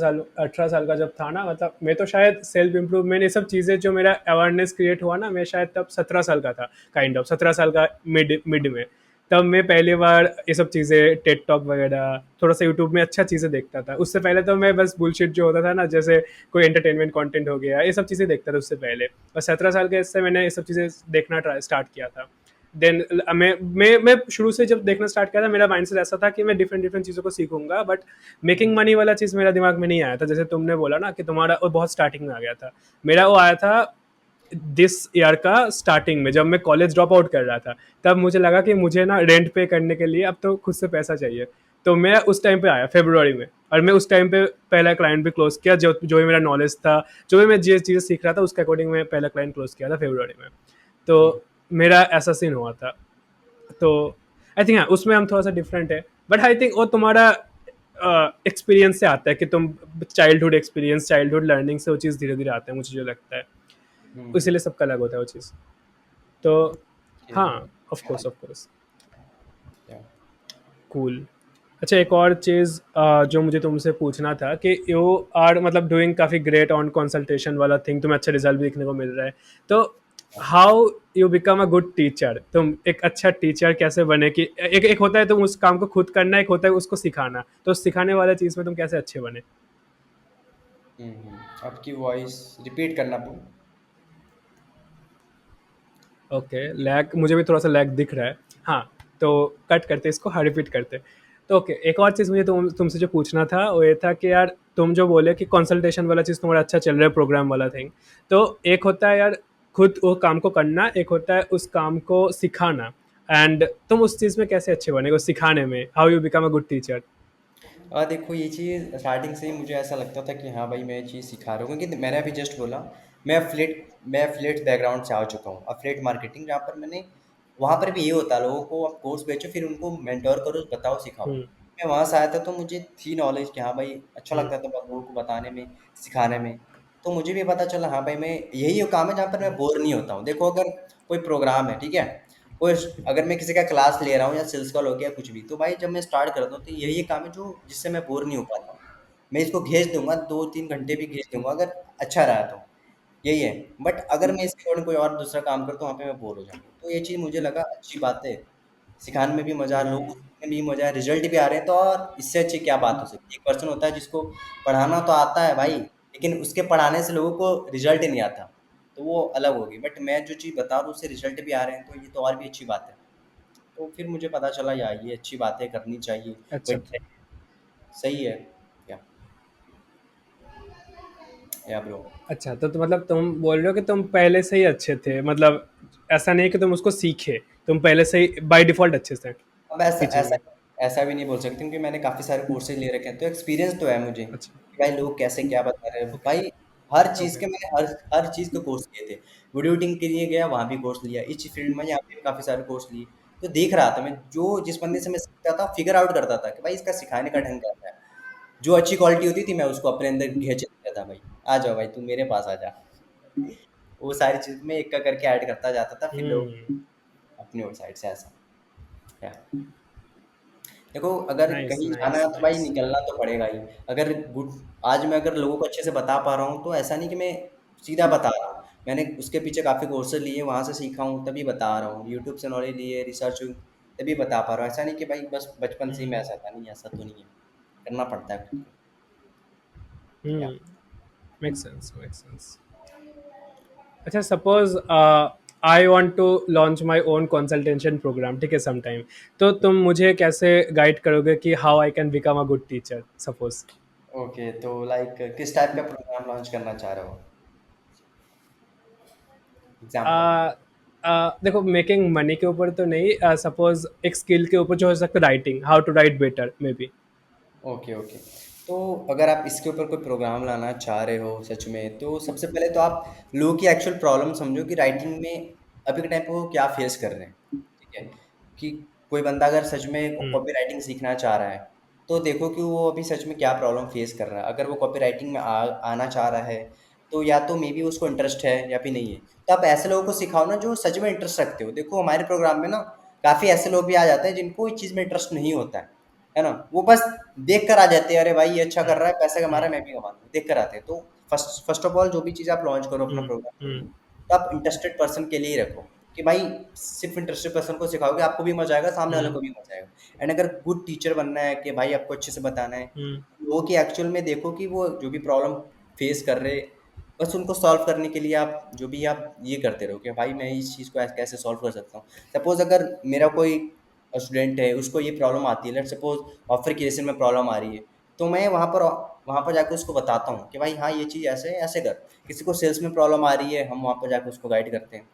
साल का जब था ना, मतलब मैं तो शायद सेल्फ इम्प्रूवमेंट ये सब चीज़ें जो मेरा अवेयरनेस क्रिएट हुआ ना, मैं शायद तब 17 साल का था, काइंड ऑफ 17 साल का मिड मिड में। तब मैं पहली बार ये सब चीज़ें टेड टॉक वगैरह थोड़ा सा यूट्यूब में अच्छा चीज़ें देखता था। उससे पहले तो मैं बस बुलशिट जो होता था ना, जैसे कोई एंटरटेनमेंट कंटेंट हो गया, ये सब चीज़ें देखता था उससे पहले। और 17 साल के इससे मैंने ये सब चीज़ें देखना ट्राई स्टार्ट किया था। देन मैं शुरू से जब देखना स्टार्ट किया था, मेरा माइंडसेट ऐसा था कि मैं डिफरेंट डिफरेंट चीज़ों को सीखूंगा, बट मेकिंग मनी वाला चीज़ मेरा दिमाग में नहीं आया था। जैसे तुमने बोला ना कि तुम्हारा वो बहुत स्टार्टिंग में आ गया था, मेरा वो आया था दिस ईयर का स्टार्टिंग में, जब मैं कॉलेज ड्रॉप आउट कर रहा था। तब मुझे लगा कि मुझे ना रेंट पे करने के लिए अब तो खुद से पैसा चाहिए। तो मैं उस टाइम पे आया फरवरी में, और मैं उस टाइम पे पहला क्लाइंट भी क्लोज किया, जो भी मेरा नॉलेज था, जो भी मैं जिस चीज़ें सीख रहा था उसके अकॉर्डिंग मैं पहला क्लाइंट क्लोज किया था फरवरी में। तो हम्म, मेरा ऐसा सीन हुआ था। तो आई थिंक हाँ उसमें हम थोड़ा सा डिफरेंट है, बट आई थिंक वो तुम्हारा एक्सपीरियंस से आता है कि तुम चाइल्डहुड एक्सपीरियंस, चाइल्डहुड लर्निंग से वो चीज़ धीरे धीरे आता है, मुझे जो लगता है। हम्म। इसीलिए सबका अलग होता है वो चीज़। तो ये हाँ, तो ऑफ कोर्स ऑफ कोर्स। क्या? कूल। अच्छा, एक और चीज़ जो मुझे तुमसे पूछना था कि यू आर मतलब डूइंग काफ़ी ग्रेट ऑन कंसल्टेशन वाला थिंग, तुम्हें अच्छा रिजल्ट भी देखने को मिल रहा है। तो how you become a good teacher, तुम एक अच्छा टीचर कैसे बने? कि एक एक होता है तुम उस काम को खुद करना, एक होता है उसको सिखाना, तो सिखाने वाला चीज़ में तुम कैसे अच्छे बने? आपकी वॉइस रिपीट करना पड़ू। ओके, लैग मुझे भी थोड़ा सा लैग दिख रहा है। हाँ, तो कट करते इसको, हाँ रिपीट करते। तो ओके, एक और चीज़ मुझे तुमसे जो पूछना था वो ये था कि यार तुम जो बोले कि कंसल्टेशन वाला चीज़ तुम्हारा अच्छा चल रहा है, प्रोग्राम वाला थिंग। तो एक होता है यार खुद वो काम को करना, एक होता है उस काम को सिखाना। एंड तुम उस चीज़ में कैसे अच्छे बने, वो सिखाने में, how you become a good teacher? देखो ये चीज़ स्टार्टिंग से ही मुझे ऐसा लगता था कि हाँ भाई मैं ये चीज़ सिखा रहा हूँ, क्योंकि मैंने अभी जस्ट बोला मैं एफिलिएट बैकग्राउंड से आ चुका हूँ, एफिलिएट मार्केटिंग, जहाँ पर मैंने वहाँ पर भी ये होता है, लोगों को आप कोर्स बेचो फिर उनको मेंटोर करो, बताओ सिखाओ। हम्म। मैं वहाँ से आया था तो मुझे थी नॉलेज कि हाँ भाई अच्छा हम्म। लगता था लोगों को बताने में, सिखाने में। तो मुझे भी पता चला हाँ भाई मैं यही वो काम है जहाँ पर मैं बोर नहीं होता हूँ। देखो अगर कोई प्रोग्राम है, ठीक है, कोई अगर मैं किसी का क्लास ले रहा हूँ या सेल्स कॉल हो गया कुछ भी, तो भाई जब मैं स्टार्ट करता हूँ तो यही काम है जो जिससे मैं बोर नहीं हो पाता हूँ। मैं इसको घिंच दूंगा, 2-3 घंटे भी घिंच दूंगा अगर अच्छा रहा तो, यही है। बट अगर मैं इसके अकॉर्डिंग कोई और दूसरा काम करता हूँ, वहाँ पे मैं बोर हो जाऊँगा। तो ये चीज़ मुझे लगा अच्छी बात है, सिखाने में भी मज़ा, लोगों को सीखने में भी मज़ा है, रिजल्ट भी आ रहे हैं, तो और इससे अच्छी क्या बात हो सकती है। एक पर्सन होता है जिसको पढ़ाना तो आता है भाई, लेकिन उसके पढ़ाने से लोगों को रिजल्ट ही नहीं आता, तो वो अलग होगी। बट मैं जो चीज़ बता रहा हूँ उससे रिजल्ट भी आ रहे हैं, तो ये तो और भी अच्छी बात है। तो फिर मुझे पता चला यार ये अच्छी बात है, करनी चाहिए। अच्छा कोई अच्छा। सही है। Yeah bro. अच्छा, तो मतलब तुम बोल रहे हो कि तुम पहले से ही अच्छे थे, मतलब ऐसा नहीं कि तुम उसको सीखे, तुम पहले से ही बाय डिफॉल्ट अच्छे थे अब ऐसा टीचिंग ऐसा में? ऐसा भी नहीं बोल सकते, क्योंकि मैंने काफ़ी सारे कोर्सेज ले रखे हैं, तो एक्सपीरियंस तो है मुझे अच्छा। कि भाई लोग कैसे क्या बता रहे हैं ओके भाई। हर चीज़ ओके। के मैंने हर हर चीज़ के कोर्स लिए थे। वीडियो एडिटिंग के लिए गया, वहाँ भी कोर्स लिया, इस फील्ड में यहाँ पे भी काफ़ी सारे कोर्स लिए। तो देख रहा था मैं, जो जिस बंदे से मैं सीखता था फिगर आउट करता था कि भाई इसका सिखाने का ढंग कैसा है। जो अच्छी क्वालिटी होती थी मैं उसको अपने अंदर खींच लेता था, भाई आ जाओ भाई तू मेरे पास आ जा। वो सारी चीज़ में एक का करके ऐड करता जाता था, फिर लोग हम्म। अपनी ओर साइड से ऐसा। या देखो अगर नाइस कहीं जाना नाइस है तो भाई नाइस। निकलना तो पड़ेगा ही। अगर गुड आज मैं अगर लोगों को अच्छे से बता पा रहा हूँ, तो ऐसा नहीं कि मैं सीधा बता रहा हूँ, मैंने उसके पीछे काफ़ी कोर्सेज लिए, वहाँ से सीखा हूँ तभी बता रहा हूँ, यूट्यूब से नॉलेज लिए, रिसर्च हुई, तभी बता पा रहा हूँ। ऐसा नहीं कि भाई बस बचपन से ही मैं ऐसा था, नहीं ऐसा तो नहीं है, करना पड़ता है खुद को। Yeah hmm. Make sense make sense. अच्छा, suppose I want to launch my own consultation program, ठीक है, सम टाइम। तो तुम मुझे कैसे गाइड करोगे कि how I can become a good teacher, suppose? Okay, तो लाइक किस टाइप का प्रोग्राम लॉन्च करना चाह रहे हो? एग्ज़ाम्पल। आ, देखो, मेकिंग मनी के ऊपर तो नहीं, सपोज एक स्किल के ऊपर जो हो सकता है, writing, how to write better maybe. Okay, okay. तो अगर आप इसके ऊपर कोई प्रोग्राम लाना चाह रहे हो सच में, तो सबसे पहले तो आप लोगों की एक्चुअल प्रॉब्लम समझो कि राइटिंग में अभी के टाइम पे वो क्या फेस कर रहे हैं, ठीक है? कि कोई बंदा अगर सच में कॉपी राइटिंग सीखना चाह रहा है, तो देखो कि वो अभी सच में क्या प्रॉब्लम फेस कर रहा है। अगर वो कॉपी राइटिंग में आना चाह रहा है, तो या तो मे बी उसको इंटरेस्ट है या फिर नहीं है। तो आप ऐसे लोगों को सिखाओ ना जो सच में इंटरेस्ट रखते हो। देखो हमारे प्रोग्राम में ना काफ़ी ऐसे लोग भी आ जाते हैं जिनको इस चीज़ में इंटरेस्ट नहीं होता है ना? वो बस देख कर आ जाते हैं, अरे भाई ये अच्छा कर रहा है, पैसा कमा रहा है, मैं भी कमा लूँ, देख कर आते हैं। तो फर्स्ट फर्स्ट ऑफ ऑल जो भी चीज़ आप लॉन्च करो अपना प्रोग्राम, तो आप इंटरेस्टेड पर्सन के लिए ही रखो कि भाई सिर्फ इंटरेस्टेड पर्सन को सिखाओगे, आपको भी मजा आएगा, सामने वाले को भी मजा आएगा। एंड अगर गुड टीचर बनना है कि भाई आपको अच्छे से बताना है, लोगों की एक्चुअल में देखो कि वो जो भी प्रॉब्लम फेस कर रहे, बस उनको सॉल्व करने के लिए आप जो भी आप ये करते रहो कि भाई मैं इस चीज़ को कैसे सॉल्व कर सकता हूँ। सपोज अगर मेरा कोई स्टूडेंट है, उसको ये प्रॉब्लम आती है, लेट्स सपोज ऑफर क्रिएशन में प्रॉब्लम आ रही है, तो मैं वहाँ पर जाकर उसको बताता हूँ कि भाई हाँ ये चीज़ ऐसे है, ऐसे कर। किसी को सेल्स में प्रॉब्लम आ रही है, हम वहाँ पर जाकर उसको गाइड करते हैं।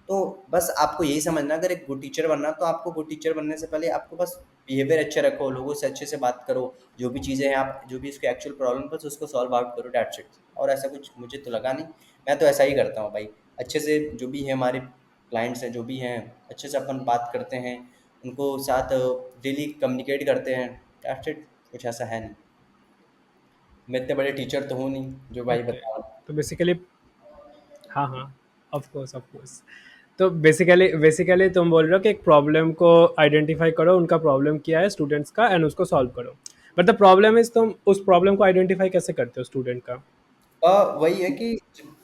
तो बस आपको यही समझना, अगर एक गुड टीचर बनना, तो आपको गुड टीचर बनने से पहले आपको बस बिहेवियर अच्छे रखो, लोगों से अच्छे से बात करो, जो भी चीज़ें हैं आप जो भी इसके एक्चुअल प्रॉब्लम बस उसको सॉल्व आउट करो, दैट्स इट। और ऐसा कुछ मुझे तो लगा नहीं। मैं तो ऐसा ही करता हूँ भाई, अच्छे से जो भी है हमारे क्लाइंट्स हैं जो भी हैं, अच्छे से अपन बात करते हैं, उनको साथ डेली कम्युनिकेट करते हैं, दैट्स इट। कुछ ऐसा है नहीं। मैं इतने बड़े टीचर तो हूँ नहीं जो भाई ओके, बता। तो बेसिकली, हाँ हाँ, ऑफ कोर्स ऑफ कोर्स। तो बेसिकली बेसिकली तुम बोल रहे हो कि एक प्रॉब्लम को आइडेंटिफाई करो, उनका प्रॉब्लम क्या है स्टूडेंट्स का, एंड उसको सॉल्व करो। बट द प्रॉब्लम इज, तुम उस प्रॉब्लम को आइडेंटिफाई कैसे करते हो स्टूडेंट का? वही है कि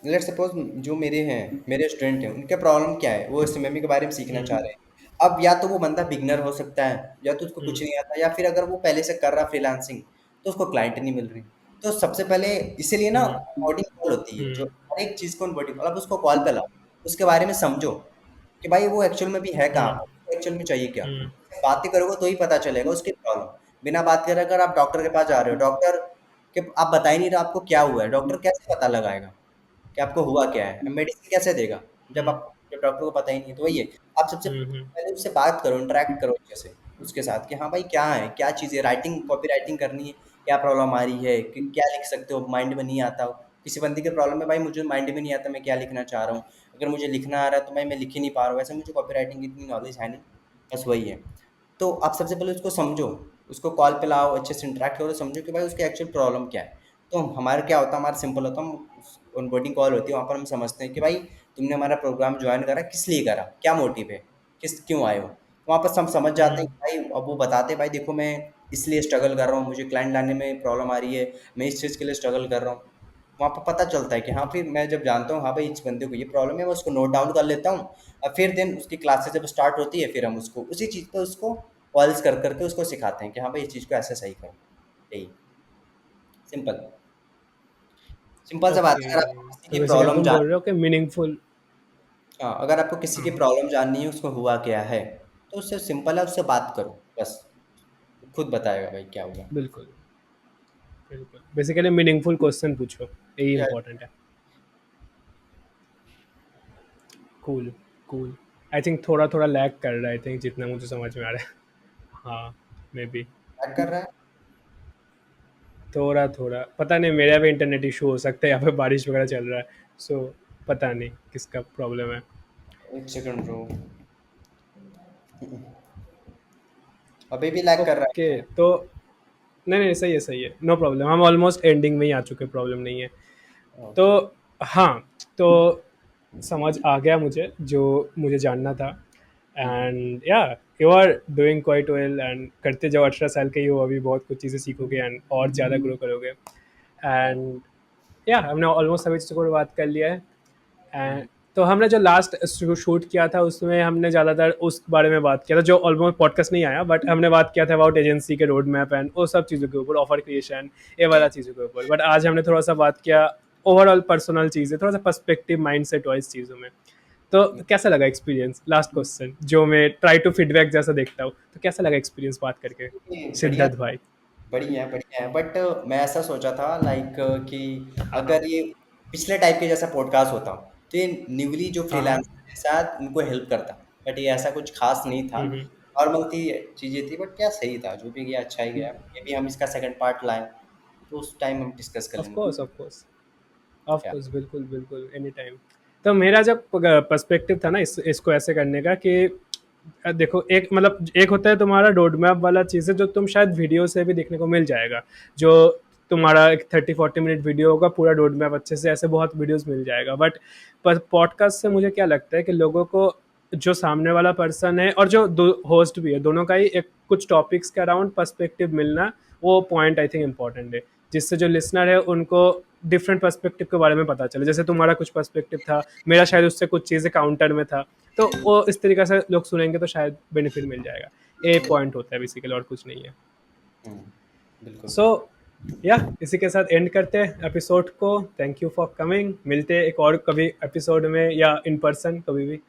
लेट सपोज जो मेरे स्टूडेंट हैं, उनका प्रॉब्लम क्या है, वो एसएमएम के बारे में सीखना चाह रहे हैं। अब या तो वो बंदा बिगनर हो सकता है, या तो उसको कुछ नहीं आता, या फिर अगर वो पहले से कर रहा फ्रीलांसिंग, तो उसको क्लाइंट नहीं मिल रही। तो सबसे पहले इसीलिए ना ऑनबोर्डिंग कॉल होती है, जो हर एक चीज़ को ऑनबोर्डिंग कॉल, आप उसको कॉल पे लाओ, उसके बारे में समझो कि भाई वो एक्चुअल में भी है कहाँ पर, एक्चुअल में चाहिए क्या। बातें करोगे तो ही पता चलेगा उसकी प्रॉब्लम। बिना बात करे अगर आप डॉक्टर के पास जा रहे हो, डॉक्टर कि आप बता ही नहीं रहे आपको क्या हुआ है, डॉक्टर कैसे पता लगाएगा कि आपको हुआ क्या है? मेडिसिन कैसे देगा जब डॉक्टर को पता ही नहीं है? तो वही है, आप सबसे पहले उससे बात करो, इंटरैक्ट करो अच्छे से उसके साथ कि हाँ भाई क्या है, क्या चीज़ है, राइटिंग कॉपी राइटिंग करनी है, क्या प्रॉब्लम आ रही है, कि क्या लिख सकते हो, माइंड में नहीं आता हो। किसी बंदे की प्रॉब्लम है भाई मुझे माइंड में नहीं आता मैं क्या लिखना चाह रहा हूँ, अगर मुझे लिखना आ रहा है तो भाई मैं लिख ही नहीं पा रहा हूँ, वैसे मुझे कॉपी राइटिंग की इतनी नॉलेज है नहीं, बस वही है। तो आप सबसे पहले उसको समझो, उसको कॉल पे लाओ, अच्छे से इंटरैक्ट करो, समझो कि भाई उसकी एक्चुअल प्रॉब्लम क्या है। तो हमारा क्या होता है, हमारा सिंपल होता है, हम ऑनबोर्डिंग कॉल होती है, वहाँ पर हम समझते हैं कि भाई तुमने हमारा प्रोग्राम ज्वाइन करा, किस लिए करा, क्या मोटिव है, क्यों आए हो। तो वहाँ पर हम समझ जाते हैं कि भाई, अब वो बताते हैं भाई देखो मैं इसलिए स्ट्रगल कर रहा हूँ, मुझे क्लाइंट लाने में प्रॉब्लम आ रही है, मैं इस चीज़ के लिए स्ट्रगल कर रहा हूँ। वहाँ पर पता चलता है कि हाँ, फिर मैं जब जानता हूँ हाँ भाई इस बंदे को ये प्रॉब्लम है, मैं उसको नोट डाउन कर लेता हूँ। और फिर देन उसकी क्लासेस जब स्टार्ट होती है, फिर हम उसको उसी चीज़ पे उसको कॉल्स कर करके उसको सिखाते हैं कि हाँ भाई इस चीज़ को ऐसे सही करो। यही सिंपल, सिंपल सा बात ओके, है। अगर आपको किसी तो की बेसिकली प्रॉब्लम तुम जान बोल रहे हो कि मीनिंगफुल। हाँ, अगर आपको किसी हाँ की हाँ, प्रॉब्लम जाननी है, उसको हुआ क्या है, तो उससे सिंपल है, उससे बात करो बस, वो खुद बताएगा भाई क्या हुआ। बिल्कुल बिल्कुल, बेसिकली मीनिंगफुल क्वेश्चन पूछो, यही या इंपॉर्टेंट है। Cool cool. आई थिंक थोड़ा थोड़ा लैग कर रहा है, आई थिंक जितना मुझे समझ में आ रहा है। हाँ, मे बी चेक कर रहा है। थोड़ा थोड़ा, पता नहीं, मेरा भी इंटरनेट इशू हो सकता है, यहाँ पे बारिश वगैरह चल रहा है। सो पता नहीं किसका प्रॉब्लम है। एक सेकंड ब्रो, अभी भी लैग कर रहा ओके, तो नहीं नहीं, सही है सही है, नो प्रॉब्लम, हम ऑलमोस्ट एंडिंग में ही आ चुके, प्रॉब्लम नहीं है। है। तो ओके। हाँ, तो समझ आ गया मुझे जो मुझे जानना था। And yeah, you are doing quite well, and करते जाओ, 18 साल के ही हो अभी, बहुत कुछ चीज़ें सीखोगे एंड और ज़्यादा ग्रो करोगे। एंड या, हमने ऑलमोस्ट सभी चीज़ों पर बात कर लिया है। एंड तो हमने जो लास्ट शूट किया था उसमें हमने ज़्यादातर उस बारे में बात किया था, जो ऑलमोस्ट पॉडकास्ट नहीं आया, बट हमने बात किया था अबाउट एजेंसी के रोड मैप एंड वो सब चीज़ों के ऊपर, ऑफर क्रिएशन, ये वाला चीज़ों के ऊपर। बट आज हमने थोड़ा सा बात किया ओवरऑल पर्सनल चीज़ें, थोड़ा सा पर्सपेक्टिव, माइंड सेट वाइज चीज़ों में। तो कैसा लगा एक्सपीरियंस, लास्ट क्वेश्चन जो मैं ट्राई टू फीडबैक जैसा देखता हूँ, तो कैसा लगा एक्सपीरियंस बात करके, ये बढ़िया सिद्धार्थ था। भाई? बढ़िया है बट मैं ऐसा सोचा था लाइक कि हाँ, हाँ। अगर ये पिछले टाइप के जैसा पॉडकास्ट होता तो ये न्यूली जो हाँ, हाँ। फ्रीलांसर है शायद उनको हेल्प करता, बट ये ऐसा कुछ खास नहीं था। हुँ, हुँ। नॉर्मल थी चीज़ें थी, बट क्या सही था, जो भी गया अच्छा ही गया। ये भी हम इसका सेकंड पार्ट लाएं तो उस टाइम हम डिस्कस कर ऑफ़ लेंगे। Course, of course. ऑफ क्या? कोर्स, बिल्कुल, बिल्कुल, एनी टाइम। तो मेरा जब पर्सपेक्टिव था ना इसको ऐसे करने का कि देखो, एक मतलब एक होता है तुम्हारा रोड मैप वाला चीज़ है जो तुम शायद वीडियो से भी देखने को मिल जाएगा। जो तुम्हारा एक 30-40 मिनट वीडियो होगा, पूरा रोड मैप अच्छे से, ऐसे बहुत वीडियोज़ मिल जाएगा। बट पर पॉडकास्ट से मुझे क्या लगता है कि लोगों को, जो सामने वाला पर्सन है और जो दो होस्ट भी है, दोनों का ही एक कुछ टॉपिक्स के अराउंड पर्सपेक्टिव मिलना, वो पॉइंट आई थिंक इम्पॉर्टेंट है। जिससे जो लिसनर है उनको डिफरेंट पर्सपेक्टिव के बारे में पता चले। जैसे तुम्हारा कुछ पर्सपेक्टिव था, मेरा शायद उससे कुछ चीज़ें काउंटर में था, तो वो इस तरीके से लोग सुनेंगे तो शायद बेनिफिट मिल जाएगा। ये पॉइंट होता है बेसिकली, और कुछ नहीं है। बिल्कुल। सो या इसी के साथ एंड करते हैं एपिसोड को। Thank you for coming. मिलते हैं एक और कभी एपिसोड में, या इन पर्सन कभी भी।